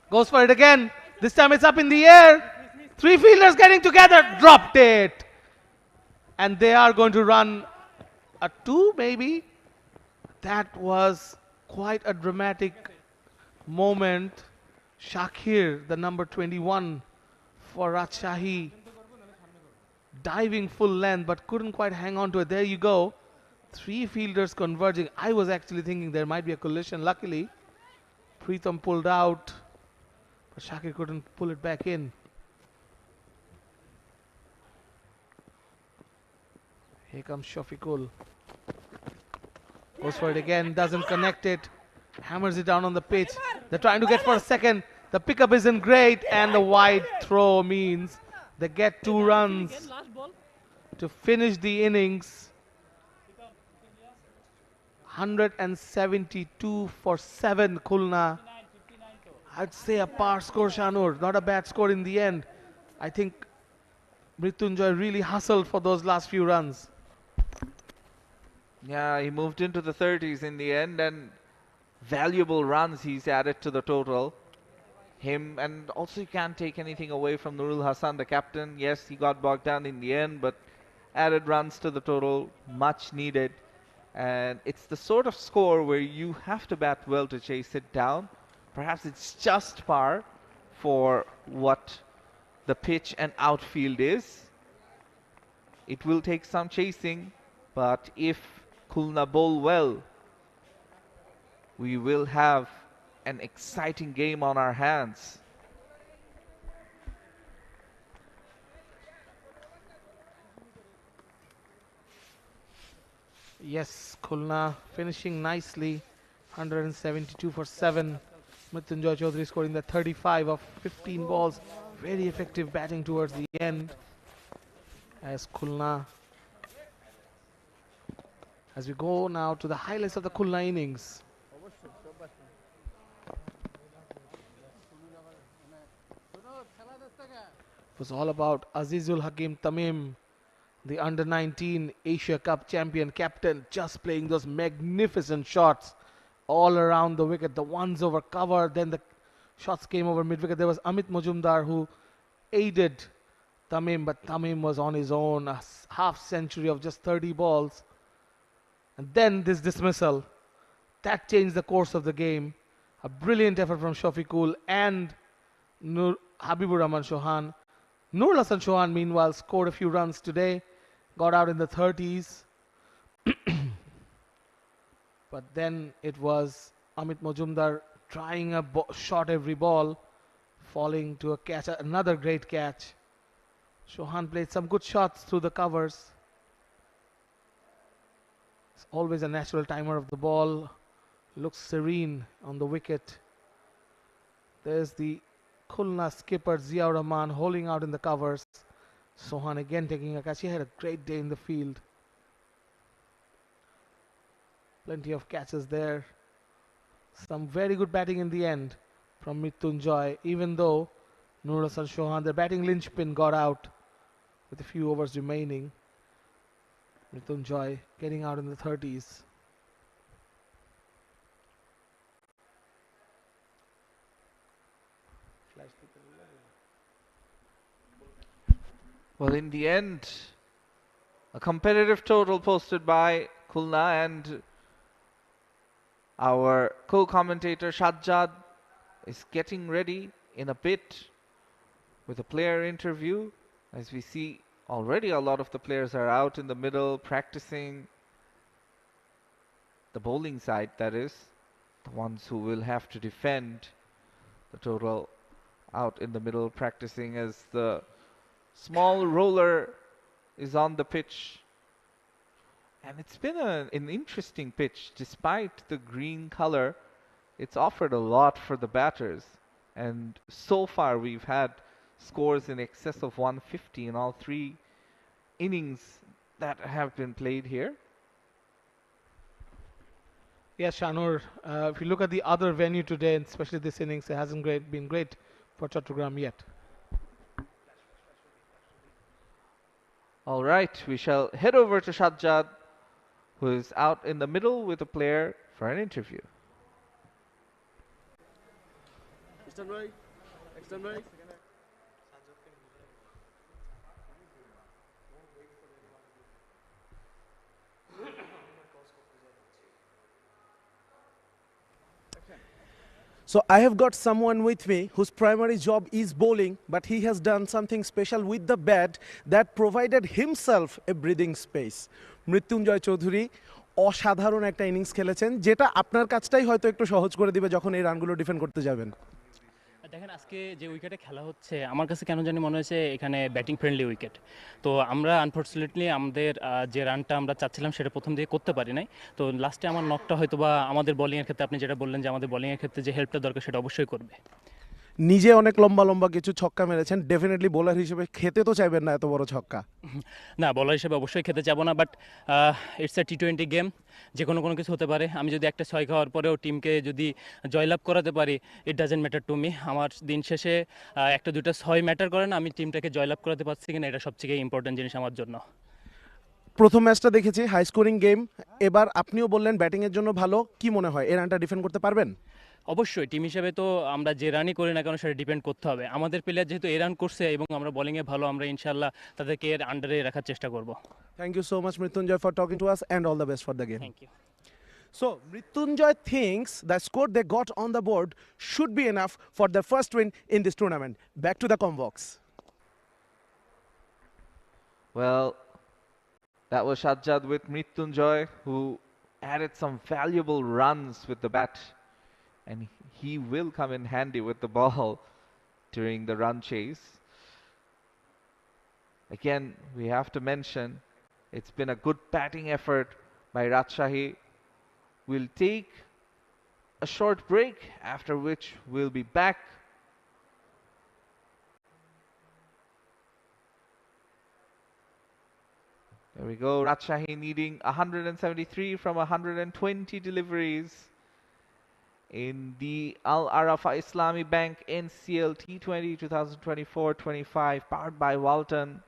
Goes for it again. This time it's up in the air. 3 fielders getting together. Dropped it. And they are going to run a 2 maybe. That was quite a dramatic moment. Shakir, the number 21 for Rajshahi, diving full length but couldn't quite hang on to it. There you go. 3 fielders converging. I was actually thinking there might be a collision. Luckily, Pritham pulled out, but Shakir couldn't pull it back in. Here comes Shafiqul. Goes for it again, doesn't connect it. Hammers it down on the pitch. They're trying to get for a second. The pickup isn't great, and the wide throw means they get 2 runs to finish the innings. 172 for 7, Khulna. I'd say a par score, Shanur. Not a bad score in the end. I think Mrityunjoy really hustled for those last few runs. Yeah, he moved into the 30s in the end, and valuable runs he's added to the total. Him, and also you can't take anything away from Nurul Hassan, the captain. Yes, he got bogged down in the end, but added runs to the total, much needed. And it's the sort of score where you have to bat well to chase it down. Perhaps it's just par for what the pitch and outfield is. It will take some chasing, but if Khulna bowl well, we will have an exciting game on our hands. Yes, Khulna finishing nicely. 172 for 7. Mrityunjoy Chaudhary scoring the 35 of 15 balls. Very effective batting towards the end. As Khulna, as we go now to the highlights of the Khulna innings. It was all about Azizul Hakim Tamim, the under-19 Asia Cup champion captain, just playing those magnificent shots all around the wicket. The ones over cover, then the shots came over mid-wicket. There was Amit Majumdar who aided Tamim, but Tamim was on his own. A half century of just 30 balls. And then this dismissal. That changed the course of the game. A brilliant effort from Shafiqul and Habibur Rahman Chauhan. Nur Hassan Chauhan, meanwhile, scored a few runs today. Got out in the 30s. But then it was Amit Majumdar trying a shot every ball, falling to a catch, another great catch. Chauhan played some good shots through the covers. It's always a natural timer of the ball. Looks serene on the wicket. There's the Khulna skipper Ziaur Rahman holding out in the covers. Sohan again taking a catch. He had a great day in the field. Plenty of catches there. Some very good batting in the end from Mrityunjoy, even though Nur Hasan Sohan, the batting linchpin, got out with a few overs remaining. Mrityunjoy getting out in the 30s. Well, in the end, a competitive total posted by Khulna, and our co-commentator Sajjad is getting ready in a bit with a player interview. As we see, already a lot of the players are out in the middle practicing. The bowling side, that is, the ones who will have to defend the total, out in the middle practicing as the small roller is on the pitch. And it's been an interesting pitch. Despite the green color, it's offered a lot for the batters. And so far we've had scores in excess of 150 in all three innings that have been played here. Yes, Shanur, if you look at the other venue today, and especially this innings, it hasn't been great for Chattogram yet. All right, we shall head over to Sajjad, who is out in the middle with a player for an interview. So I have got someone with me whose primary job is bowling, but he has done something special with the bat that provided himself a breathing space. Mrityunjay Chowdhury অসাধারণ একটা innings খেলেছেন, যেটা আপনার কাজটাই হয়তো একটু সহজ করে দিবে যখন এই রানগুলো ডিফেন্ড করতে যাবেন। দেখেন, আজকে যে উইকেটে খেলা হচ্ছে আমার কাছে কেন জানি মনে হয়েছে এখানে ব্যাটিং ফ্রেন্ডলি উইকেট। তো আমরা আনফর্চুনেটলি আমাদের যে রানটা আমরা চাচ্ছিলাম সেটা প্রথম দিকে করতে পারি নাই। তো লাস্টে আমার নকটা হয়তো বা আমাদের বোলিংয়ের ক্ষেত্রে, আপনি যেটা বললেন যে আমাদের বোলিংয়ের ক্ষেত্রে যে হেল্পটা দরকার সেটা অবশ্যই করবে। নিজে অনেক লম্বা লম্বা কিছু ছক্কা মেরেছেন, ডেফিনেটলি বোলার হিসেবে খেতে তো চাইবেন না এত বড় ছক্কা। না, বোলার হিসেবে অবশ্যই খেতে চাবো না, but it's a T20 game, যে কোনো কিছু হতে পারে। আমি যদি একটা 6 খাওয়ার পরেও টিমকে যদি জয়লাভ করাতে পারি, it doesn't matter to me. আমার দিন শেষে একটা দুটো 6 ম্যাটার করে না, আমি টিমটাকে জয়লাভ করাতে পারছি কিনা, এটা সবথেকে ইম্পর্টেন্ট জিনিস আমার জন্য। প্রথম ম্যাচটা দেখেছি হাই স্কোরিং গেম, এবার আপনিও বললেন ব্যাটিংয়ের জন্য ভালো। কি মনে হয় এই রানটা ডিফেন্ড করতে পারবেন? অবশ্যই, টিম হিসেবে তো আমরা যে রানই করি না কেন সেটা ডিপেন্ড করতে হবে। আমাদের প্লেয়ার যেহেতু এই রান করছে এবং আমরা বোলিংয়ে ভালো, আমরা ইনশাল্লাহ তাদেরকে এর আন্ডারে রাখার চেষ্টা করব। Thank you so much Mrityunjoy for talking to us and all the best for the game. Thank you. So Mrityunjoy thinks the score they got on the board should be enough for their first win in this tournament. Back to the Combox. Well, that was Sajjad with Mrityunjoy, who added some valuable runs with the bat, and he will come in handy with the ball during the run chase. Again, we have to mention it's been a good batting effort by Rajshahi. We'll take a short break, after which we'll be back. There we go. Rajshahi needing 173 from 120 deliveries in the Al Arafa Islami Bank NCL T20 2024-25, powered by Walton.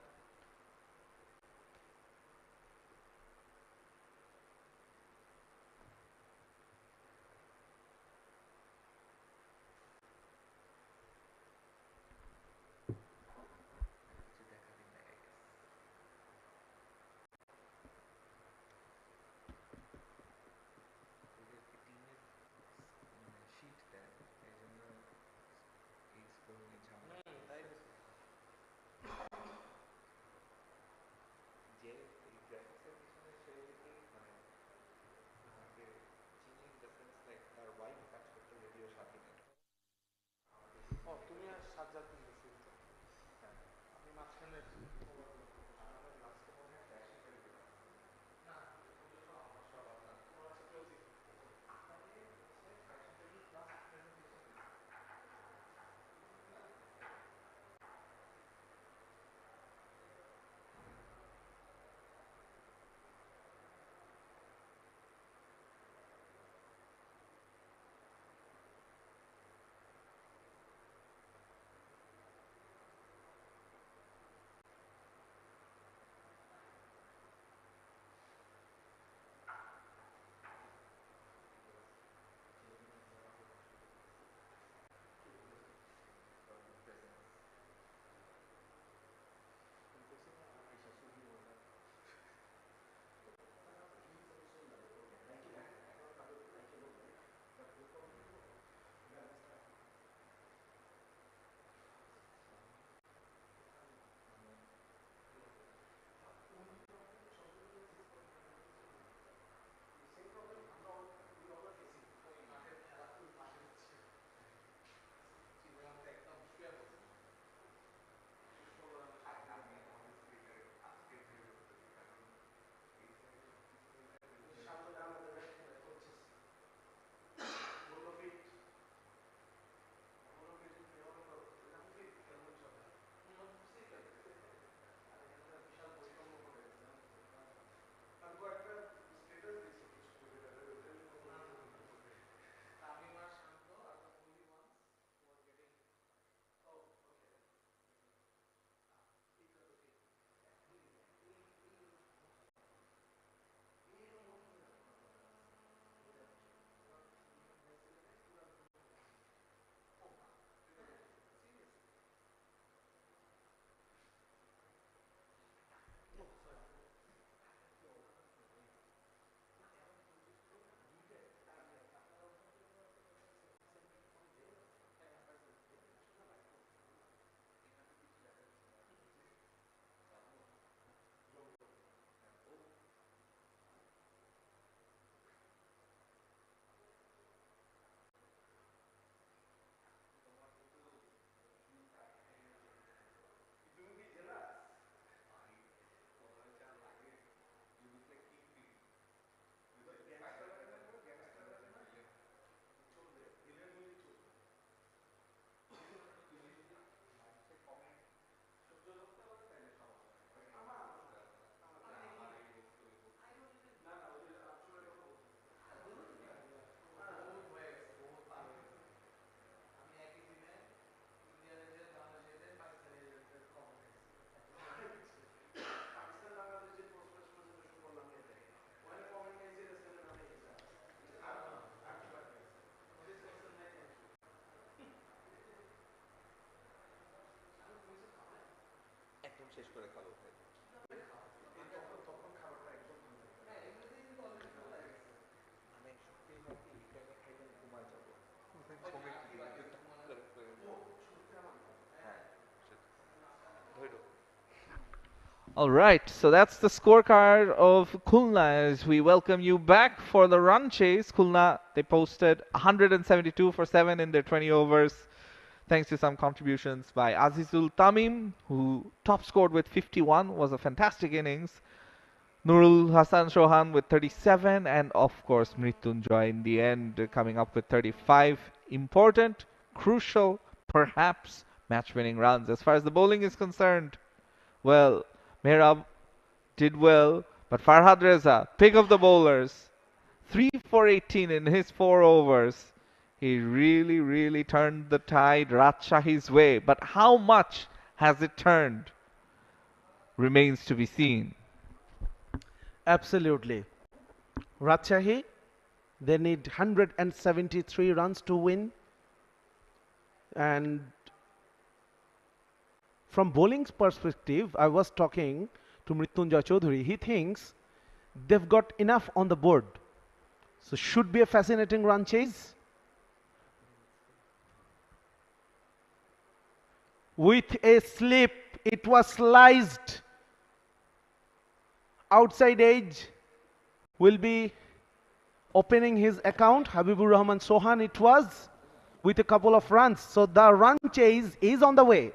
All right, so that's the scorecard of Khulna as we welcome you back for the run chase. Khulna, they posted 172 for 7 in their 20 overs, thanks to some contributions by Azizul Tamim, who top scored with 51, was a fantastic innings. Nurul Hasan Sohan with 37, and of course Mrityunjoy in the end coming up with 35. Important, crucial, perhaps match-winning runs. As far as the bowling is concerned, well, Mehrab did well, but Farhad Reza, pick of the bowlers, 3 for 18 in his 4 overs. He really turned the tide Rajshahi's way. But how much has it turned remains to be seen. Absolutely. Rajshahi, they need 173 runs to win. And from bowling's perspective, I was talking to Mrityunjoy Chaudhary. He thinks they've got enough on the board. So should be a fascinating run chase. With a slip, it was sliced. Outside edge will be opening his account. Habibur Rahman Sohan it was, with a couple of runs. So the run chase is on the way.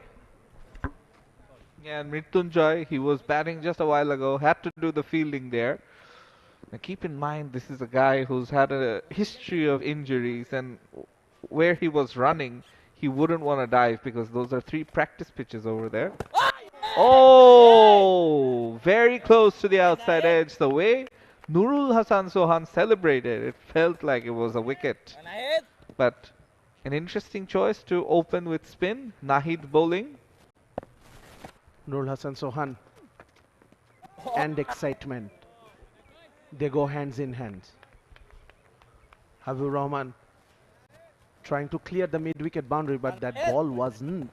Yeah, and Mrityunjoy, he was batting just a while ago, had to do the fielding there. Now keep in mind, this is a guy who's had a history of injuries, and where he was running, he wouldn't want to dive because those are 3 practice pitches over there. Oh, very close to the outside edge. The way Nurul Hasan Sohan celebrated, it felt like it was a wicket. But an interesting choice to open with spin. Nahid bowling. Nurul Hasan Sohan and excitement, they go hands in hand. Habibur Rahman trying to clear the mid-wicket boundary, but that ball wasn't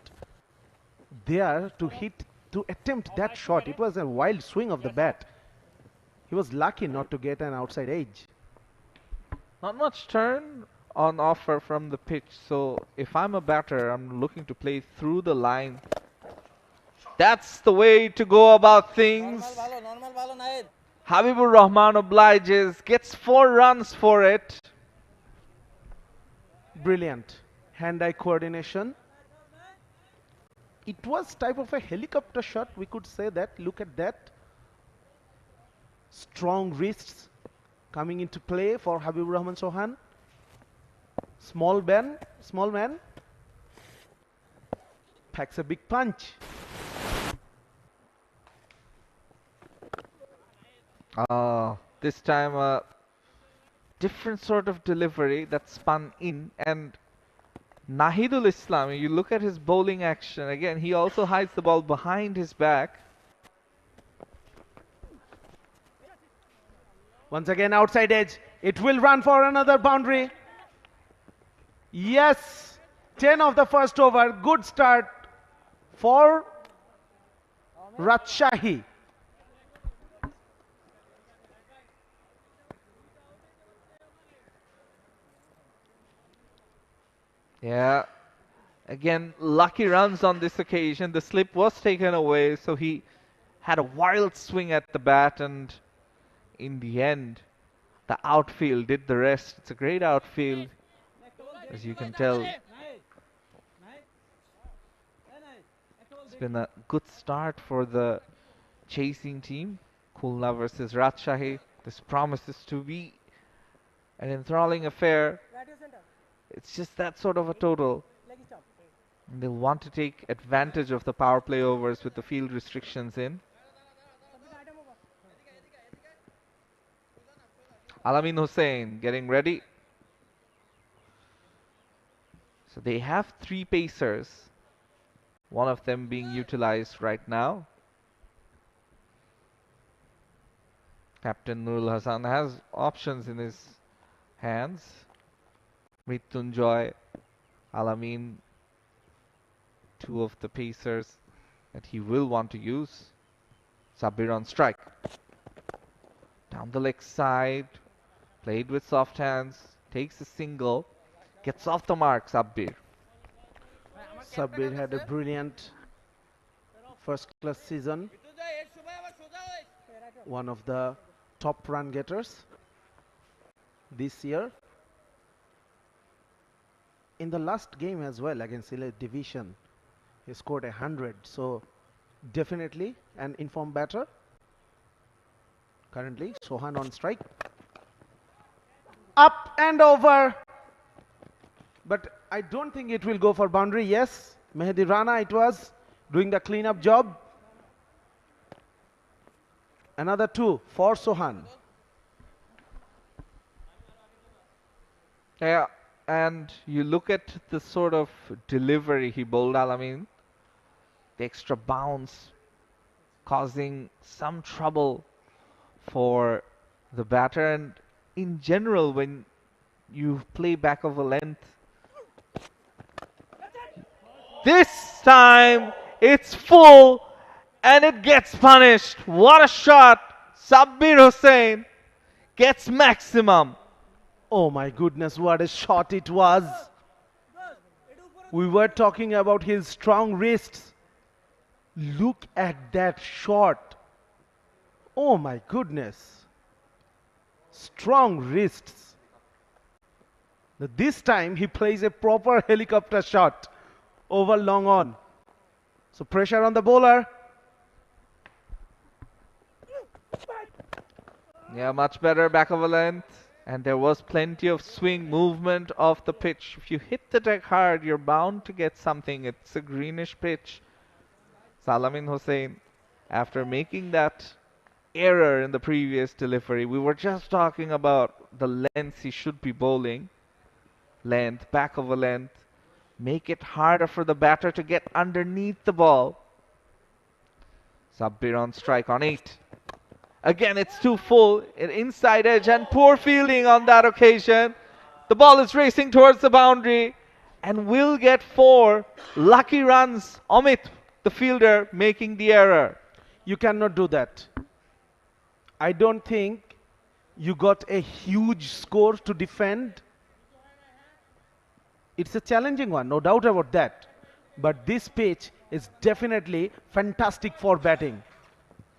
there to attempt that shot. It was a wild swing of the bat. He was lucky not to get an outside edge. Not much turn on offer from the pitch, so if I'm a batter, I'm looking to play through the line. That's the way to go about things. Habibur Rahman obliges, gets 4 runs for it. Brilliant hand-eye coordination. It was type of a helicopter shot, we could say that. Look at that. Strong wrists coming into play for Habibur Rahman Sohan. Small man. Packs a big punch. This time a different sort of delivery that spun in, and Nahidul Islam, you look at his bowling action, again he also hides the ball behind his back. Once again outside edge, it will run for another boundary. Yes, 10 of the first over, good start for Rajshahi. Yeah, again lucky runs on this occasion. The slip was taken away, so he had a wild swing at the bat, and in the end the outfield did the rest. It's a great outfield, as you can tell. It's been a good start for the chasing team. Khulna versus Rajshahi. This promises to be an enthralling affair. It's just that sort of a total. And they'll want to take advantage of the power play overs with the field restrictions in. Alamin Hussain getting ready. So they have 3 pacers, one of them being utilized right now. Captain Nurul Hasan has options in his hands. Mrityunjoy, Alamin, 2 of the pacers. that he will want to use. Sabbir on strike. Down the leg side. Played with soft hands. Takes a single. Gets off the mark, Sabbir. Sabbir had a brilliant first class season. One of the top run getters this year. In the last game as well against Sylhet Division, he scored 100. So definitely an informed batter. Currently, Sohan on strike. Up and over. But I don't think it will go for boundary. Yes, Mehdi Rana it was doing the cleanup job. Another 2 for Sohan. Yeah, and you look at the sort of delivery he bowled Al-Amin. The extra bounce causing some trouble for the batter, and in general when you play back of a length, this time it's full and it gets punished. What a shot! Sabbir Hossain gets maximum. Oh my goodness, what a shot it was. We were talking about his strong wrists. Look at that shot. Oh my goodness. Strong wrists. This time he plays a proper helicopter shot over long on. So pressure on the bowler. Yeah, much better back of a length. And there was plenty of swing movement off the pitch. If you hit the deck hard, you're bound to get something. It's a greenish pitch. Al-Amin Hossain, after making that error in the previous delivery, we were just talking about the length he should be bowling. Length, back of a length. Make it harder for the batter to get underneath the ball. Sabbir on strike on 8. Again, it's too full, an inside edge, and poor fielding on that occasion. The ball is racing towards the boundary and will get 4 lucky runs. Amit, the fielder, making the error. You cannot do that. I don't think you got a huge score to defend. It's a challenging one, no doubt about that. But this pitch is definitely fantastic for batting.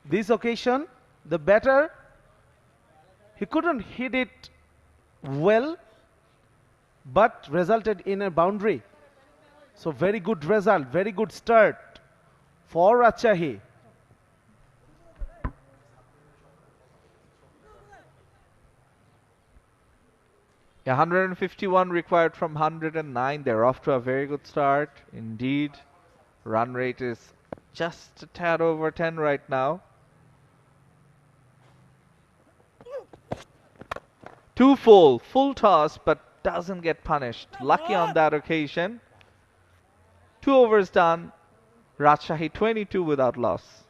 This occasion, the batter, he couldn't hit it well, but resulted in a boundary. So very good result, very good start for Rajshahi. Yeah, 151 required from 109. They're off to a very good start. Indeed, run rate is just a tad over 10 right now. Too full toss, but doesn't get punished. Lucky on that occasion. 2 overs done. Rajshahi 22 without loss.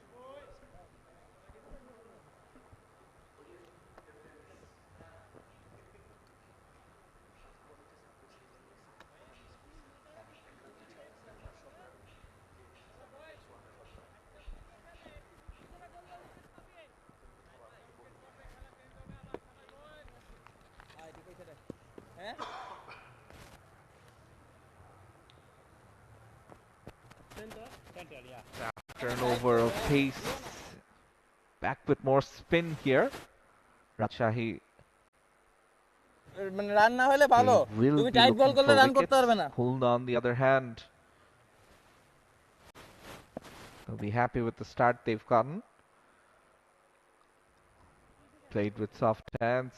Turnover of pace. Back with more spin here. Rajshahi মানে run না হলে ভালো, will তুমি be tight ball looking করলে for run করতে wickets. পারবে না। Khulna on the other hand, they'll be happy with the start they've gotten. Played with soft hands.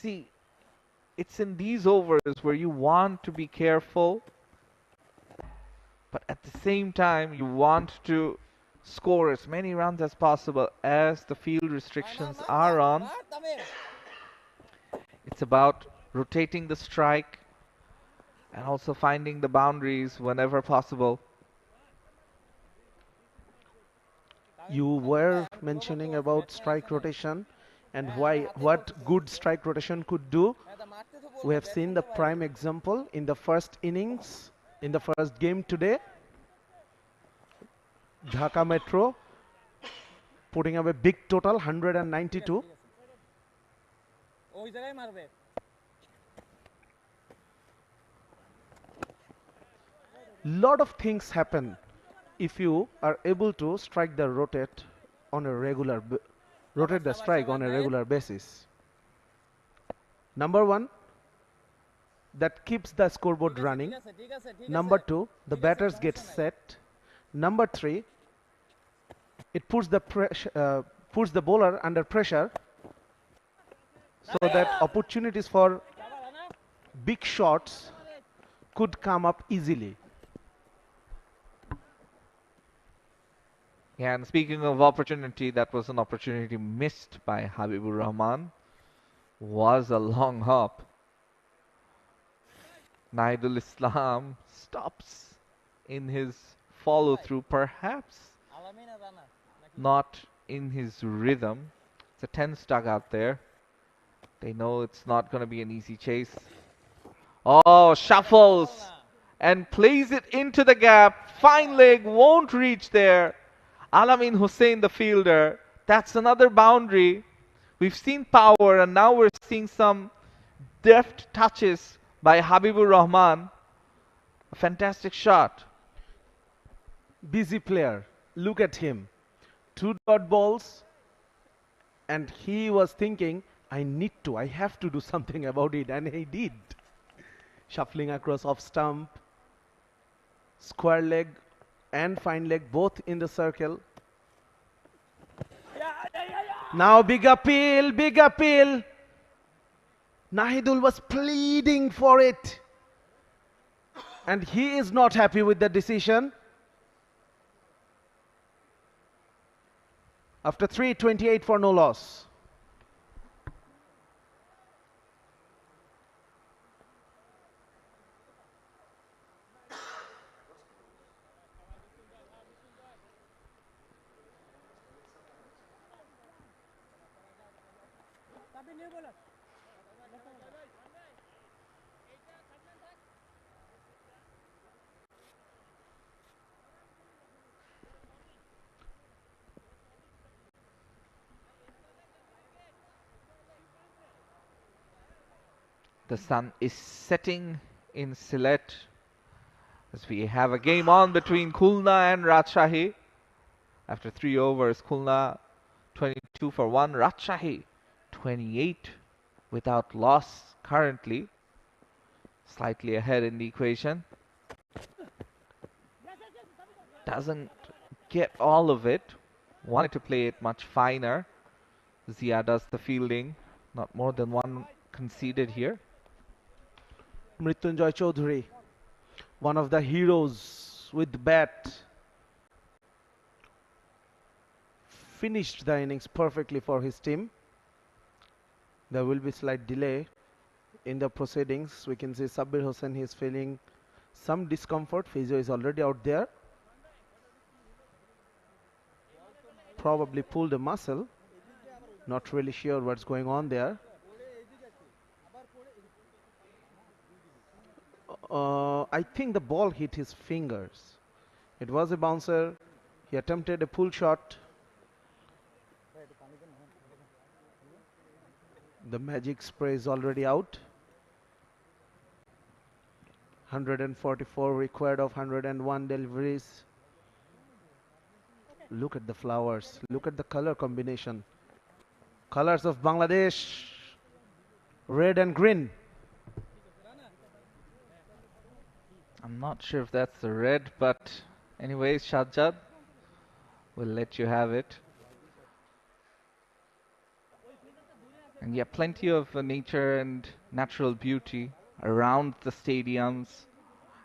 See, it's in these overs where you want to be careful, but at the same time you want to score as many runs as possible as the field restrictions are on. It's about rotating the strike and also finding the boundaries whenever possible. You were mentioning about strike rotation. and what good strike rotation could do. We have seen the prime example in the first innings, in the first game today. Dhaka Metro putting up a big total, 192. Lot of things happen if you are able to strike the rotate on a regular rotate the strike on a regular basis. Number one, that keeps the scoreboard running. Number two, the batters get set. Number three, it puts the bowler under pressure, so that opportunities for big shots could come up easily. Yeah, and speaking of opportunity, that was an opportunity missed by Habibur Rahman. Was a long hop. Naidul Islam stops in his follow through, perhaps not in his rhythm. It's a tense dugout there. They know it's not going to be an easy chase. Oh, shuffles and plays it into the gap. Fine leg, won't reach there. Alamin Hussain, the fielder. That's another boundary. We've seen power, and now we're seeing some deft touches by Habibur Rahman. A fantastic shot. Busy player. Look at him. 2 dot balls, and he was thinking, I have to do something about it, and he did. Shuffling across off stump, square leg and fine leg both in the circle. Now big appeal, big appeal. Nahidul was pleading for it, and he is not happy with the decision. After 328 for no loss. The sun is setting in Sylhet as we have a game on between Khulna and Rajshahi. After 3 overs, Khulna 22 for 1, Rajshahi 28 without loss currently. Slightly ahead in the equation. Doesn't get all of it. Wanted to play it much finer. Zia does the fielding. Not more than one conceded here. Mrityunjoy Chaudhary, one of the heroes with the bat, finished the innings perfectly for his team. There will be slight delay in the proceedings. We can see Sabbir Hossain, he is feeling some discomfort. Physio is already out there. Probably pulled a muscle. Not really sure what's going on there. I think the ball hit his fingers. It was a bouncer. He attempted a pull shot. The magic spray is already out. 144 required of 101 deliveries. Look at the flowers. Look at the color combination. Colors of Bangladesh. Red and green. I'm not sure if that's the red, but anyways, Shahjad, we'll let you have it. And yeah, plenty of nature and natural beauty around the stadiums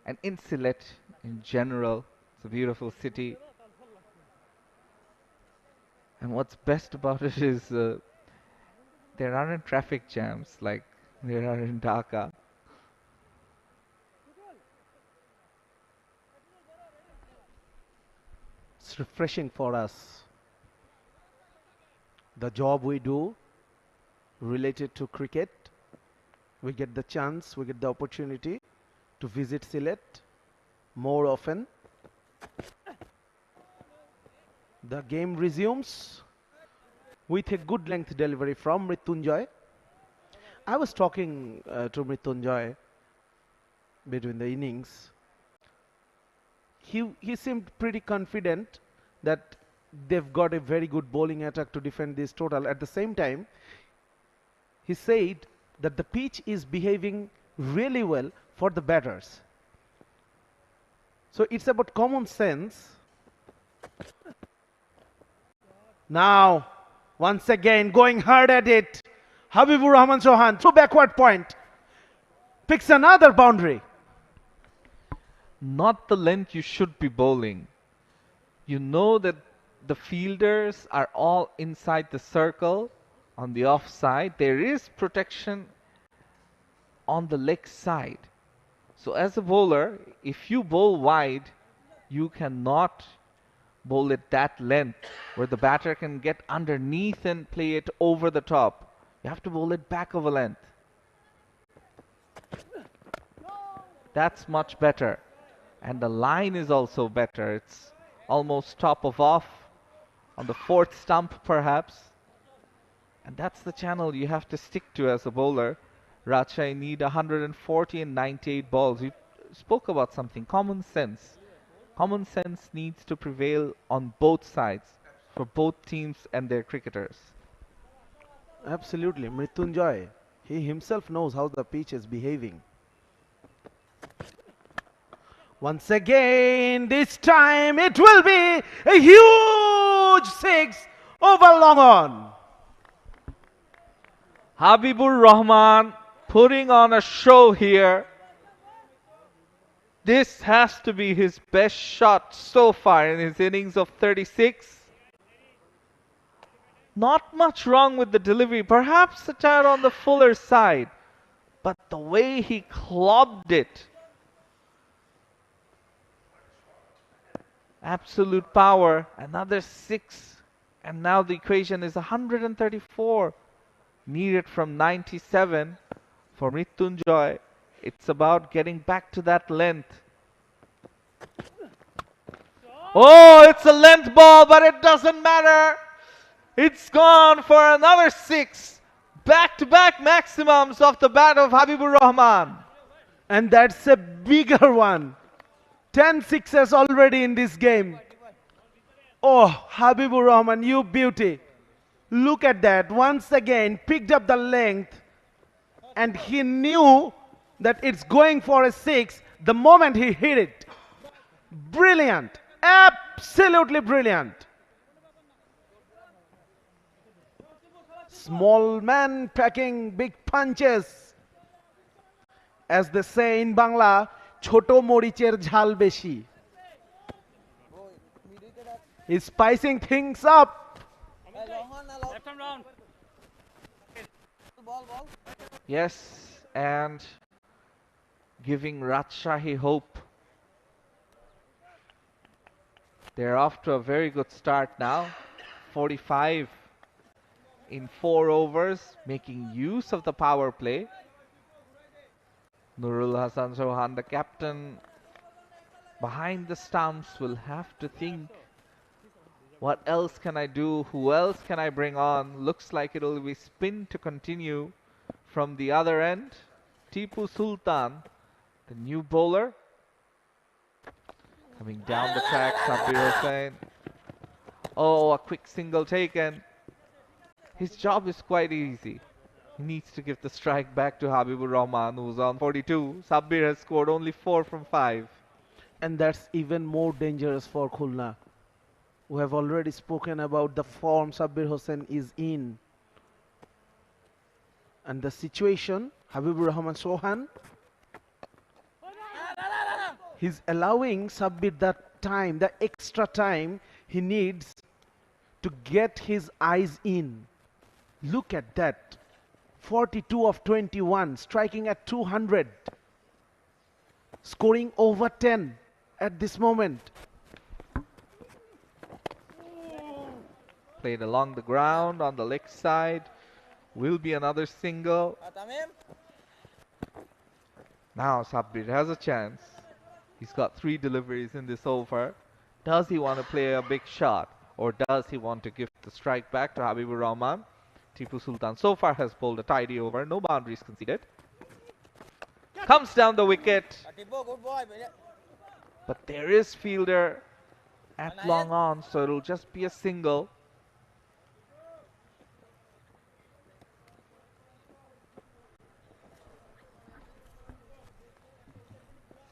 and in Sylhet in general. It's a beautiful city. And what's best about it is there aren't traffic jams like there are in Dhaka. It's refreshing for us. The job we do related to cricket. We get the chance, we get the opportunity to visit Sylhet more often. The game resumes with a good length delivery from 𝗵𝗺𝗽. I was talking to 𝗵𝗺𝗽 between the innings. He seemed pretty confident that they've got a very good bowling attack to defend this total. At the same time, he said that the pitch is behaving really well for the batters. So it's about common sense. Now, once again, going hard at it. 𝗵𝗵𝗻𝗀 Chauhan through backward point. Picks another boundary. Not the length you should be bowling. You know that the fielders are all inside the circle on the offside. There is protection on the leg side. So as a bowler, if you bowl wide, you cannot bowl at that length where the batter can get underneath and play it over the top. You have to bowl it back of a length. That's much better. And the line is also better. It's almost top of off on the fourth stump perhaps. And that's the channel you have to stick to as a bowler. Rajshahi need 140 and 98 balls. You spoke about something, common sense. Common sense needs to prevail on both sides for both teams and their cricketers. Absolutely. 𝗵𝗺𝗽, he himself knows how the pitch is behaving. Once again, this time it will be a huge 6 over long on. 𝗵𝗵𝗻𝗀 putting on a show here. This has to be his best shot so far in his innings of 36. Not much wrong with the delivery, perhaps a tad on the fuller side, but the way he clobbed it. Absolute power, another 6, and now the equation is 134 needed from 97 for 𝗵𝗺𝗽. It's about getting back to that length. Oh, it's a length ball, but it doesn't matter. It's gone for another 6. Back-to-back maximums off the bat of 𝗵𝗵𝗻𝗀. And that's a bigger one. 10 sixes already in this game. Oh, 𝗵𝗵𝗻𝗀, you beauty. Look at that. Once again, picked up the length. And he knew that it's going for a 6 the moment he hit it. Brilliant. Absolutely brilliant. Small man packing big punches. As they say in Bangla, 𝗂𝗵𝗃𝗃 ঝাল বেশি. He's spicing things up. Yes, and giving Rajshahi hope. They're off to a very good start now. 45 in 4 overs, making use of the power play. Nurul Hasan Chauhan, the captain, behind the stumps, will have to think, what else can I do? Who else can I bring on? Looks like it'll be spin to continue from the other end. Tipu Sultan, the new bowler, coming down the track. Sabbir Hossain. Oh, a quick single taken. His job is quite easy. He needs to give the strike back to 𝗵𝗵𝗻𝗀, who's on 42. Sabbir has scored only 4 from 5. And that's even more dangerous for Khulna. We have already spoken about the form Sabbir Hossain is in. And the situation, 𝗵𝗵𝗻𝗀 Chauhan, he's allowing Sabbir that time, the extra time he needs to get his eyes in. Look at that. 42 of 21, striking at 200. Scoring over 10 at this moment. Played along the ground on the leg side. Will be another single. Tamim. Now Sabbir has a chance. He's got 3 deliveries in this over. Does he want to play a big shot, or does he want to give the strike back to Habibur Rahman? Tipu Sultan so far has bowled a tidy over, no boundaries conceded. Comes down the wicket, Tipu, good boy. but there is fielder at long on, so it'll just be a single.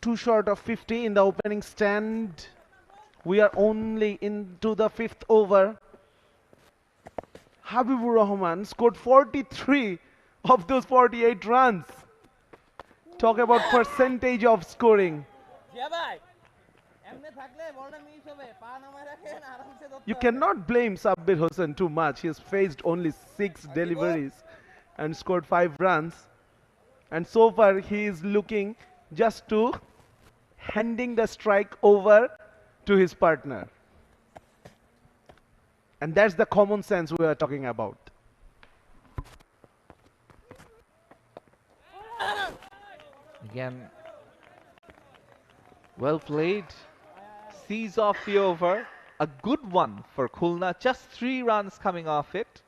Too short of 50 in the opening stand. We are only into the 5th over. Habibur Rahman scored 43 of those 48 runs. Talk about percentage of scoring. You cannot blame Sabbir Hossain too much. He has faced only 6 deliveries and scored 5 runs. And so far he is looking just to handing the strike over to his partner. And that's the common sense we are talking about. Again, well played. Sees off the over. A good one for Khulna. Just 3 runs coming off it.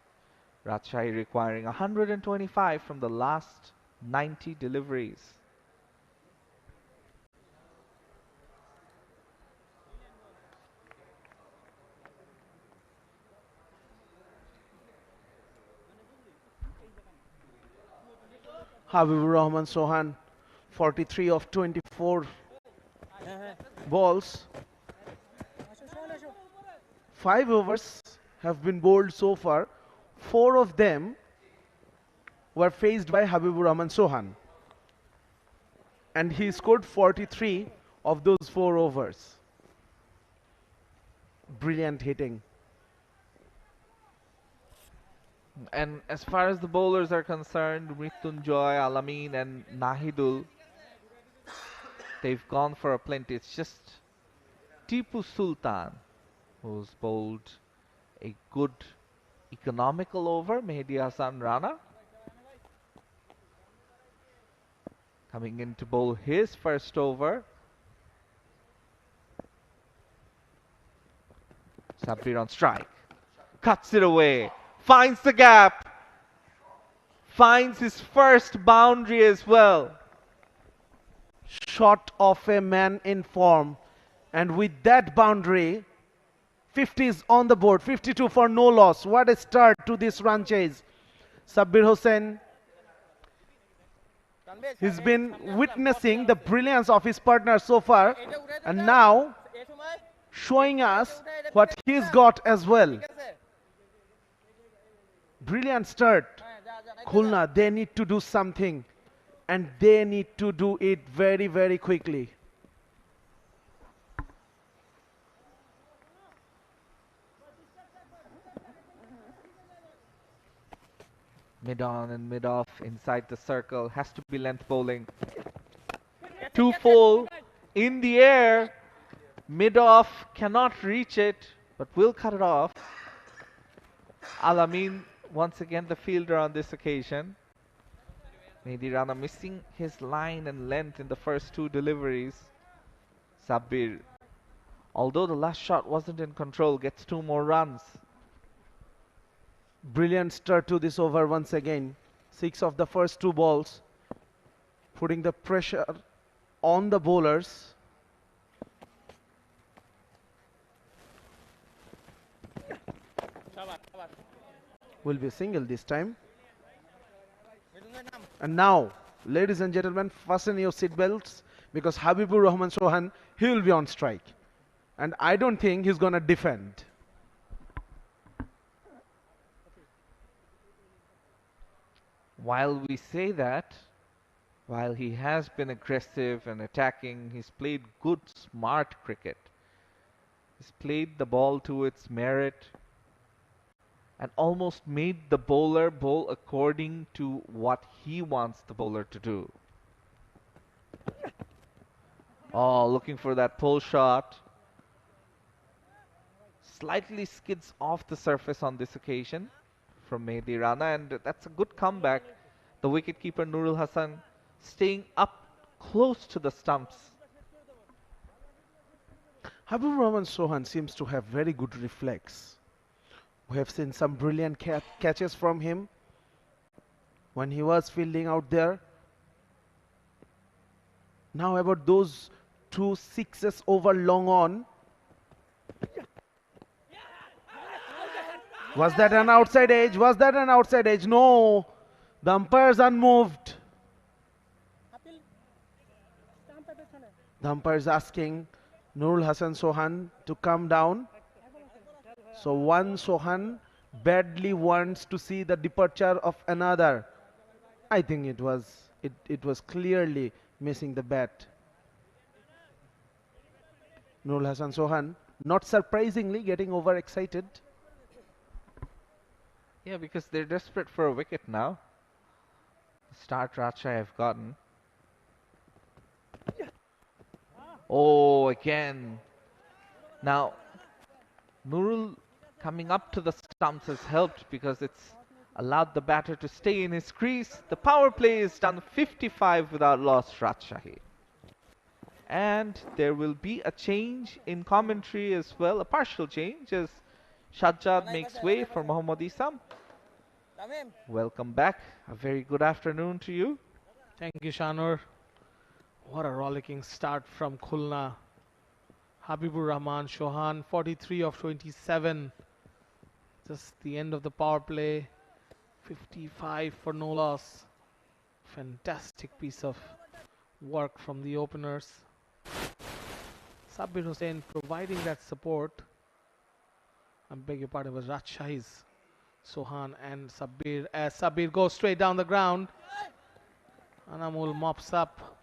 Rajshahi requiring 125 from the last 90 deliveries. Habibur Rahman Sohan, 43 of 24 balls. 5 overs have been bowled so far. 4 of them were faced by Habibur Rahman Sohan. And he scored 43 of those 4 overs. Brilliant hitting. And as far as the bowlers are concerned, Mrityunjoy, Alamin and Nahidul, they've gone for a plenty. It's just Tipu Sultan who's bowled a good economical over. Mehdi Hasan Rana coming in to bowl his first over. Sabbir on strike. Cuts it away. Finds the gap. Finds his first boundary as well. Shot of a man in form. And with that boundary, 50 is on the board. 52 for no loss. What a start to this run chase. Sabbir Hossain, he's been witnessing the brilliance of his partner so far. And now showing us what he's got as well. Brilliant start. Khulna, they need to do something. And they need to do it very, very quickly. Mid on and mid off inside the circle. Has to be length bowling. 2 full in the air. Mid off cannot reach it, but will cut it off. Alamin once again the fielder on this occasion. Mehdi Rana missing his line and length in the first 2 deliveries. Sabbir, although the last shot wasn't in control, gets 2 more runs. Brilliant start to this over once again. 6 of the first 2 balls, putting the pressure on the bowlers. Will be a single this time. And now, ladies and gentlemen, fasten your seat belts, because Habibur Rahman Sohan, he will be on strike. And I don't think he's going to defend. While we say that, while he has been aggressive and attacking, he's played good, smart cricket. He's played the ball to its merit and almost made the bowler bowl according to what he wants the bowler to do. Oh, looking for that pull shot. Slightly skids off the surface on this occasion from Mehdi Rana, and that's a good comeback. The wicketkeeper Nurul Hasan staying up close to the stumps. 𝗵𝗲𝗄𝗏 Chauhan seems to have very good reflex. We have seen some brilliant catches from him when he was fielding out there. Now about those 2 sixes over long on. Was that an outside edge? Was that an outside edge? No. The umpire's unmoved. The umpire is asking Nurul Hasan Chauhan to come down. So one Chauhan badly wants to see the departure of another. I think it was clearly missing the bat. Nurul Hasan Chauhan, not surprisingly, getting overexcited. Yeah, because they're desperate for a wicket now. The start Rajshahi have gotten. Oh, again. Now, Nurul coming up to the stumps has helped because it's allowed the batter to stay in his crease. The power play is done 55 without loss, Rajshahi. And there will be a change in commentary as well, a partial change, as Sajjad makes way for Mohammad Isam. Welcome back. A very good afternoon to you. Thank you, Shanur. What a rollicking start from Khulna. 𝗵𝗲𝗄𝗏 Chauhan, 43 of 27. Just the end of the power play. 55 for no loss. Fantastic piece of work from the openers. Sabir Hussain providing that support. I beg your pardon, it was Rajshahi's Chauhan and Sabir. As Sabir goes straight down the ground, Anamul mops up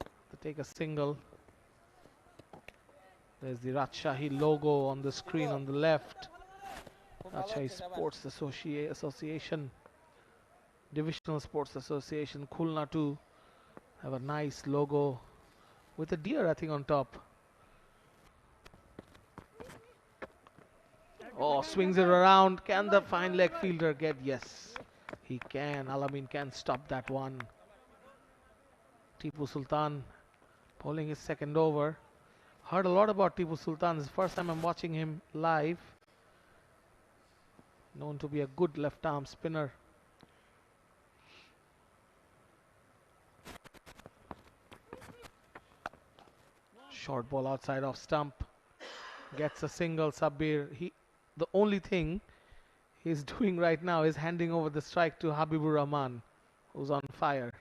to take a single. There's the Rajshahi logo on the screen on the left. Rajshahi Sports Association, Divisional Sports Association, Khulna too have a nice logo with a deer, I think, on top. Oh, swings it around. Can the fine leg fielder get? Yes, he can. Alamin can stop that one. Tipu Sultan bowling his second over. Heard a lot about Tipu Sultan. This is the first time I'm watching him live. Known to be a good left arm spinner. Short ball outside off stump. Gets a single. Sabir. The only thing he's doing right now is handing over the strike to 𝗵𝗲𝗄𝗏, who's on fire.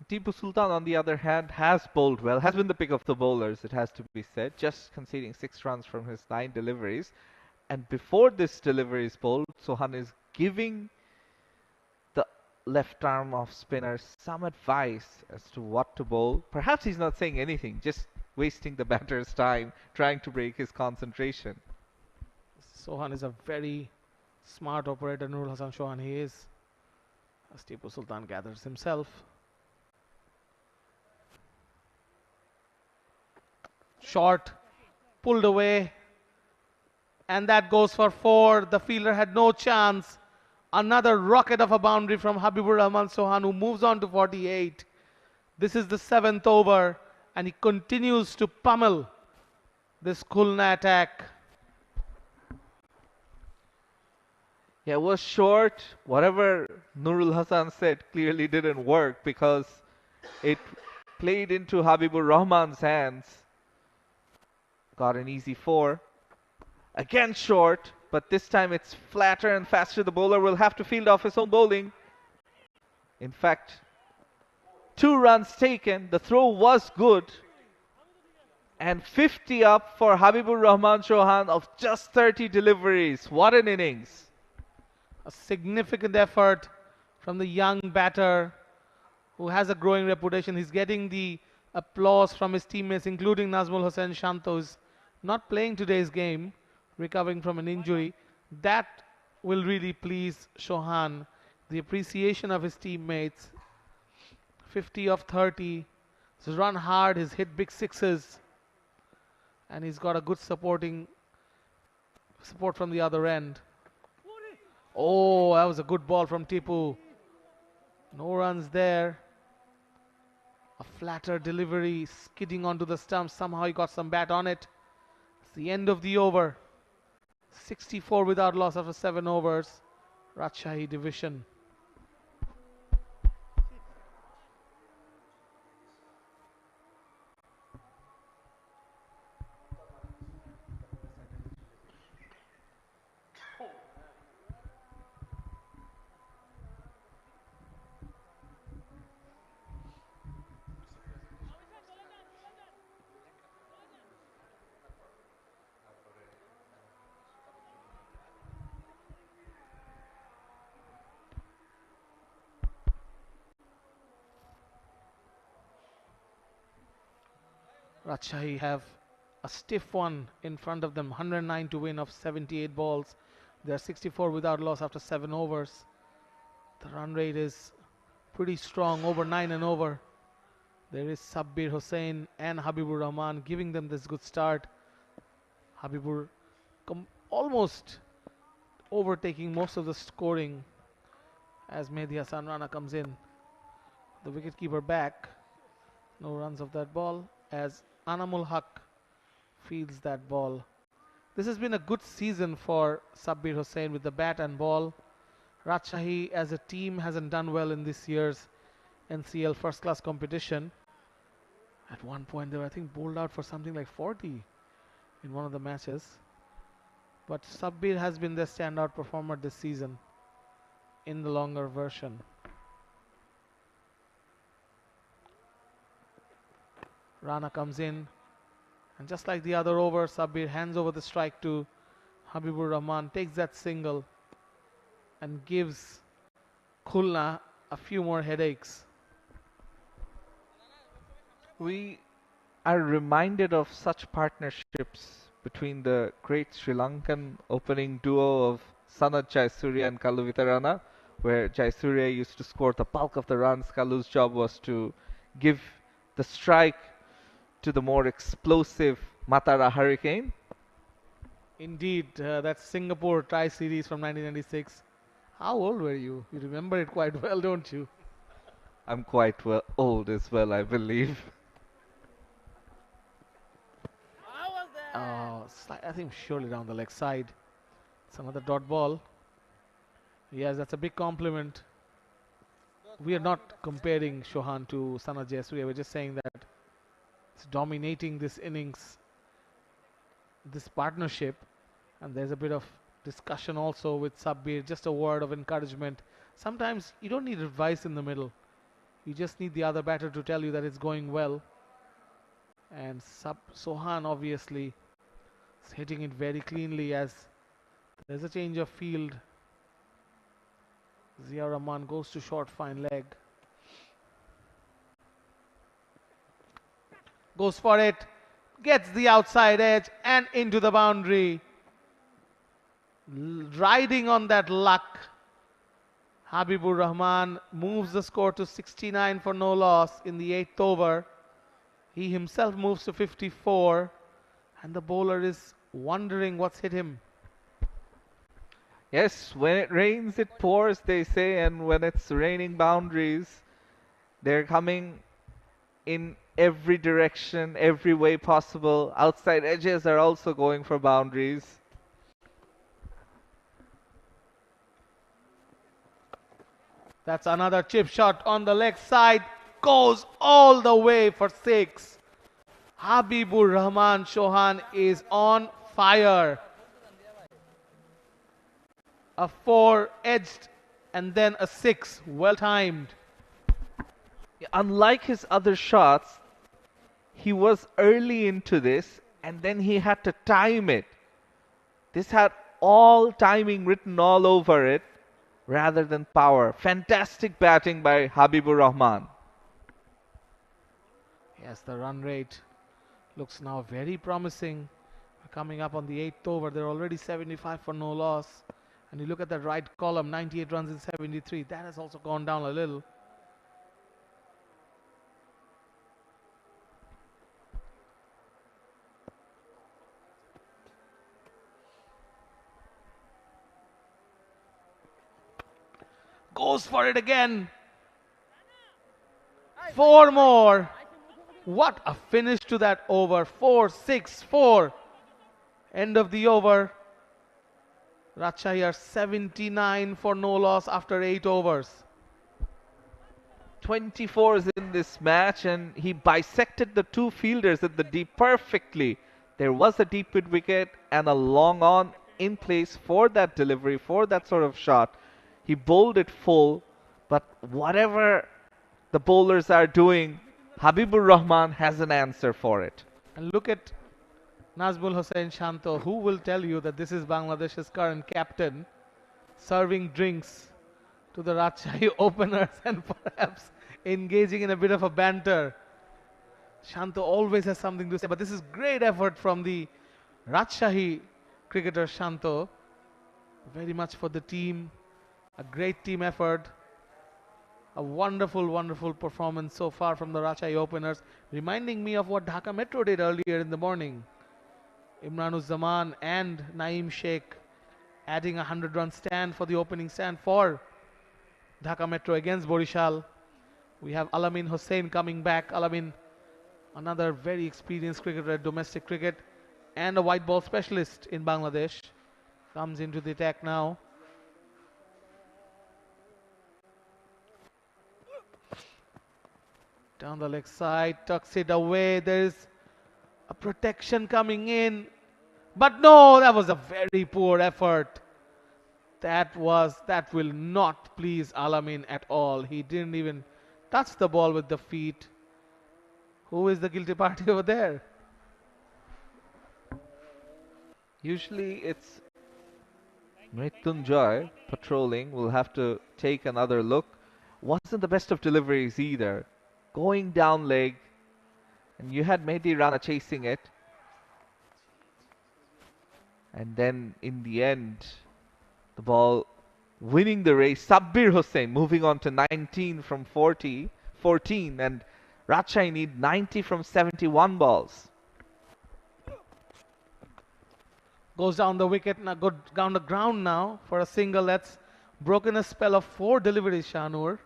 Tipu Sultan, on the other hand, has bowled well, has been the pick of the bowlers, it has to be said, just conceding 6 runs from his 9 deliveries. And before this delivery is bowled, Chauhan is giving the left arm off spinner some advice as to what to bowl. Perhaps he's not saying anything, just wasting the batter's time, trying to break his concentration. Chauhan is a very smart operator, Nurul Hasan Chauhan he is, as Tipu Sultan gathers himself. Short, pulled away, and that goes for 4. The fielder had no chance. Another rocket of a boundary from 𝗵𝗲𝗄𝗏 Chauhan, who moves on to 48. This is the 7th over, and he continues to pummel this Khulna attack. Yeah, it was short. Whatever Nurul Hasan said clearly didn't work because it played into 𝗵𝗲𝗄𝗏's hands. Got an easy 4. Again short, but this time it's flatter and faster. The bowler will have to field off his own bowling. In fact, 2 runs taken. The throw was good. And 50 up for 𝗵𝗲𝗄𝗏 Chauhan of just 30 deliveries. What an innings. A significant effort from the young batter who has a growing reputation. He's getting the applause from his teammates, including Nazmul Hossain Shanto, who's not playing today's game, recovering from an injury. That will really please Chauhan. The appreciation of his teammates. 50 of 30. He's run hard, he's hit big sixes, and he's got a good support from the other end. Oh, that was a good ball from Tipu. No runs there. A flatter delivery, skidding onto the stump. Somehow he got some bat on it. It's the end of the over. 64 without loss after 7 overs. Rajshahi division. Rajshahi have a stiff one in front of them. 109 to win of 78 balls. They are 64 without loss after 7 overs. The run rate is pretty strong, over 9 and over. There is Sabbir Hossain and Habibur Rahman giving them this good start. Habibur almost overtaking most of the scoring as Mehdi Hassan Rana comes in. The wicketkeeper back. No runs of that ball as Anamul Haq fields that ball. This has been a good season for Sabbir Hossain with the bat and ball. Rajshahi as a team hasn't done well in this year's NCL first class competition. At one point they were, I think, bowled out for something like 40 in one of the matches. But Sabbir has been the standout performer this season in the longer version. Rana comes in, and just like the other over, Sabbir hands over the strike to Habibur Rahman, takes that single and gives Khulna a few more headaches. We are reminded of such partnerships between the great Sri Lankan opening duo of Sanath Jayasuriya and Kalu Vitarana, where Jayasuriya used to score the bulk of the runs. Kalu's job was to give the strike to the more explosive Matara Hurricane. Indeed, that's Singapore Tri-Series from 1996. How old were you? You remember it quite well, don't you? I'm quite old as well, I believe. I think surely down the leg side. It's another dot ball. Yes, that's a big compliment. We are not comparing Chauhan to Sanath Jayasuriya. We're just saying that it's dominating this innings, this partnership. And there's a bit of discussion also with Sabbir. Just a word of encouragement. Sometimes you don't need advice in the middle. You just need the other batter to tell you that it's going well. And Chauhan obviously is hitting it very cleanly as there's a change of field. Zia Rahman goes to short, fine leg. Goes for it. Gets the outside edge and into the boundary. Riding on that luck. Habibur Rahman moves the score to 69 for no loss in the 8th over. He himself moves to 54, and the bowler is wondering what's hit him. Yes, when it rains, it pours, they say, and when it's raining boundaries, they're coming in every direction, every way possible. Outside edges are also going for boundaries. That's another chip shot on the leg side. Goes all the way for 6. Habibur Rahman Chauhan is on fire. A 4 edged and then a 6. Well timed. Unlike his other shots, he was early into this and then he had to time it. This had all timing written all over it rather than power. Fantastic batting by Habibur Rahman. Yes, the run rate looks now very promising. Coming up on the 8th over, they're already 75 for no loss. And you look at that right column, 98 runs in 73. That has also gone down a little. goes for it again. 4 more. What a finish to that over. 4-6-4. End of the over. Rajshahi are 79 for no loss after 8 overs. 24 is in this match, and he bisected the two fielders at the deep perfectly. There was a deep mid wicket and a long on in place for that delivery, for that sort of shot. He bowled it full, but whatever the bowlers are doing, Habibur Rahman has an answer for it. And look at Nazmul Hossain Shanto, who will tell you that this is Bangladesh's current captain, serving drinks to the Rajshahi openers and perhaps engaging in a bit of a banter. Shanto always has something to say, but this is great effort from the Rajshahi cricketer Shanto. Very much for the team, a great team effort. A wonderful, wonderful performance so far from the Rajshahi openers, reminding me of what Dhaka Metro did earlier in the morning. Imranuzzaman and Naeem Sheikh adding a 100-run stand for the opening stand for Dhaka Metro against Borishal. We have Alamin Hossain coming back. Alamin, another very experienced cricketer at domestic cricket and a white ball specialist in Bangladesh, comes into the attack now. Down the leg side, tucks it away. There is a protection coming in. But no, that was a very poor effort. That will not please Alamin at all. He didn't even touch the ball with the feet. Who is the guilty party over there? Usually it's Mrityunjoy patrolling. We'll have to take another look. Wasn't the best of deliveries either. Going down leg, and you had Mehdi Rana chasing it. And then in the end, the ball winning the race. Sabbir Hossain moving on to 19 from 14, and Rajshahi need 90 from 71 balls. Goes down the wicket, now go down the ground now for a single. That's broken a spell of 4 deliveries, Shahnur,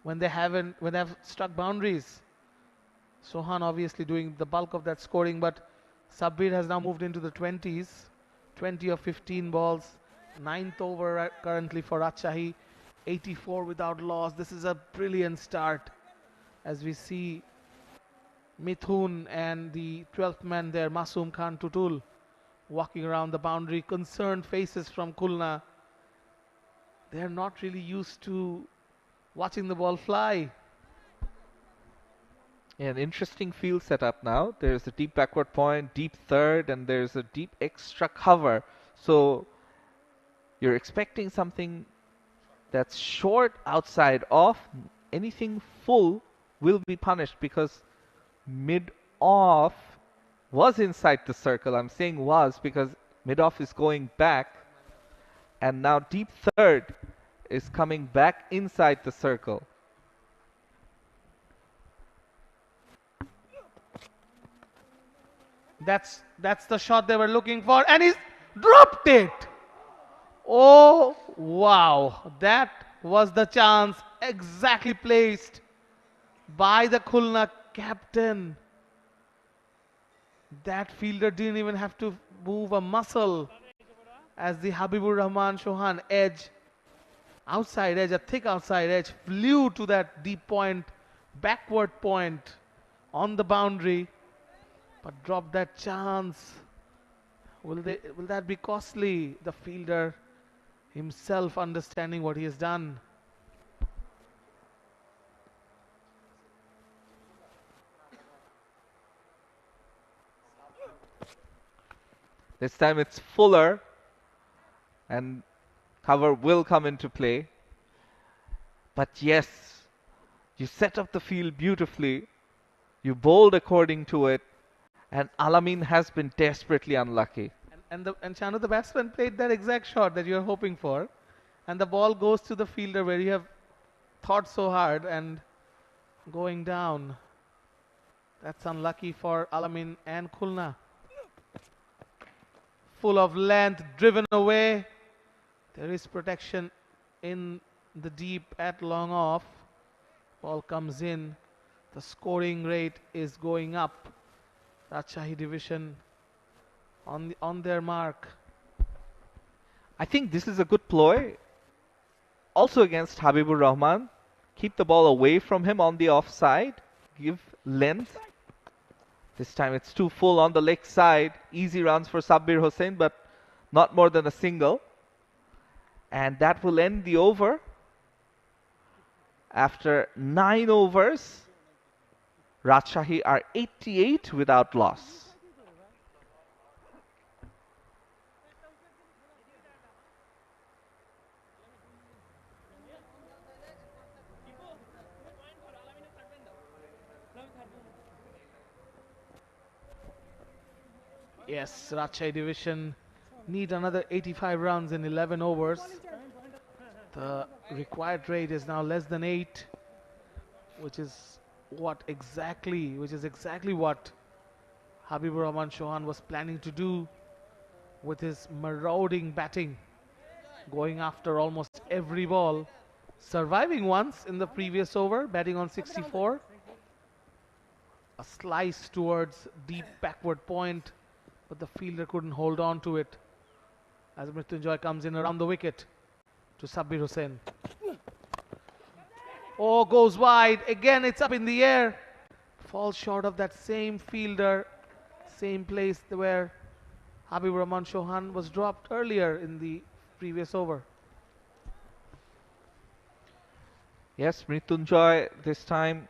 when they have struck boundaries. Sohan obviously doing the bulk of that scoring, but Sabbir has now moved into the 20s. 20 of 15 balls. 9th over currently for Rajshahi. 84 without loss. This is a brilliant start as we see Mithun and the 12th man there, Masoom Khan Tutul, walking around the boundary. Concerned faces from Khulna. They're not really used to watching the ball fly. Yeah, an interesting field setup now. There's a deep backward point, deep third, and there's a deep extra cover. So you're expecting something that's short outside off. Anything full will be punished because mid off was inside the circle. I'm saying was because mid off is going back, and now deep third is coming back inside the circle. That's the shot they were looking for, and he's dropped it. Oh wow, that was the chance exactly placed by the Khulna captain. That fielder didn't even have to move a muscle as the Habibur Rahman Chauhan edge, outside edge, a thick outside edge, flew to that deep point, backward point on the boundary, but dropped that chance. Will that be costly? The fielder himself understanding what he has done. This time it's fuller, and cover will come into play. But yes, you set up the field beautifully, you bowled according to it, and Alamin has been desperately unlucky. And Chanu, the batsman played that exact shot that you're hoping for, and the ball goes to the fielder where you have thought so hard and going down. That's unlucky for Alamin and Khulna. Full of length, driven away. There is protection in the deep at long off. Ball comes in. The scoring rate is going up. Rajshahi division on their mark. I think this is a good ploy. Also against Habibur-Rahman. Keep the ball away from him on the offside. Give length. This time it's too full on the leg side. Easy runs for Sabbir Hossain, but not more than a single. And that will end the over. After 9 overs, Rajshahi are 88 without loss. Yes, Rajshahi division need another 85 runs in 11 overs. The required rate is now less than 8, which is exactly what Habibur-Rahman Chauhan was planning to do with his marauding batting, going after almost every ball, surviving once in the previous over, batting on 64. A slice towards deep backward point, but the fielder couldn't hold on to it as Mrityunjoy comes in around the wicket to Sabbir Hossain. Oh, goes wide. Again, it's up in the air. Falls short of that same fielder, same place where Habibur-Rahman Chauhan was dropped earlier in the previous over. Yes, Mrityunjoy this time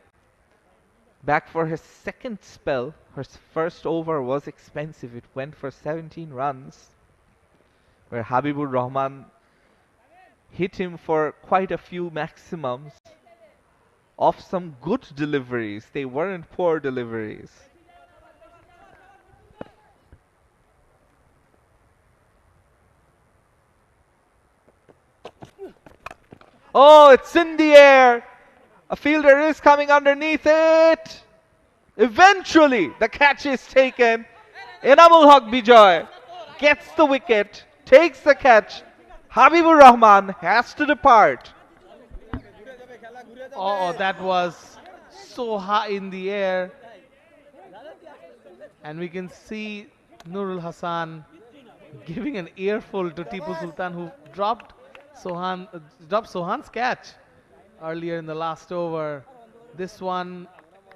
back for his second spell. Her first over was expensive. It went for 17 runs, where Habibur-Rahman hit him for quite a few maximums of some good deliveries. They weren't poor deliveries. Oh, it's in the air. A fielder is coming underneath it. Eventually, the catch is taken. Enamul Haq Bijoy gets the wicket, takes the catch. Habibur-Rahman has to depart. Oh, that was so high in the air. And we can see Nurul Hassan giving an earful to Tipu Sultan, who dropped Sohan's catch earlier in the last over. This one,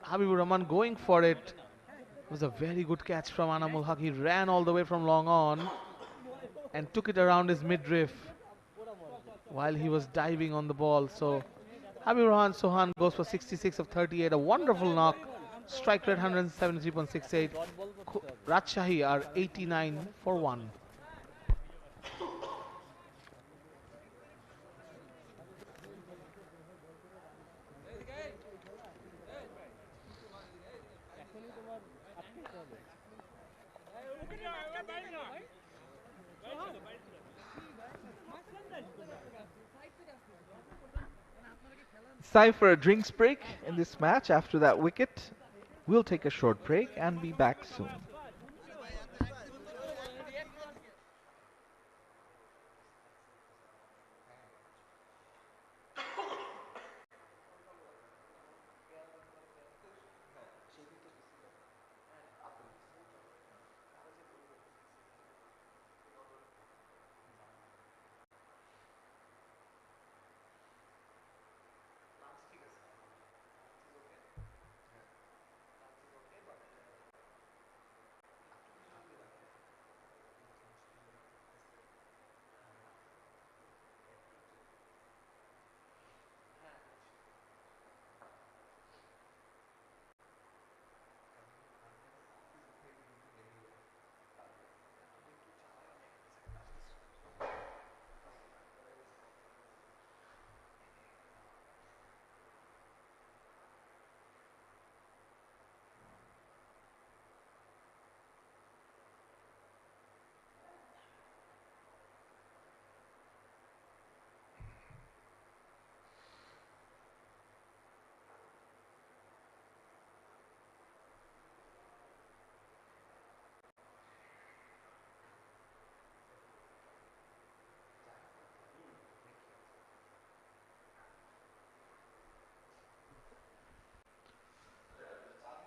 Habibur-Rahman going for it. It was a very good catch from Enamul Haq. He ran all the way from long on and took it around his midriff while he was diving on the ball. So Habibur-Rahman Chauhan goes for 66 of 38. A wonderful knock. Strike rate 173.68. Rajshahi are 89 for 1. It's time for a drinks break in this match. After that wicket, we'll take a short break and be back soon.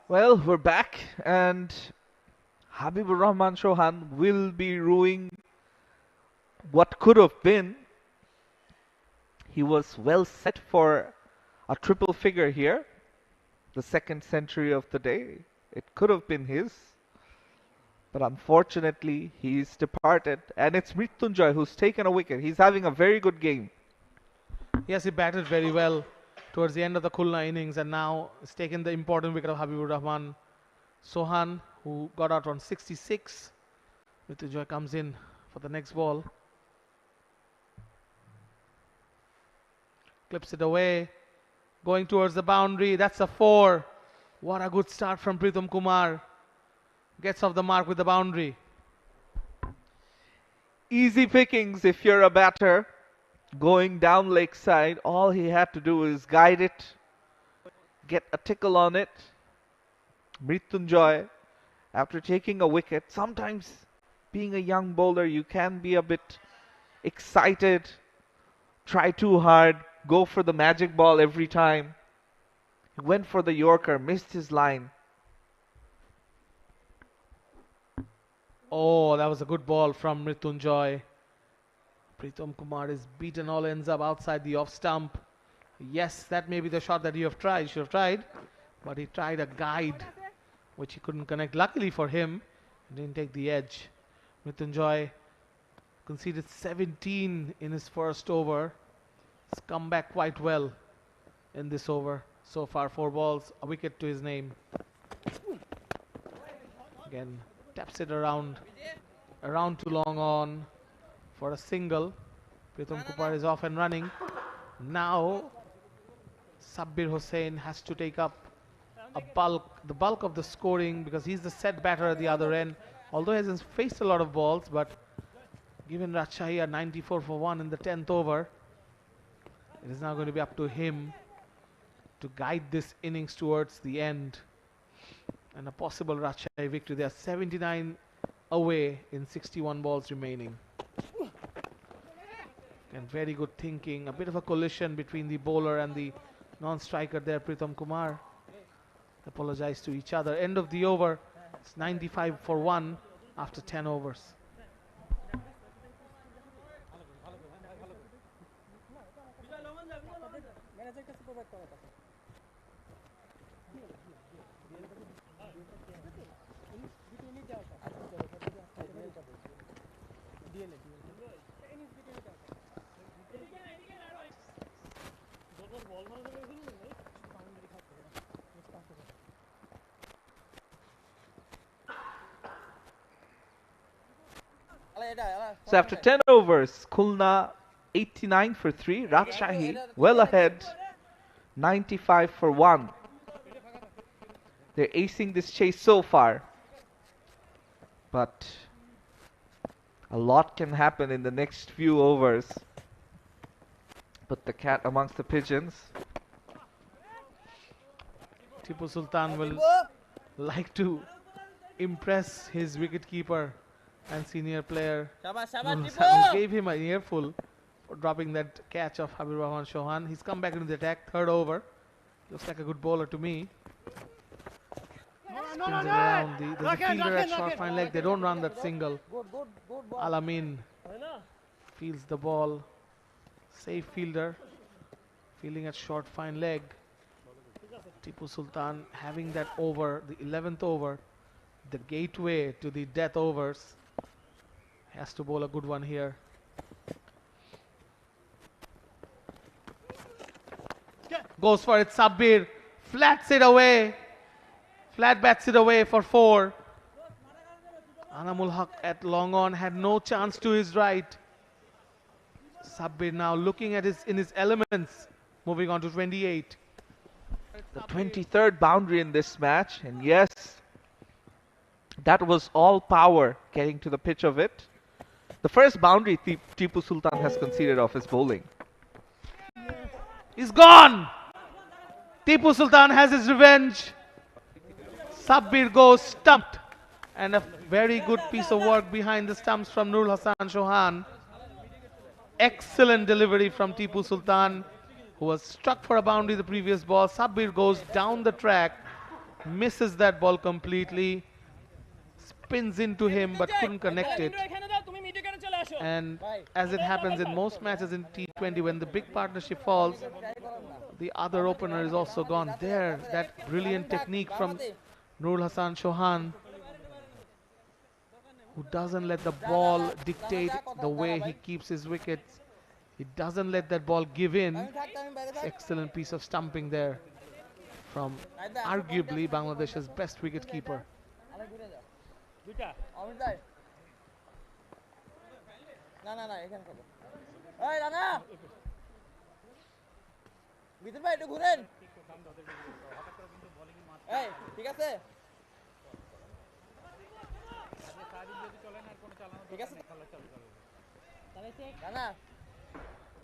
Well, we're back, and Habibur Rahman Chauhan will be ruining what could have been. He was well set for a triple figure here, the second century of the day. It could have been his, but unfortunately he's departed, and it's Mrityunjoy who's taken a wicket. He's having a very good game. Yes, he batted very well towards the end of the Khulna innings, and now has taken the important wicket of Habibur Rahman Chauhan, who got out on 66. Mrityunjoy comes in for the next ball. Clips it away. Going towards the boundary. That's a 4. What a good start from Pritam Kumar. Gets off the mark with the boundary. Easy pickings if you're a batter. Going down lakeside, all he had to do is guide it, get a tickle on it. Mrityunjoy, after taking a wicket, sometimes being a young bowler, you can be a bit excited, try too hard, go for the magic ball every time. He went for the Yorker, missed his line. Oh, that was a good ball from Mrityunjoy. Pritam Kumar is beaten all ends up outside the off stump. Yes, that may be the shot that you have tried. Should have tried, but he tried a guide, which he couldn't connect. Luckily for him, he didn't take the edge. Mrityunjoy conceded 17 in his first over. He's come back quite well in this over. So far, 4 balls, a wicket to his name. Again, taps it around too long on for a single. Pritam Kumar is off and running. Now, Sabbir Hossain has to take up the bulk of the scoring, because he's the set batter at the other end. Although he hasn't faced a lot of balls, but given Rajshahi a 94 for 1 in the 10th over, it is now going to be up to him to guide this innings towards the end and a possible Rajshahi victory. They are 79 away in 61 balls remaining. And very good thinking. A bit of a collision between the bowler and the non-striker there, Pritam Kumar. Apologize to each other. End of the over. It's 95 for 1 after 10 overs. So after 10 overs, Khulna 89 for 3, Rajshahi well ahead, 95 for 1. They're acing this chase so far, but a lot can happen in the next few overs. Put the cat amongst the pigeons. Tipu Sultan will like to impress his wicketkeeper and senior player, who gave him an earful for dropping that catch of Habibur Rahman Chauhan. He's come back into the attack, 3rd over. Looks like a good bowler to me. Spins it around. There's a fielder at short fine leg. They don't run that single. Alamin fields the ball. Safe fielder. Fielding at short fine leg. Tipu Sultan having that over, the 11th over, the gateway to the death overs. Has to bowl a good one here. Goes for it, Sabbir. Flats it away. Flat bats it away for 4. Anamul Haq at long on had no chance to his right. Sabbir now looking at in his elements. Moving on to 28. The 23rd boundary in this match, and yes, that was all power getting to the pitch of it. The first boundary Tipu Sultan has conceded off his bowling. He's gone! Tipu Sultan has his revenge. Sabbir goes stumped. And a very good piece of work behind the stumps from Nurul Hassan Chauhan. Excellent delivery from Tipu Sultan, who was struck for a boundary the previous ball. Sabbir goes down the track misses that ball completely, spins into him but couldn't connect it. And as it happens in most matches in T20, when the big partnership falls, the other opener is also gone. There, that brilliant technique from Nurul Hassan Chauhan, who doesn't let the ball dictate the way he keeps his wickets. He doesn't let that ball give in. Excellent piece of stumping there from arguably Bangladesh's best wicket keeper.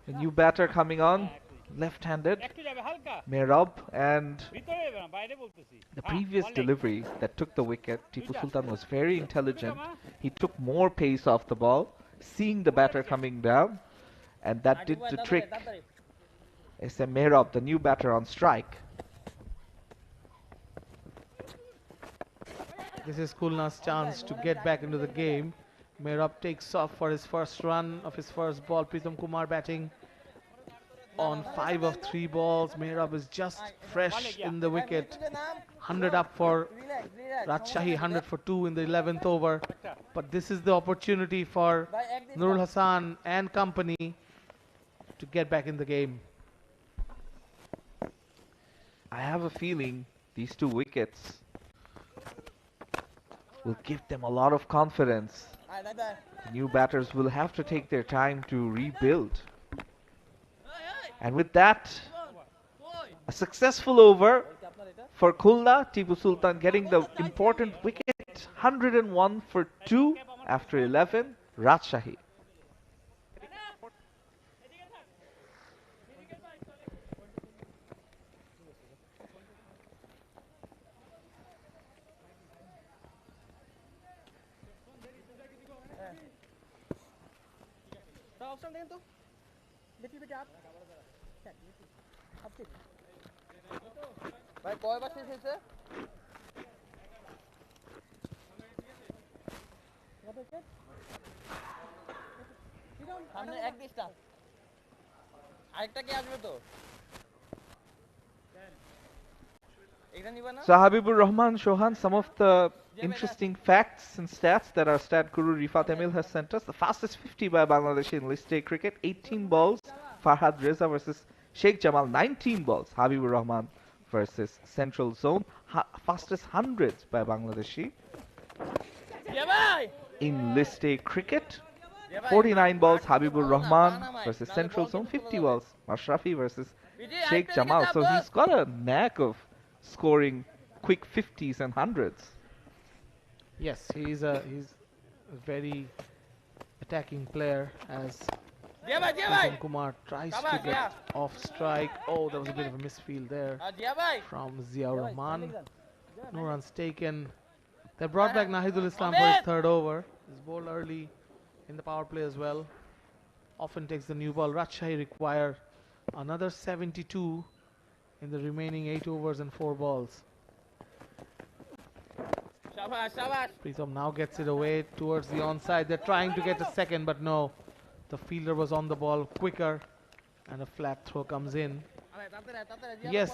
A new batter coming on, left-handed, 𝗵𝗺𝗃, and the previous delivery that took the wicket, Tipu Sultan was very intelligent. He took more pace off the ball, seeing the batter coming down, and that did the trick. 𝗚𝗵𝗺𝗃, the new batter on strike. This is Khulna's chance to get back into the game. 𝗵𝗺𝗃 takes off for his first run of his first ball. Pritam Kumar batting on 5 of 3 balls. 𝗵𝗺𝗃 is just fresh in the wicket. 100 up for Rajshahi, 100 for 2 in the 11th over. But this is the opportunity for Nurul Hassan and company to get back in the game. I have a feeling these 2 wickets will give them a lot of confidence. New batters will have to take their time to rebuild. And with that, a successful over for Khulna. Tipu Sultan getting the important wicket, 101 for 2 after 11. Rajshahi. ভাই কয়বার শেষ হয়েছে? সামনে এক দিশটা আরেকটা কে আসবে তো? So Habibur-Rahman Chauhan, some of the interesting facts and stats that our stat guru Rifat Emil has sent us. The fastest 50 by Bangladesh in list day cricket, 18 balls. Farhad Reza versus Sheikh Jamal, 19 balls. Habibur-Rahman versus Central Zone. Fastest hundreds by Bangladeshi in list day cricket. 49 balls. Habibur-Rahman versus Central Zone. 50 balls. Mashrafi versus Sheikh Jamal. So he's got a knack of scoring quick 50s and 100s. Yes, he's a very attacking player as Pritam Kumar tries to get off strike. Oh, there was a bit of a misfield there from Ziaur Rahman. No runs taken. They brought back Nahidul Islam for his 3rd over. He's bowled early in the power play as well. Often takes the new ball. Rajshahi require another 72 in the remaining 8 overs and 4 balls. Pritam now gets it away towards the onside. They're trying to get a second, but no. The fielder was on the ball quicker, and a flat throw comes in. Yes,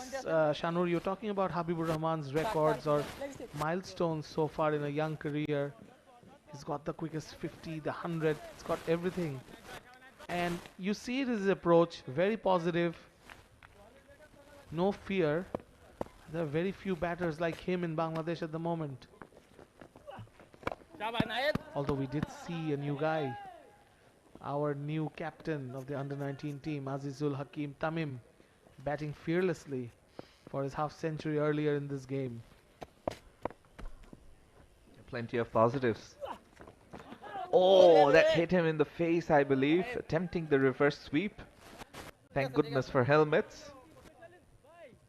Shanur, you're talking about Habibur-Rahman's records or milestones so far in a young career. He's got the quickest 50, the 100. He's got everything. And you see it, his approach, very positive. No fear. There are very few batters like him in Bangladesh at the moment. Although we did see a new guy, our new captain of the under-19 team, Azizul Hakim Tamim, batting fearlessly for his half-century earlier in this game. Plenty of positives. Oh, that hit him in the face, I believe, attempting the reverse sweep. Thank goodness for helmets.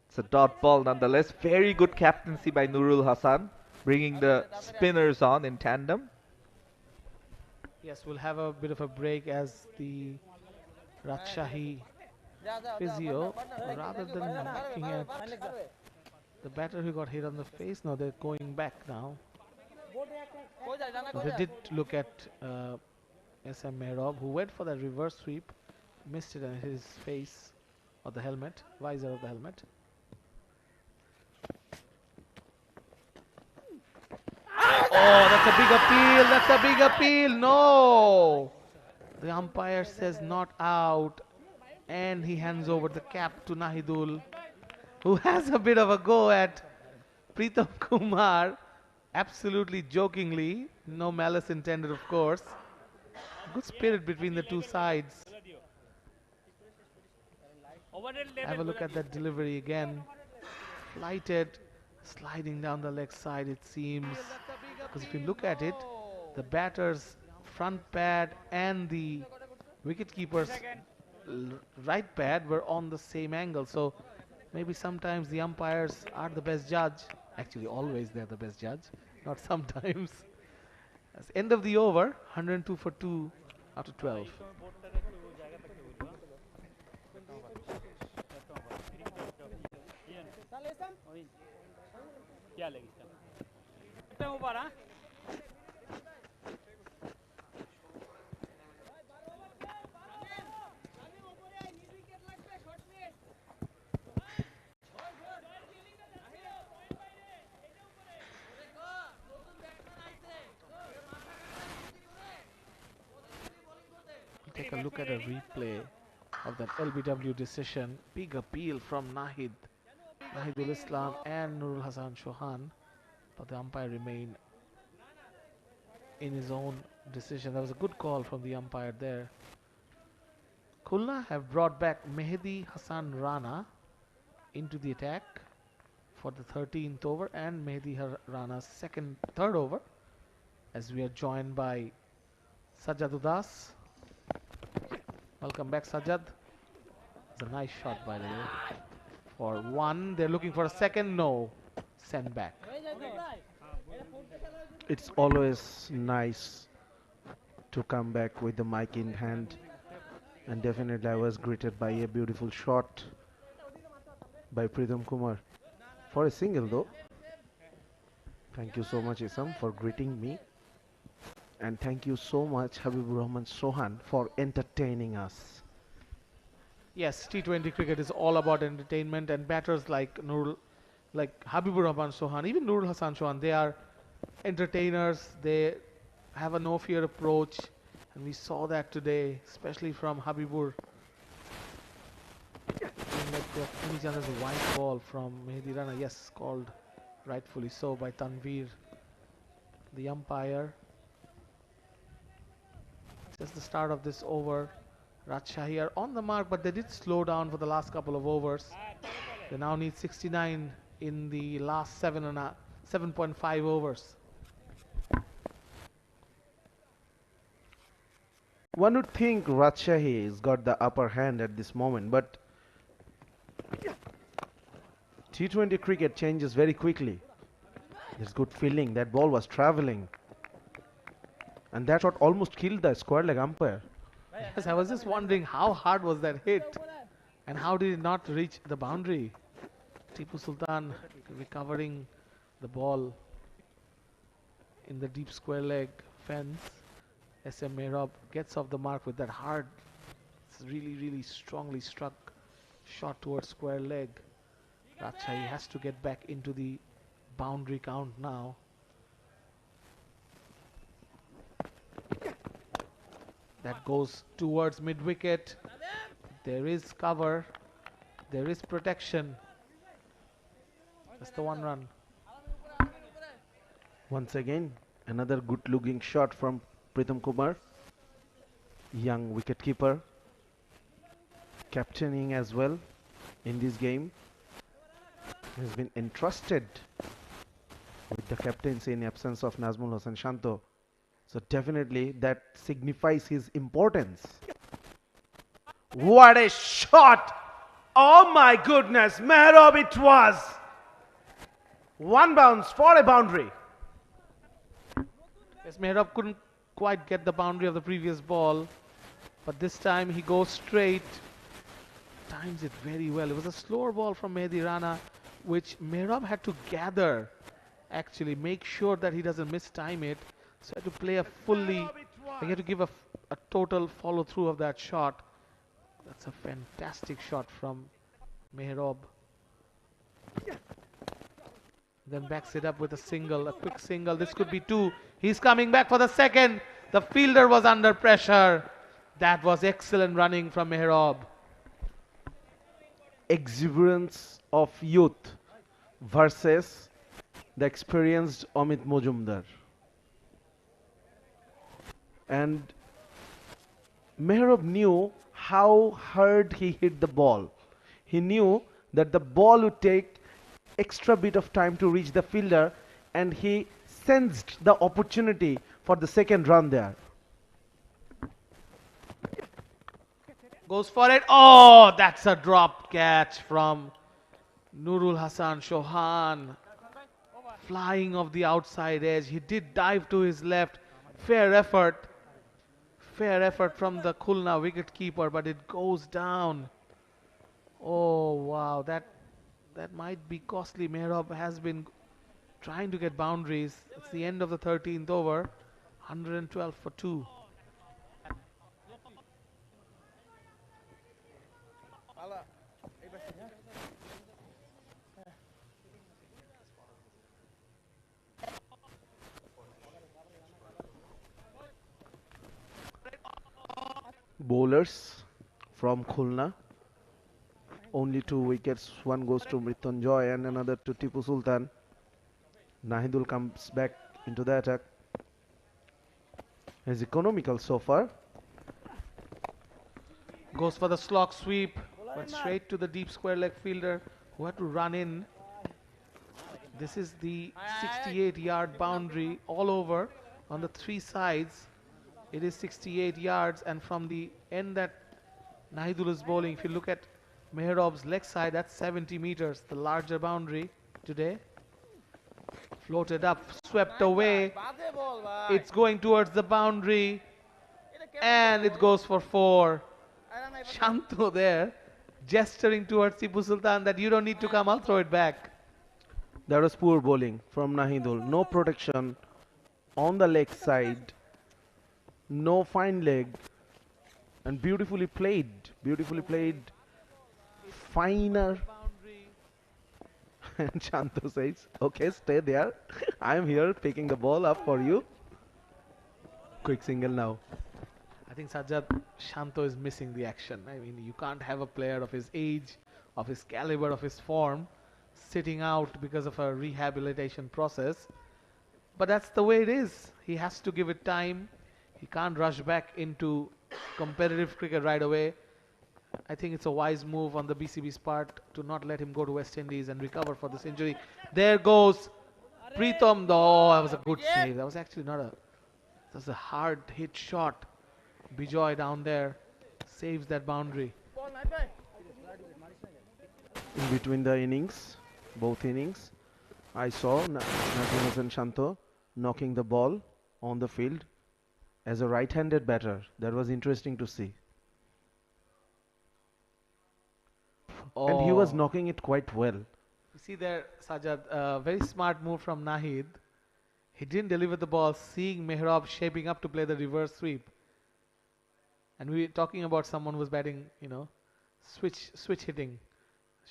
It's a dot ball nonetheless. Very good captaincy by Nurul Hassan, bringing the spinners on in tandem. Yes, we'll have a bit of a break as the Rajshahi physio, rather than looking at The batter who got hit on the face, no, they're going back now. They did look at 𝗂𝗏𝗃𝗃, who went for that reverse sweep, missed it on his face, or the helmet, visor of the helmet. Oh, that's a big appeal, that's a big appeal, no! The umpire says not out, and he hands over the cap to Nahidul, who has a bit of a go at Pritam Kumar, absolutely jokingly, no malice intended of course. Good spirit between the two sides. Have a look at that delivery again. Flighted, sliding down the leg side it seems. Because if you look at it, the batter's front pad and the wicketkeeper's right pad were on the same angle. So maybe sometimes the umpires are the best judge. Actually, always they're the best judge, not sometimes. That's end of the over, 102 for 2 after 12. Take a look at a replay of that LBW decision. Big appeal from Nahidul Islam and Nurul Hasan Chauhan, but the umpire remained in his own decision. That was a good call from the umpire there. Khulna have brought back Mehdi Hassan Rana into the attack for the 13th over and Mehdi Rana's third over, as we are joined by Sajjad Udas. Welcome back, Sajjad. It's a nice shot, by the way. For one, they're looking for a second. No, send back. It's always nice to come back with the mic in hand, and definitely I was greeted by a beautiful shot by Pritam Kumar for a single though. Thank you so much, Isam, for greeting me, and thank you so much Habibur Rahman Sohan for entertaining us. Yes, T20 cricket is all about entertainment, and batters like Habibur Rahman Sohan, even Nurul Hasan Chauhan, they are entertainers. They have a no-fear approach, and we saw that today, especially from Habibur. Like the white ball from Mehdi Rana, yes, called rightfully so by Tanveer, the umpire. Just the start of this over. Rajshahi are on the mark, but they did slow down for the last couple of overs. They now need 69 in the last 7.5 overs. One would think Rajshahi has got the upper hand at this moment, but T20 cricket changes very quickly. There's good feeling. That ball was traveling, and that shot almost killed the square leg umpire. Yes, I was just wondering how hard was that hit, and how did it not reach the boundary. Tipu Sultan recovering the ball in the deep square leg fence. 𝗂𝗏𝗃𝗃 gets off the mark with that hard, really strongly struck shot towards square leg. Rajshahi has to get back into the boundary count now. That goes towards mid-wicket. There is cover. There is protection. That's the one run. Once again, another good-looking shot from Pritam Kumar, young wicketkeeper, captaining as well in this game. He has been entrusted with the captaincy in absence of Nazmul Hasan Shanto. So definitely that signifies his importance. What a shot! Oh my goodness, Mehrob it was! One bounce for a boundary. Yes, Mehrob couldn't quite get the boundary of the previous ball, but this time he goes straight, times it very well. It was a slower ball from Mehdi Rana, which 𝗵𝗺𝗻 had to gather, actually make sure that he doesn't mistime it. So he had to play a fully, he had to give a total follow through of that shot. That's a fantastic shot from 𝗵𝗺𝗻. Then backs it up with a single, a quick single. This could be two. He's coming back for the second. The fielder was under pressure. That was excellent running from 𝗵𝗺𝗻. Exuberance of youth versus the experienced Amit Mojumdar. And 𝗵𝗺𝗻 knew how hard he hit the ball. He knew that the ball would take extra bit of time to reach the fielder, and he sensed the opportunity for the second run there. Goes for it. Oh, that's a drop catch from Nurul Hasan Chauhan. Flying off the outside edge. He did dive to his left. Fair effort. Fair effort from the Khulna wicket-keeper, but it goes down. Oh, wow. That might be costly. 𝗵𝗺𝗻 has been trying to get boundaries. It's the end of the 13th over. 112 for 2. Bowlers from Khulna. Only 2 wickets. One goes to Mrityunjoy and another to Tipu Sultan. Nahidul comes back into the attack. Is economical so far. Goes for the slog sweep, but straight to the deep square leg fielder who had to run in. This is the 68-yard boundary all over on the 3 sides. It is 68 yards, and from the end that Nahidul is bowling, if you look at 𝗵𝗺𝗻's leg side, that's 70 meters, the larger boundary today. Floated up, swept away. It's going towards the boundary, and it goes for 4. Shanto there, gesturing towards Tipu Sultan that you don't need to come, I'll throw it back. That was poor bowling from Nahidul. No protection on the leg side. No fine leg. And beautifully played. Beautifully played. Finer. And Shanto says, okay, stay there. I'm here picking the ball up for you. Quick single now. I think Sajjad, Shanto is missing the action. I mean, you can't have a player of his age, of his caliber, of his form, sitting out because of a rehabilitation process. But that's the way it is. He has to give it time. He can't rush back into competitive cricket right away. I think it's a wise move on the BCB's part to not let him go to West Indies and recover for this injury. There goes Pritham. Oh, that was a good save. That was actually not a... That was a hard hit shot. Bijoy down there saves that boundary. In between the innings, both innings, I saw Naseem Hasan Shanto knocking the ball on the field as a right-handed batter. That was interesting to see. And he was knocking it quite well. You see there, Sajjad, very smart move from Nahid. He didn't deliver the ball, seeing 𝗵𝗺𝗻 shaping up to play the reverse sweep. And we were talking about someone who was batting, switch hitting.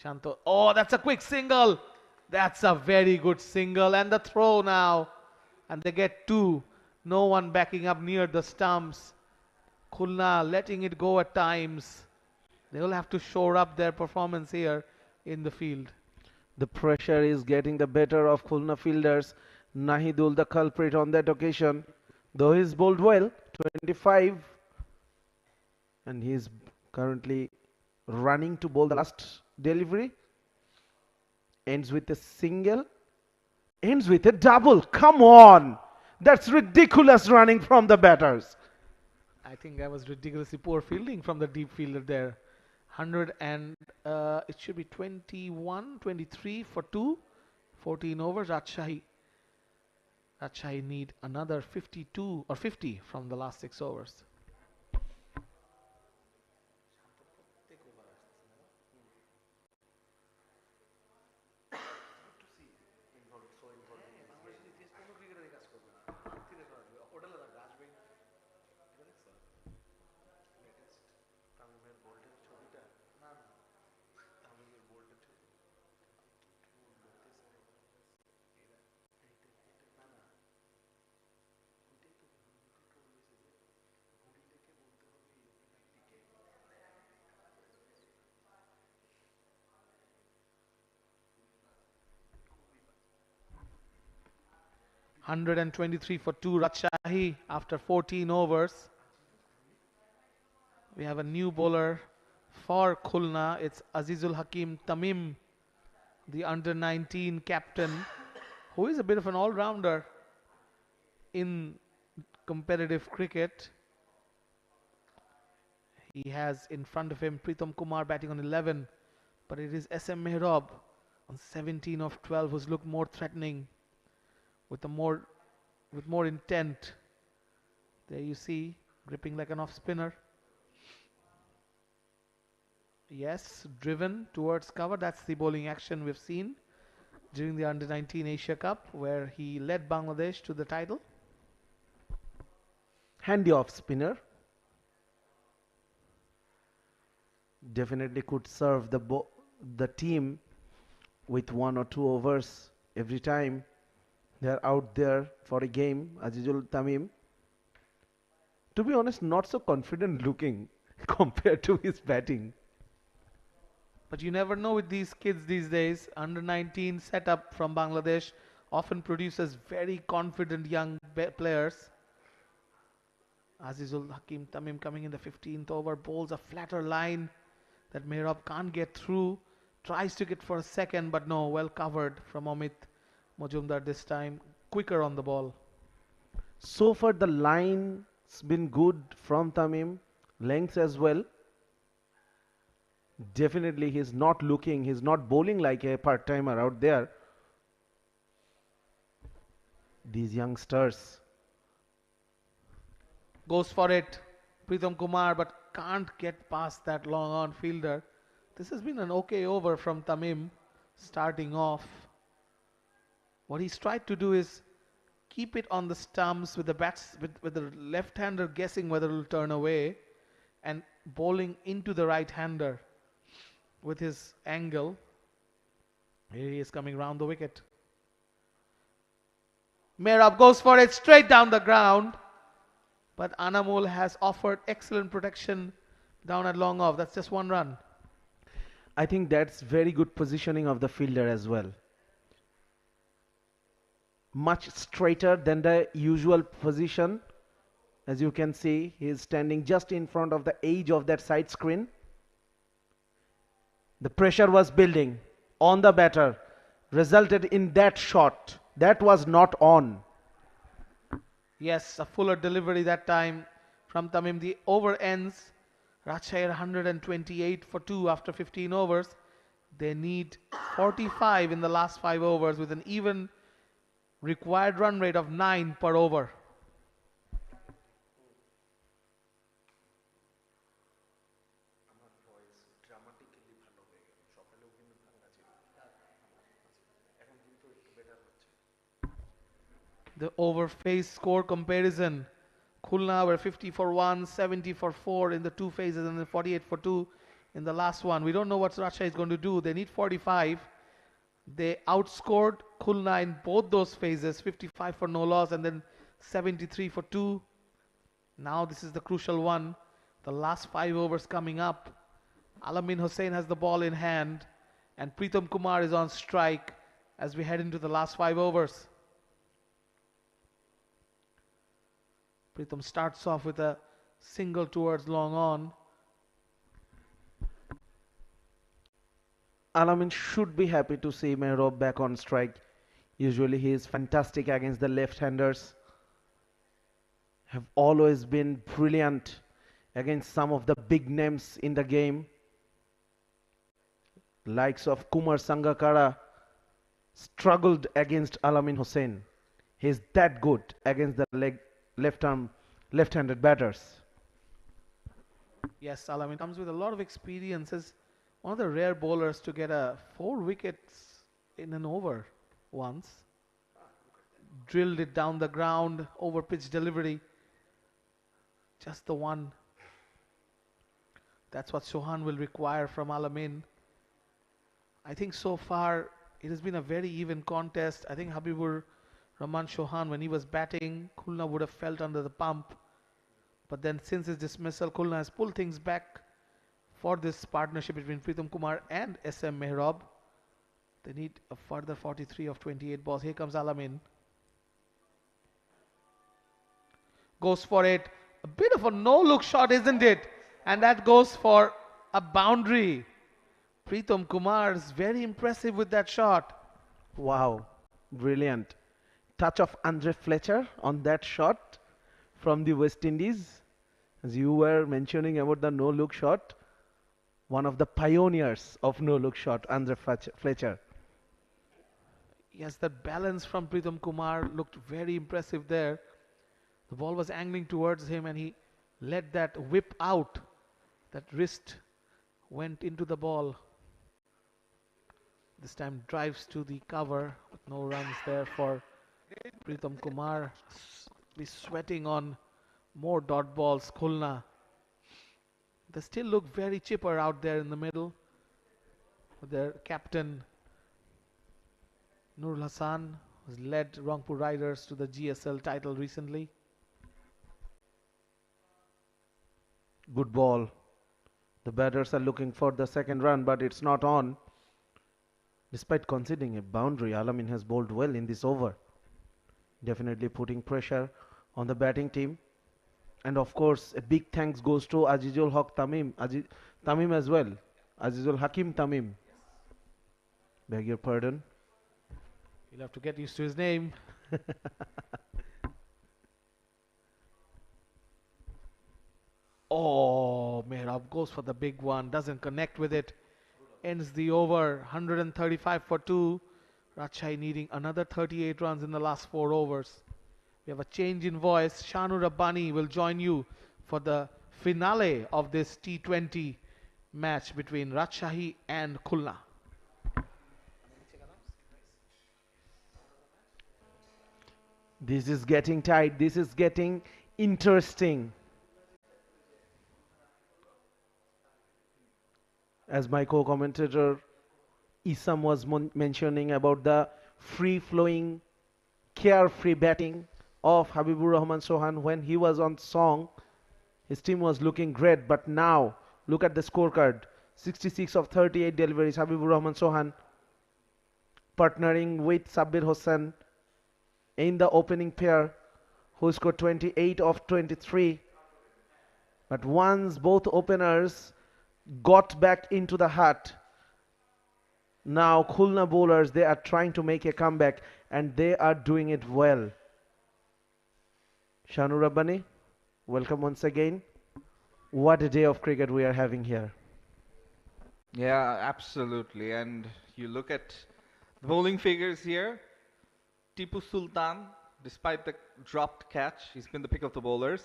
Shanto. Oh, that's a quick single. That's a very good single. And the throw now. And they get 2. No one backing up near the stumps. Khulna letting it go at times. They will have to shore up their performance here in the field. The pressure is getting the better of Khulna fielders. Nahidul the culprit on that occasion. Though he's bowled well, 25. And he's currently running to bowl the last delivery. Ends with a single. Ends with a double. Come on! That's ridiculous running from the batters. I think that was ridiculously poor fielding from the deep fielder there. 100 and it should be 21, 23 for 2. 14 overs. Rajshahi need another 52 or 50 from the last 6 overs. 123 for 2 Rajshahi after 14 overs. We have a new bowler for Khulna. It's Azizul Hakim Tamim, the under-19 captain, who is a bit of an all-rounder in competitive cricket. He has in front of him Pritam Kumar batting on 11, but it is SM Mehrab on 17 of 12 who's looked more threatening with more intent. There you see, gripping like an off-spinner. Yes, driven towards cover. That's the bowling action we've seen during the Under-19 Asia Cup, where he led Bangladesh to the title. Handy off spinner. Definitely could serve the team with 1 or 2 overs every time they're out there for a game. Azizul Tamim, to be honest, not so confident looking compared to his batting. But you never know with these kids these days. Under-19 setup from Bangladesh often produces very confident young players. Azizul Hakim Tamim coming in the 15th over, bowls a flatter line that Mehrab can't get through. Tries to get for a second, but no, well covered from Amit Majumdar this time. Quicker on the ball. So far the line's been good from Tamim. Length as well. Definitely he's not bowling like a part-timer out there. These youngsters. Goes for it, Pritam Kumar, but can't get past that long on fielder. This has been an okay over from Tamim starting off. What he's tried to do is keep it on the stumps with the left-hander guessing whether it will turn away and bowling into the right-hander with his angle. Here he is coming round the wicket. Mehrab goes for it straight down the ground, but Anamul has offered excellent protection down at long off. That's just 1 run. I think that's very good positioning of the fielder as well. Much straighter than the usual position. As you can see, he is standing just in front of the edge of that side screen. The pressure was building on the batter, resulted in that shot. That was not on. Yes, a fuller delivery that time from Tamim. The over ends. Rajshahi 128 for 2 after 15 overs. They need 45 in the last 5 overs with an even required run rate of 9 per over. The over phase score comparison. Khulna were 50 for 1, 70 for 4 in the 2 phases, and then 48 for 2 in the last one. We don't know what Rajshahi is going to do. They need 45. They outscored Khulna in both those phases, 55 for no loss and then 73 for 2. Now this is the crucial one. The last 5 overs coming up. Alamin Hussain has the ball in hand and Pritam Kumar is on strike as we head into the last 5 overs. Pritam starts off with a single towards long on. Alamin should be happy to see Mehrab back on strike. Usually he is fantastic against the left-handers. Have always been brilliant against some of the big names in the game. Likes of Kumar Sangakkara struggled against Alamin Hussain. He is that good against the left-handed batters. Yes, Alamin comes with a lot of experience as one of the rare bowlers to get 4 wickets in an over once. Drilled it down the ground, over pitch delivery. Just the one. That's what Chauhan will require from Alamin. I think so far it has been a very even contest. I think Habibur Rahman Chauhan, when he was batting, Khulna would have felt under the pump. But then since his dismissal, Khulna has pulled things back for this partnership between Pritam Kumar and SM Mehrab. They need a further 43 of 28 balls. Here comes Alamin. goes for it. A bit of a no-look shot, isn't it? And that goes for a boundary. Pritham Kumar is very impressive with that shot. Wow, brilliant. Touch of Andre Fletcher on that shot from the West Indies. As you were mentioning about the no-look shot, one of the pioneers of no-look shot, Andre Fletcher. Yes, that balance from Pritham Kumar looked very impressive there. The ball was angling towards him and he let that whip out. That wrist went into the ball. This time drives to the cover, but no runs there for Pritham Kumar. Be sweating on more dot balls. Khulna. They still look very chipper out there in the middle. With their captain Nurul Hassan, who's led Rangpur Riders to the GSL title recently. Good ball. The batters are looking for the second run, but it's not on. Despite conceding a boundary, Alamin has bowled well in this over. Definitely putting pressure on the batting team. And of course, a big thanks goes to Azizul Haq Tamim, Tamim as well. Azizul Hakim Tamim. Beg your pardon. You'll have to get used to his name. Oh, Mehrab goes for the big one, doesn't connect with it. Ends the over, 135 for 2. Rajshahi needing another 38 runs in the last 4 overs. We have a change in voice. Shanu Rabbani will join you for the finale of this T20 match between Rajshahi and Khulna. This is getting tight. This is getting interesting. As my co-commentator Isam was mentioning about the free-flowing, carefree batting of Habibur Rahman Sohan when he was on song, his team was looking great. But now, look at the scorecard. 66 of 38 deliveries, Habibur Rahman Sohan partnering with Sabbir Hossain in the opening pair, who scored 28 of 23. But once both openers got back into the hut, now Khulna bowlers, they are trying to make a comeback and they are doing it well. Shanu Rabbani, welcome once again. What a day of cricket we are having here. Yeah, absolutely. And you look at the bowling figures here. Tipu Sultan, despite the dropped catch, he's been the pick of the bowlers.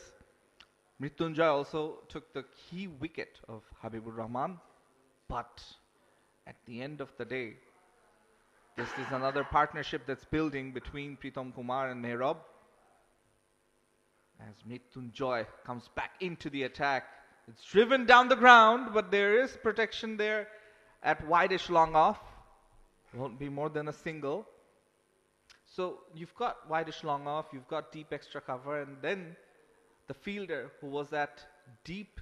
Mrityunjay also took the key wicket of Habibur Rahman. But at the end of the day, this is another partnership that's building between Pritham Kumar and Mehrab. As Mrityunjay comes back into the attack. It's driven down the ground, but there is protection there at wideish long off. Won't be more than a single. So you've got wideish long off, you've got deep extra cover, and then the fielder who was at deep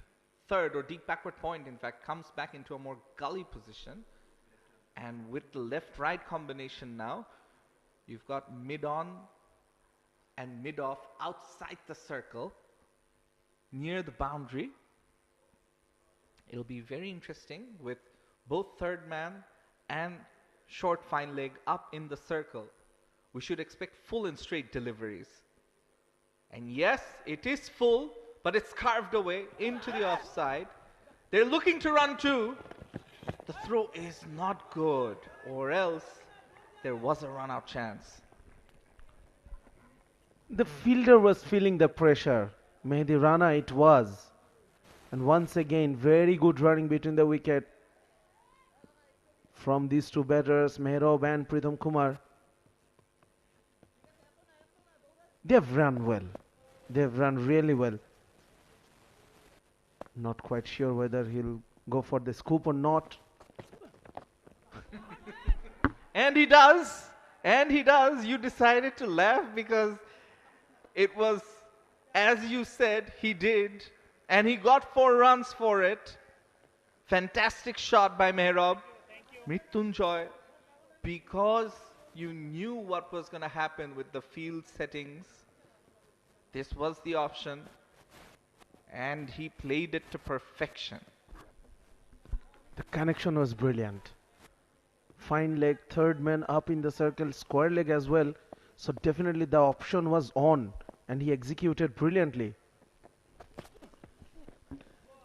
third or deep backward point, in fact, comes back into a more gully position. And with the left-right combination now, you've got mid-on and mid-off outside the circle, near the boundary. It'll be very interesting with both third man and short fine leg up in the circle. We should expect full and straight deliveries. And yes, it is full, but it's carved away into the offside. They're looking to run two. The throw is not good, or else there was a run-out chance. The fielder was feeling the pressure. Mehdi Rana it was. And once again, very good running between the wicket from these two batters, Mehrab and Pritham Kumar. They've run well. They've run really well. Not quite sure whether he'll go for the scoop or not. And he does. And he does. You decided to laugh because it was, as you said, he did. And he got 4 runs for it. Fantastic shot by Mehrab. Mrityunjay, because you knew what was going to happen with the field settings, This was the option, and he played it to perfection. The connection was brilliant. Fine leg, third man up in the circle, square leg as well. So definitely the option was on, and he executed brilliantly.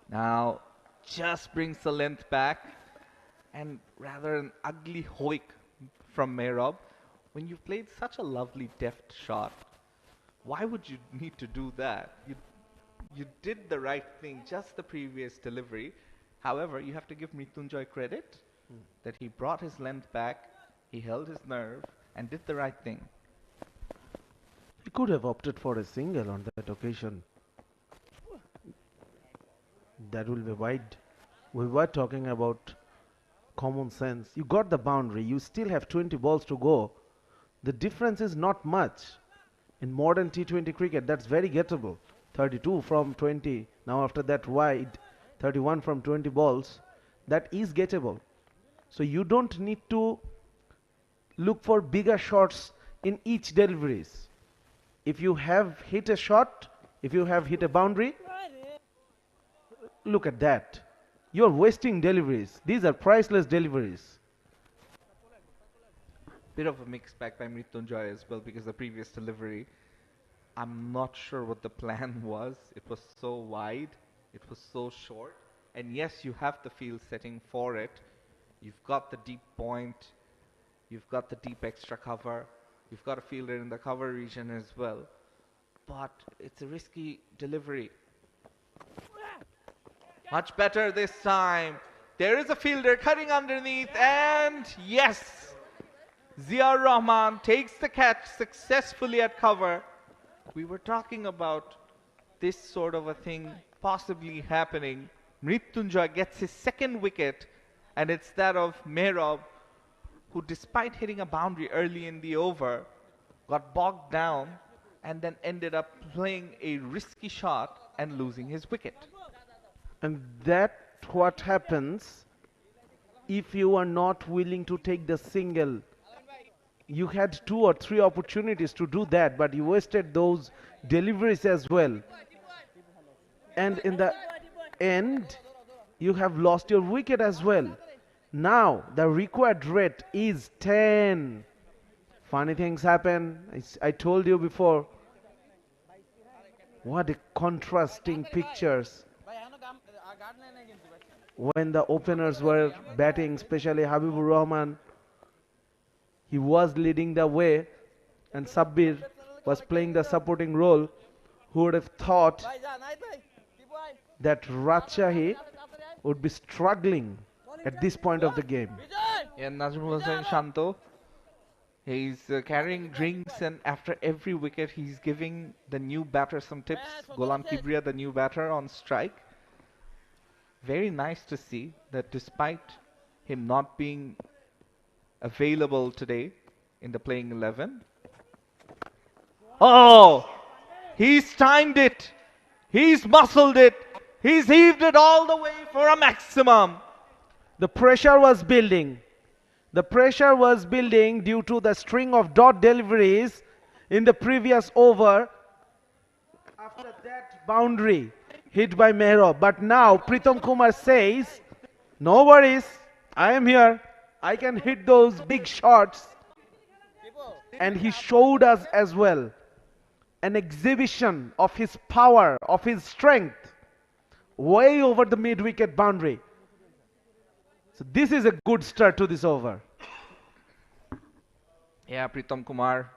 Now, just brings the length back, and rather an ugly hoik from 𝗿𝗏. When you've played such a lovely deft shot, why would you need to do that? You did the right thing, just the previous delivery. However, you have to give Mrityunjoy credit that he brought his length back, he held his nerve, and did the right thing. He could have opted for a single on that occasion. That will be wide. We were talking about common sense. You got the boundary. You still have 20 balls to go. The difference is not much. In modern T20 cricket, that's very gettable. 32 from 20. Now after that wide, 31 from 20 balls. That is gettable. So you don't need to look for bigger shots in each deliveries. If you have hit a shot, if you have hit a boundary, look at that. You are wasting deliveries. These are priceless deliveries. Bit of a mixed bag by Mrityunjoy as well, because the previous delivery, I'm not sure what the plan was. It was so wide, it was so short. And yes, you have the field setting for it. You've got the deep point, you've got the deep extra cover, you've got a fielder in the cover region as well. But it's a risky delivery. Much better this time. There is a fielder cutting underneath, and yes, Ziaur Rahman takes the catch successfully at cover. We were talking about this sort of a thing possibly happening. Mrityunjoy gets his second wicket, and it's that of 𝗿𝗏, who despite hitting a boundary early in the over, got bogged down and then ended up playing a risky shot and losing his wicket. And that's what happens if you are not willing to take the single. You had 2 or 3 opportunities to do that, but you wasted those deliveries as well. And in the end, you have lost your wicket as well. Now, the required rate is 10. Funny things happen. I told you before. What a contrasting pictures. When the openers were batting, especially Habibur Rahman, he was leading the way, and Sabbir was playing the supporting role. Who would have thought that Rajshahi would be struggling at this point of the game? Yeah, Nazmul Hossain Shanto, he's carrying drinks, and after every wicket he's giving the new batter some tips. Ghulam Kibriya, the new batter, on strike. Very nice to see that despite him not being available today in the playing 11. Oh! He's timed it! He's muscled it! He's heaved it all the way for a maximum! The pressure was building. The pressure was building due to the string of dot deliveries in the previous over. After that boundary hit by 𝗿𝗏. But now Pritam Kumar says, no worries, I am here. I can hit those big shots. And he showed us as well an exhibition of his power, of his strength, way over the mid-wicket boundary. So this is a good start to this over. Yeah, Pritam Kumar,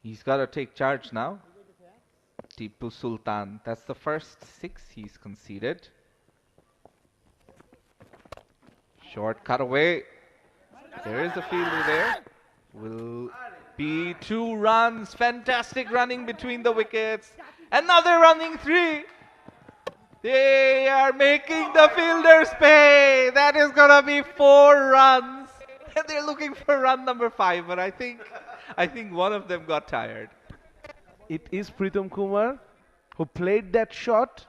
he's got to take charge now. Tipu Sultan, that's the first 6 he's conceded. Short cut away. There is a fielder there. Will be 2 runs. Fantastic running between the wickets. Another running 3. They are making the fielders pay. That is gonna be 4 runs. And they're looking for run number 5, but I think one of them got tired. It is Pritam Kumar who played that shot,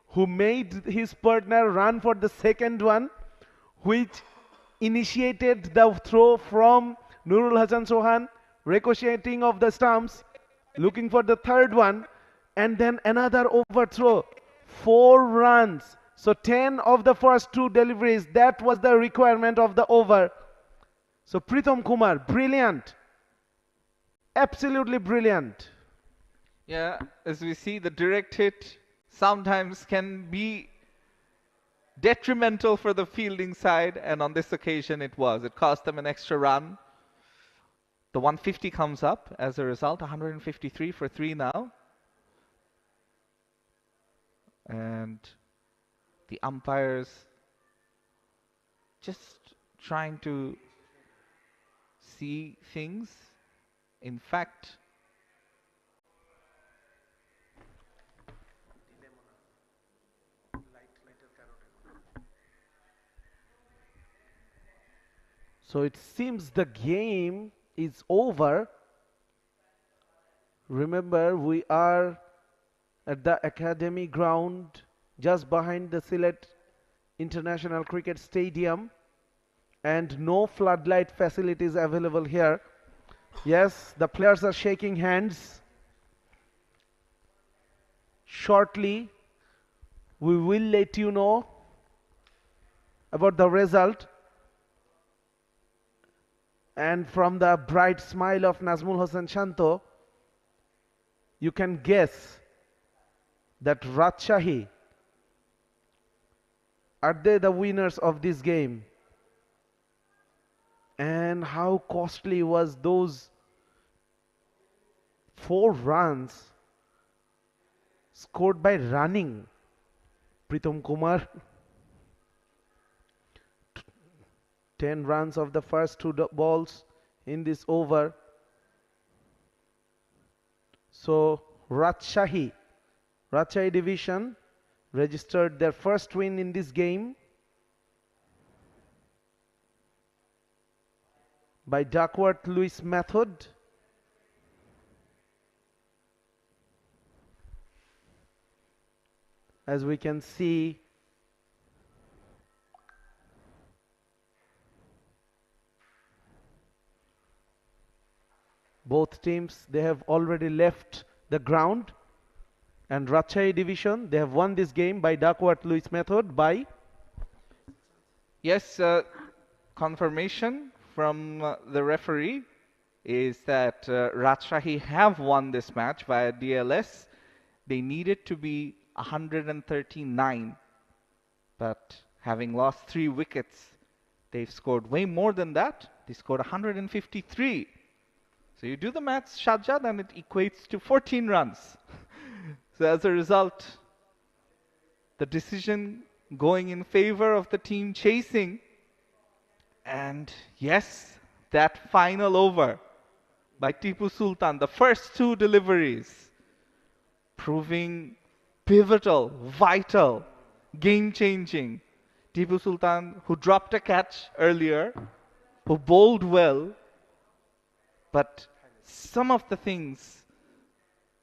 who made his partner run for the second one, which initiated the throw from Nurul Hasan Sohan, ricocheting of the stumps, looking for the third one, and then another overthrow. 4 runs. So 10 of the first 2 deliveries, that was the requirement of the over. So Pritham Kumar, brilliant. Absolutely brilliant. Yeah, as we see, the direct hit sometimes can be detrimental for the fielding side, and on this occasion it was. It cost them an extra run. The 150 comes up as a result, 153 for 3 now. And the umpires just trying to see things. In fact, so it seems the game is over. Remember, we are at the Academy ground just behind the Sylhet International Cricket Stadium, and no floodlight facilities available here. Yes, the players are shaking hands. Shortly, we will let you know about the result. And from the bright smile of Nazmul Hossain Shanto, you can guess that Rajshahi, are they the winners of this game? And how costly was those 4 runs scored by running Pritham Kumar? 10 runs of the first 2 balls in this over. So Rajshahi division registered their first win in this game by Duckworth-Lewis method. As we can see, both teams, they have already left the ground, and Rajshahi division, they have won this game by Duckworth-Lewis method by... yes, confirmation from the referee is that Rajshahi have won this match via DLS. They needed to be 139, but having lost 3 wickets, they've scored way more than that. They scored 153. So you do the maths, Shajjad, and it equates to 14 runs. So as a result, the decision going in favor of the team chasing. And yes, that final over by Tipu Sultan, the first 2 deliveries, proving pivotal, vital, game-changing. Tipu Sultan, who dropped a catch earlier, who bowled well, but some of the things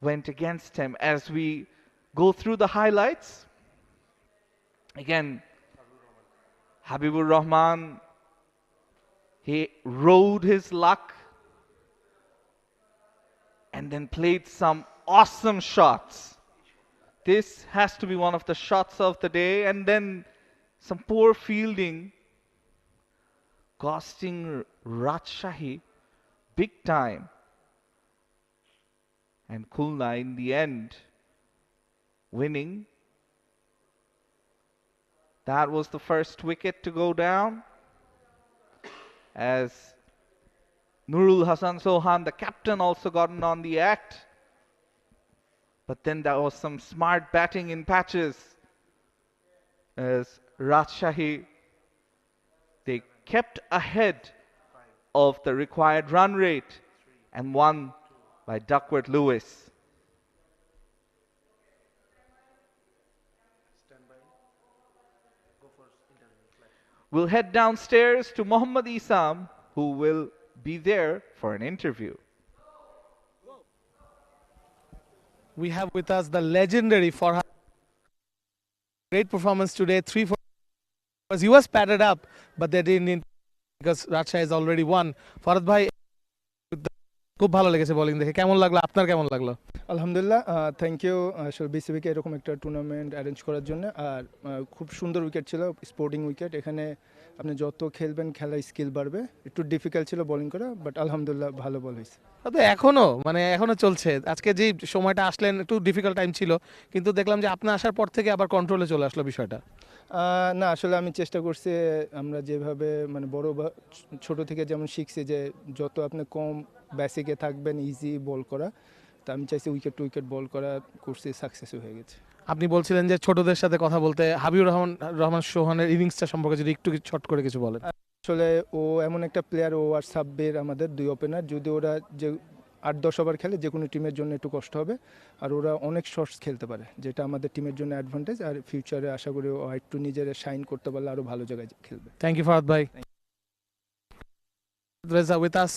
went against him. As we go through the highlights, again, Habibur Rahman, he rode his luck and then played some awesome shots. This has to be one of the shots of the day. And then some poor fielding, costing Rajshahi big time. And Khulna in the end winning. That was the first wicket to go down, as Nurul Hasan Sohan, the captain, also gotten on the act. But then there was some smart batting in patches, as Rajshahi, they kept ahead of the required run rate and won by Duckworth-Lewis. We'll head downstairs to Mohammad Isam, who will be there for an interview. We have with us the legendary Farhad. Great performance today, 3 for. He was padded up, but they didn't, because Rajshahi has already won. Farhad bhai, with the খুব ভালো লেগেছে bowling দেখে। কেমন লাগলো আপনার, কেমন লাগলো? আলহামদুলিল্লাহ, থ্যাংক ইউ আসলে বিসিবিকে এরকম একটা টুর্নামেন্ট অ্যারেঞ্জ করার জন্য। আর খুব সুন্দর উইকেট ছিল, স্পোর্টিং উইকেট। এখানে আপনি যত খেলবেন খেলার স্কিল বাড়বে। একটু ডিফিকাল্ট ছিল বোলিং করা, বাট আলহামদুলিল্লাহ ভালো বল হয়েছে। তো এখনো চলছে। আজকে যে সময়টা আসলেন একটু ডিফিকাল্ট টাইম ছিল, কিন্তু দেখলাম যে আপনি আসার পর থেকে আবার কন্ট্রোলে চলে আসলো বিষয়টা। না, আসলে আমি চেষ্টা করছি, আমরা যেভাবে মানে বড় ছোট থেকে যেমন শিখছি যে যত আপনি কম বেসিকে থাকবেন ইজি বল করা, তো আমি চাইছি উইকেট টু উইকেট বল করা, করছি, সাকসেসও হয়ে গেছে। আপনি বলছিলেন যে ছোটদের সাথে কথা বলতে, হাবিবুর রহমান সোহানের ইনিংসটা সম্পর্কে যদি একটু ছোট করে কিছু বলেন। আসলে ও এমন একটা প্লেয়ার, ও আর সাব্বির আমাদের দুই ওপেনার, যদি ওরা যে 8-10 ওভার খেলে যে কোনো টিমের জন্য একটু কষ্ট হবে। আর ওরা অনেক শর্টস খেলতে পারে, যেটা আমাদের টিমের জন্য অ্যাডভান্টেজ। আর ফিউচারে আশা করি ও একটু নিজের শাইন করতে পারলে আরও ভালো জায়গায় খেলবে। থ্যাংক ইউ ফারাদ ভাই। Reza with us.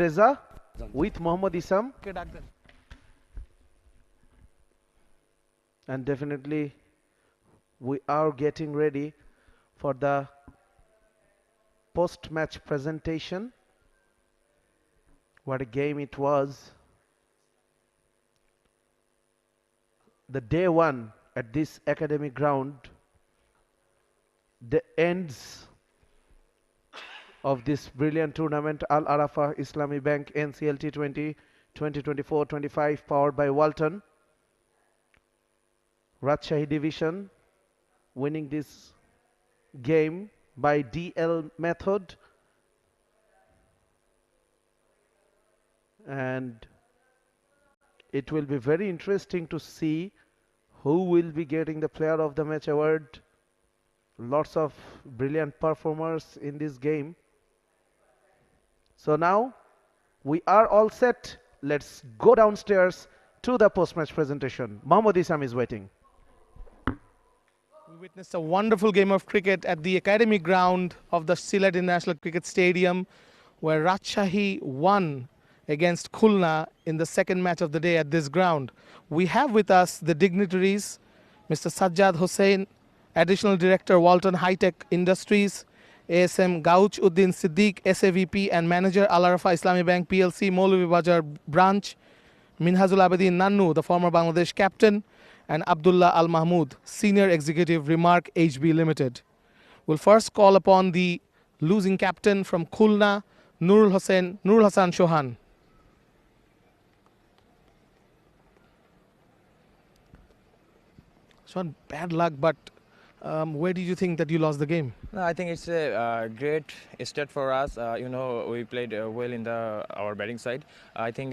Reza with Mohammad Isam, and definitely we are getting ready for the post-match presentation. What a game it was. The day one at this academic ground, the ends of this brilliant tournament, Al-Arafa Islami Bank NCL T20 2024-25 powered by Walton. Rajshahi division winning this game by DL method, and it will be very interesting to see who will be getting the player of the match award. Lots of brilliant performers in this game. So now we are all set. Let's go downstairs to the post-match presentation. Mohammad Isam is waiting. We witnessed a wonderful game of cricket at the academic ground of the Sylhet International Cricket Stadium, where Rajshahi won against Khulna in the second match of the day at this ground. We have with us the dignitaries, Mr. Sajjad Hussain, Additional Director, Walton High Tech Industries, ASM Gauch-Uddin Siddiq, SAVP and Manager, Al-Arafa Islami Bank PLC, Maulvi Bajar Branch, Minhajul Abedin Nannu, the former Bangladesh captain, and Abdullah Al Mahmood, Senior Executive, Remark HB Limited. We'll first call upon the losing captain from Khulna, Nurul Hassan Shohan. Shohan, bad luck, but where did you think that you lost the game? No, I think it's a great start for us. We played well in our batting side. I think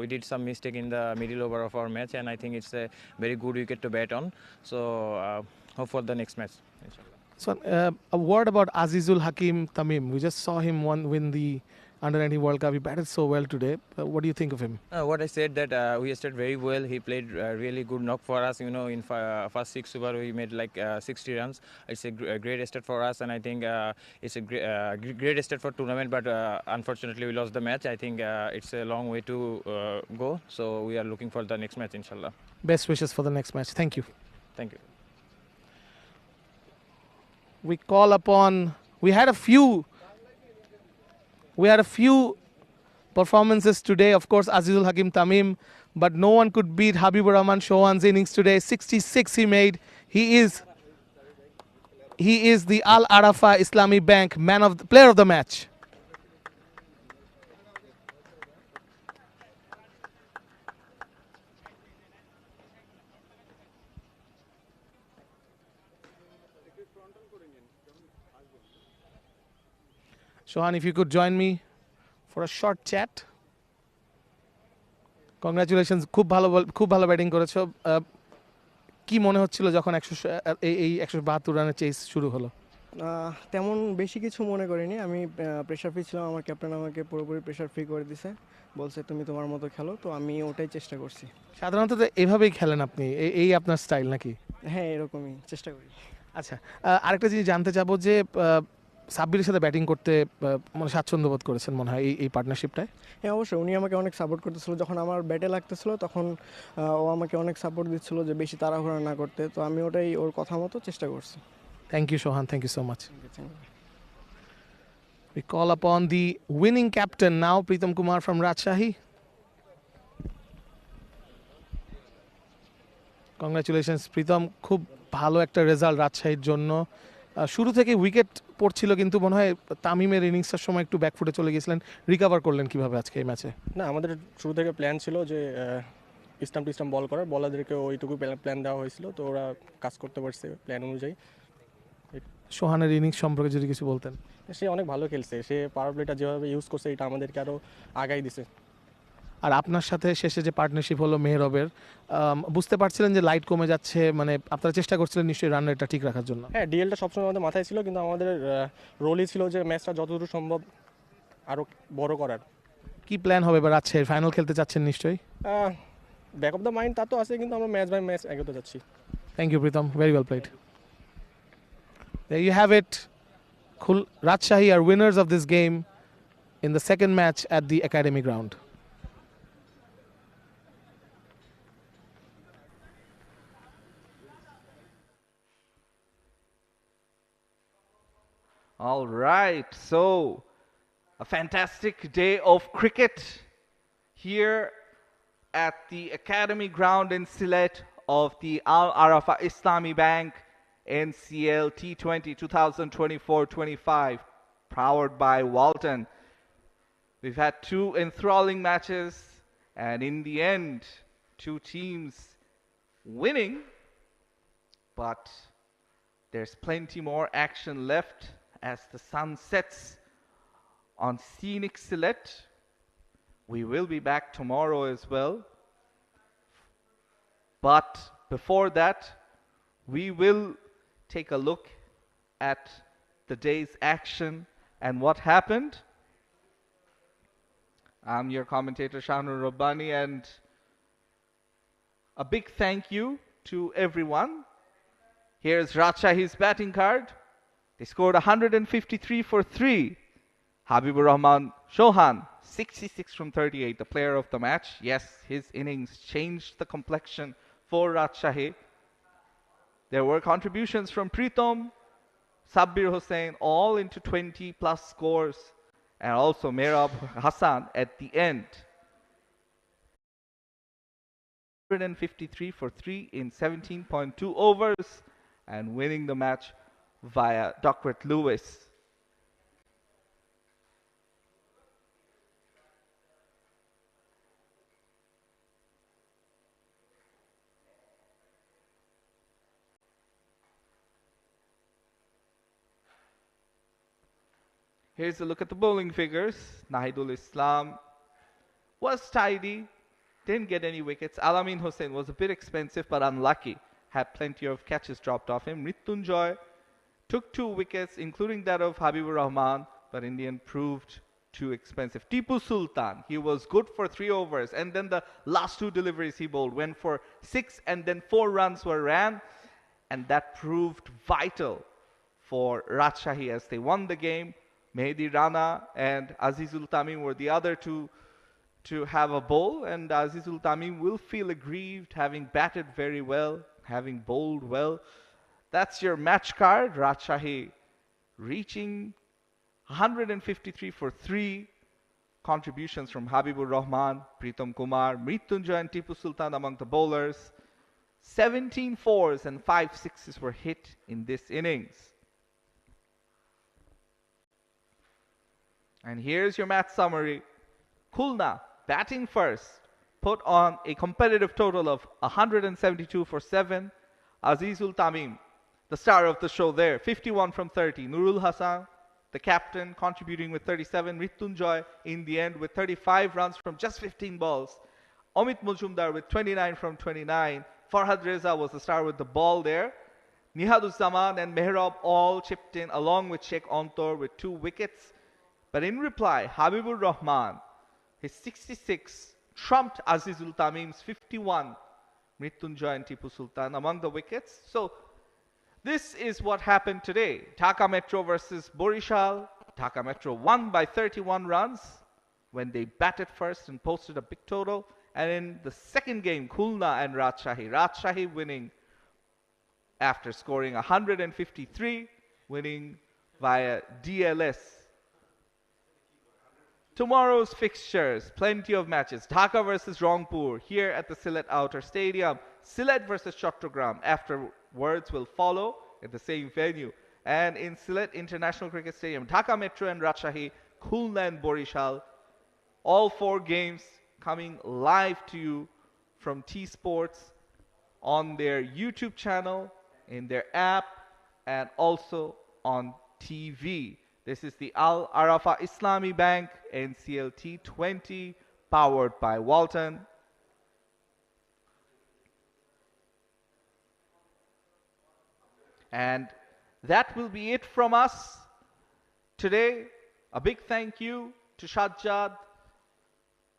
we did some mistake in the middle over of our match, and I think it's a very good wicket to bat on. So hope for the next match. So a word about Azizul Hakim Tamim. We just saw him win the Under-19 World Cup. He batted so well today. What do you think of him? What I said that we started very well. He played really good knock for us. In first 6 overs we made like 60 runs. It's a great start for us, and I think it's a great start for tournament. But unfortunately we lost the match. I think it's a long way to go. So we are looking for the next match, inshallah. Best wishes for the next match. Thank you. Thank you. We call upon. We had a few performances today. Of course, Azizul Hakim Tamim, but no one could beat Habibur Rahman Shohan's innings today. 66 he made. He is the Al-Arafa Islami Bank player of the match. Shohan, if you could join me for a short chat. Congratulations, খুব ভালো batting করেছো। কি মনে হচ্ছিল যখন 172 রানের chess শুরু হলো? তেমন বেশি কিছু মনে করিনি। আমি প্রেশার ফ্রি ছিলাম, আমার ক্যাপ্টেন আমাকে পুরোপুরি প্রেশার ফ্রি করে দিয়েছে, বলছে তুমি তোমার মতো খেলো, তো আমি ওটাই চেষ্টা করছি। সাধারণত এভাবেই খেলেন আপনি, এই আপনার স্টাইল নাকি? হ্যাঁ, এরকমই চেষ্টা করি। আচ্ছা, আরেকটা জিনিস জানতে চাবো যে সাব্বিরের সাথে ব্যাটিং করতে মানে স্বাচ্ছন্দ্য বোধ করেছেন মনে হয় এই পার্টনারশিপটায়? হ্যাঁ, অবশ্যই। উনি আমাকে অনেক সাপোর্ট করতেছিল যখন আমার ব্যাটে লাগতেছিল, তখন ও আমাকে অনেক সাপোর্ট দিচ্ছিল যে বেশি তাড়াহুড়া না করতে, তো আমি ওটাই ওর কথা মতো চেষ্টা করছি। Thank you, Shohan. Thank you so much. We call upon the winning captain now, Pritam Kumar from Rajshahi. Congratulations, Pritam. খুব ভালো একটা রেজাল্ট রাজশাহীর জন্য। শুরু থেকে উইকেট পড়ছিল, কিন্তু মনে হয় তামিমের ইনিংসের সময় একটু ব্যাকফুটে চলে গিয়েছিলেন। রিকভার করলেন কিভাবে আজকে এই ম্যাচে? না, আমাদের শুরু থেকে প্ল্যান ছিল যে স্টাম্প বল করার, বলারদেরকে ওইটুকু প্ল্যান দেওয়া হয়েছিল, তো ওরা কাজ করতে পারছে প্ল্যান অনুযায়ী। সোহানের ইনিংস সম্পর্কে যদি কিছু বলতেন। সে অনেক ভালো খেলছে, সে পাওয়ার প্লেটা যেভাবে ইউজ করছে এটা আমাদেরকে আরও আগাই দিছে। আর আপনার সাথে শেষে যে পার্টনারশিপ হলো মেহরবের, বুঝতে পারছিলেন যে লাইট কমে যাচ্ছে, মানে আপনারা চেষ্টা করছিলেন নিশ্চয়ই রান রেটটা ঠিক রাখার জন্য? হ্যাঁ, ডিএলটা সবসময় আমাদের মাথায় ছিল, কিন্তু আমাদের রোলই ছিল যে ম্যাচটা যতদূর সম্ভব আরও বড় করার। কি প্ল্যান হবে এবার? আছে ফাইনাল খেলতে চাচ্ছেন নিশ্চয়ই? ব্যাক অফ দ্য মাইন্ড তা তো আছে, কিন্তু আমরা ম্যাচ বাই ম্যাচ এগোতে যাচ্ছি। Thank you Pritam, very well played. There you have it. Rajshahi are winners of this game in the second match at the Academy Ground. All right, so a fantastic day of cricket here at the Academy Ground in Sylhet of the Al Arafa Islami Bank NCL T20 2024-25, powered by Walton. We've had two enthralling matches, and in the end, two teams winning, but there's plenty more action left as the sun sets on scenic Sylhet. We will be back tomorrow as well, but before that, we will take a look at the day's action and what happened. I'm your commentator Shahnur Rabbani, and a big thank you to everyone. Here's Rajshahi's batting card. They scored 153 for 3. Habibur Rahman Shohan, 66 from 38, the player of the match. Yes, his innings changed the complexion for Rajshahi. There were contributions from Pritam, Sabbir Hussain, all into 20 plus scores, and also Merab Hassan at the end. 153 for 3 in 17.2 overs and winning the match via Duckworth Lewis. Here's a look at the bowling figures. Nahidul Islam was tidy, didn't get any wickets. Alamin Hussain was a bit expensive but unlucky, had plenty of catches dropped off him. Mrityunjoy took 2 wickets, including that of Habibur Rahman, but in the end proved too expensive. Tipu Sultan, he was good for 3 overs, and then the last 2 deliveries he bowled went for 6, and then 4 runs were ran, and that proved vital for Rajshahi as they won the game. Mehdi Rana and Azizul Tamim were the other two to have a bowl, and Azizul Tamim will feel aggrieved, having batted very well, having bowled well. That's your match card. Rajshahi reaching 153 for 3. Contributions from Habibur Rahman, Pritam Kumar, Mrityunjoy and Tipu Sultan among the bowlers. 17 fours and 5 sixes were hit in this innings. And here's your match summary. Khulna, batting first, put on a competitive total of 172 for 7. Azizul Tamim, the star of the show there, 51 from 30. Nurul Hassan, the captain, contributing with 37. Mrityunjoy in the end with 35 runs from just 15 balls. Amit Mujumdar with 29 from 29. Farhad Reza was the star with the ball there. Nihaduzzaman and Mehrab all chipped in, along with Sheikh Ontor with 2 wickets. But in reply, Habibur Rahman, his 66 trumped Azizul Tamim's 51. Mrityunjoy and Tipu Sultan among the wickets. So this is what happened today. Dhaka Metro versus Borishal. Dhaka Metro won by 31 runs when they batted first and posted a big total. And in the second game, Khulna and Rajshahi. Rajshahi winning after scoring 153, winning via DLS. Tomorrow's fixtures, plenty of matches. Dhaka versus Rangpur here at the Sylhet Outer Stadium. Sylhet versus Chattogram afterwards will follow at the same venue. And in Sylhet International Cricket Stadium, Dhaka Metro and Rajshahi, Khulna and Borishal. All 4 games coming live to you from T Sports on their YouTube channel, in their app, and also on TV. This is the Al Arafa Islami Bank NCL T20 powered by Walton. And that will be it from us today. A big thank you to Sajjad,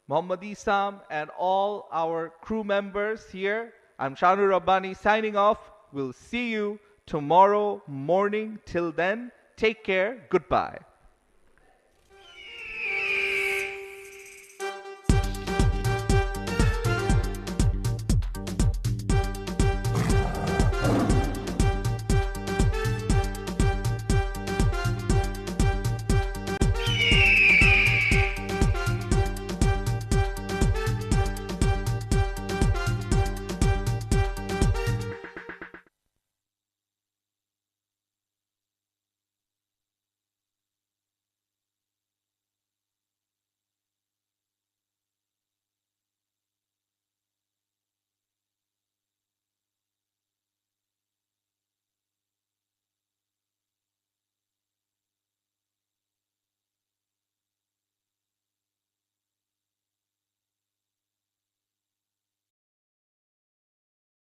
Mohammad Isam, and all our crew members here. I'm Shanu Rabbani signing off. We'll see you tomorrow morning. Till then, take care. Goodbye.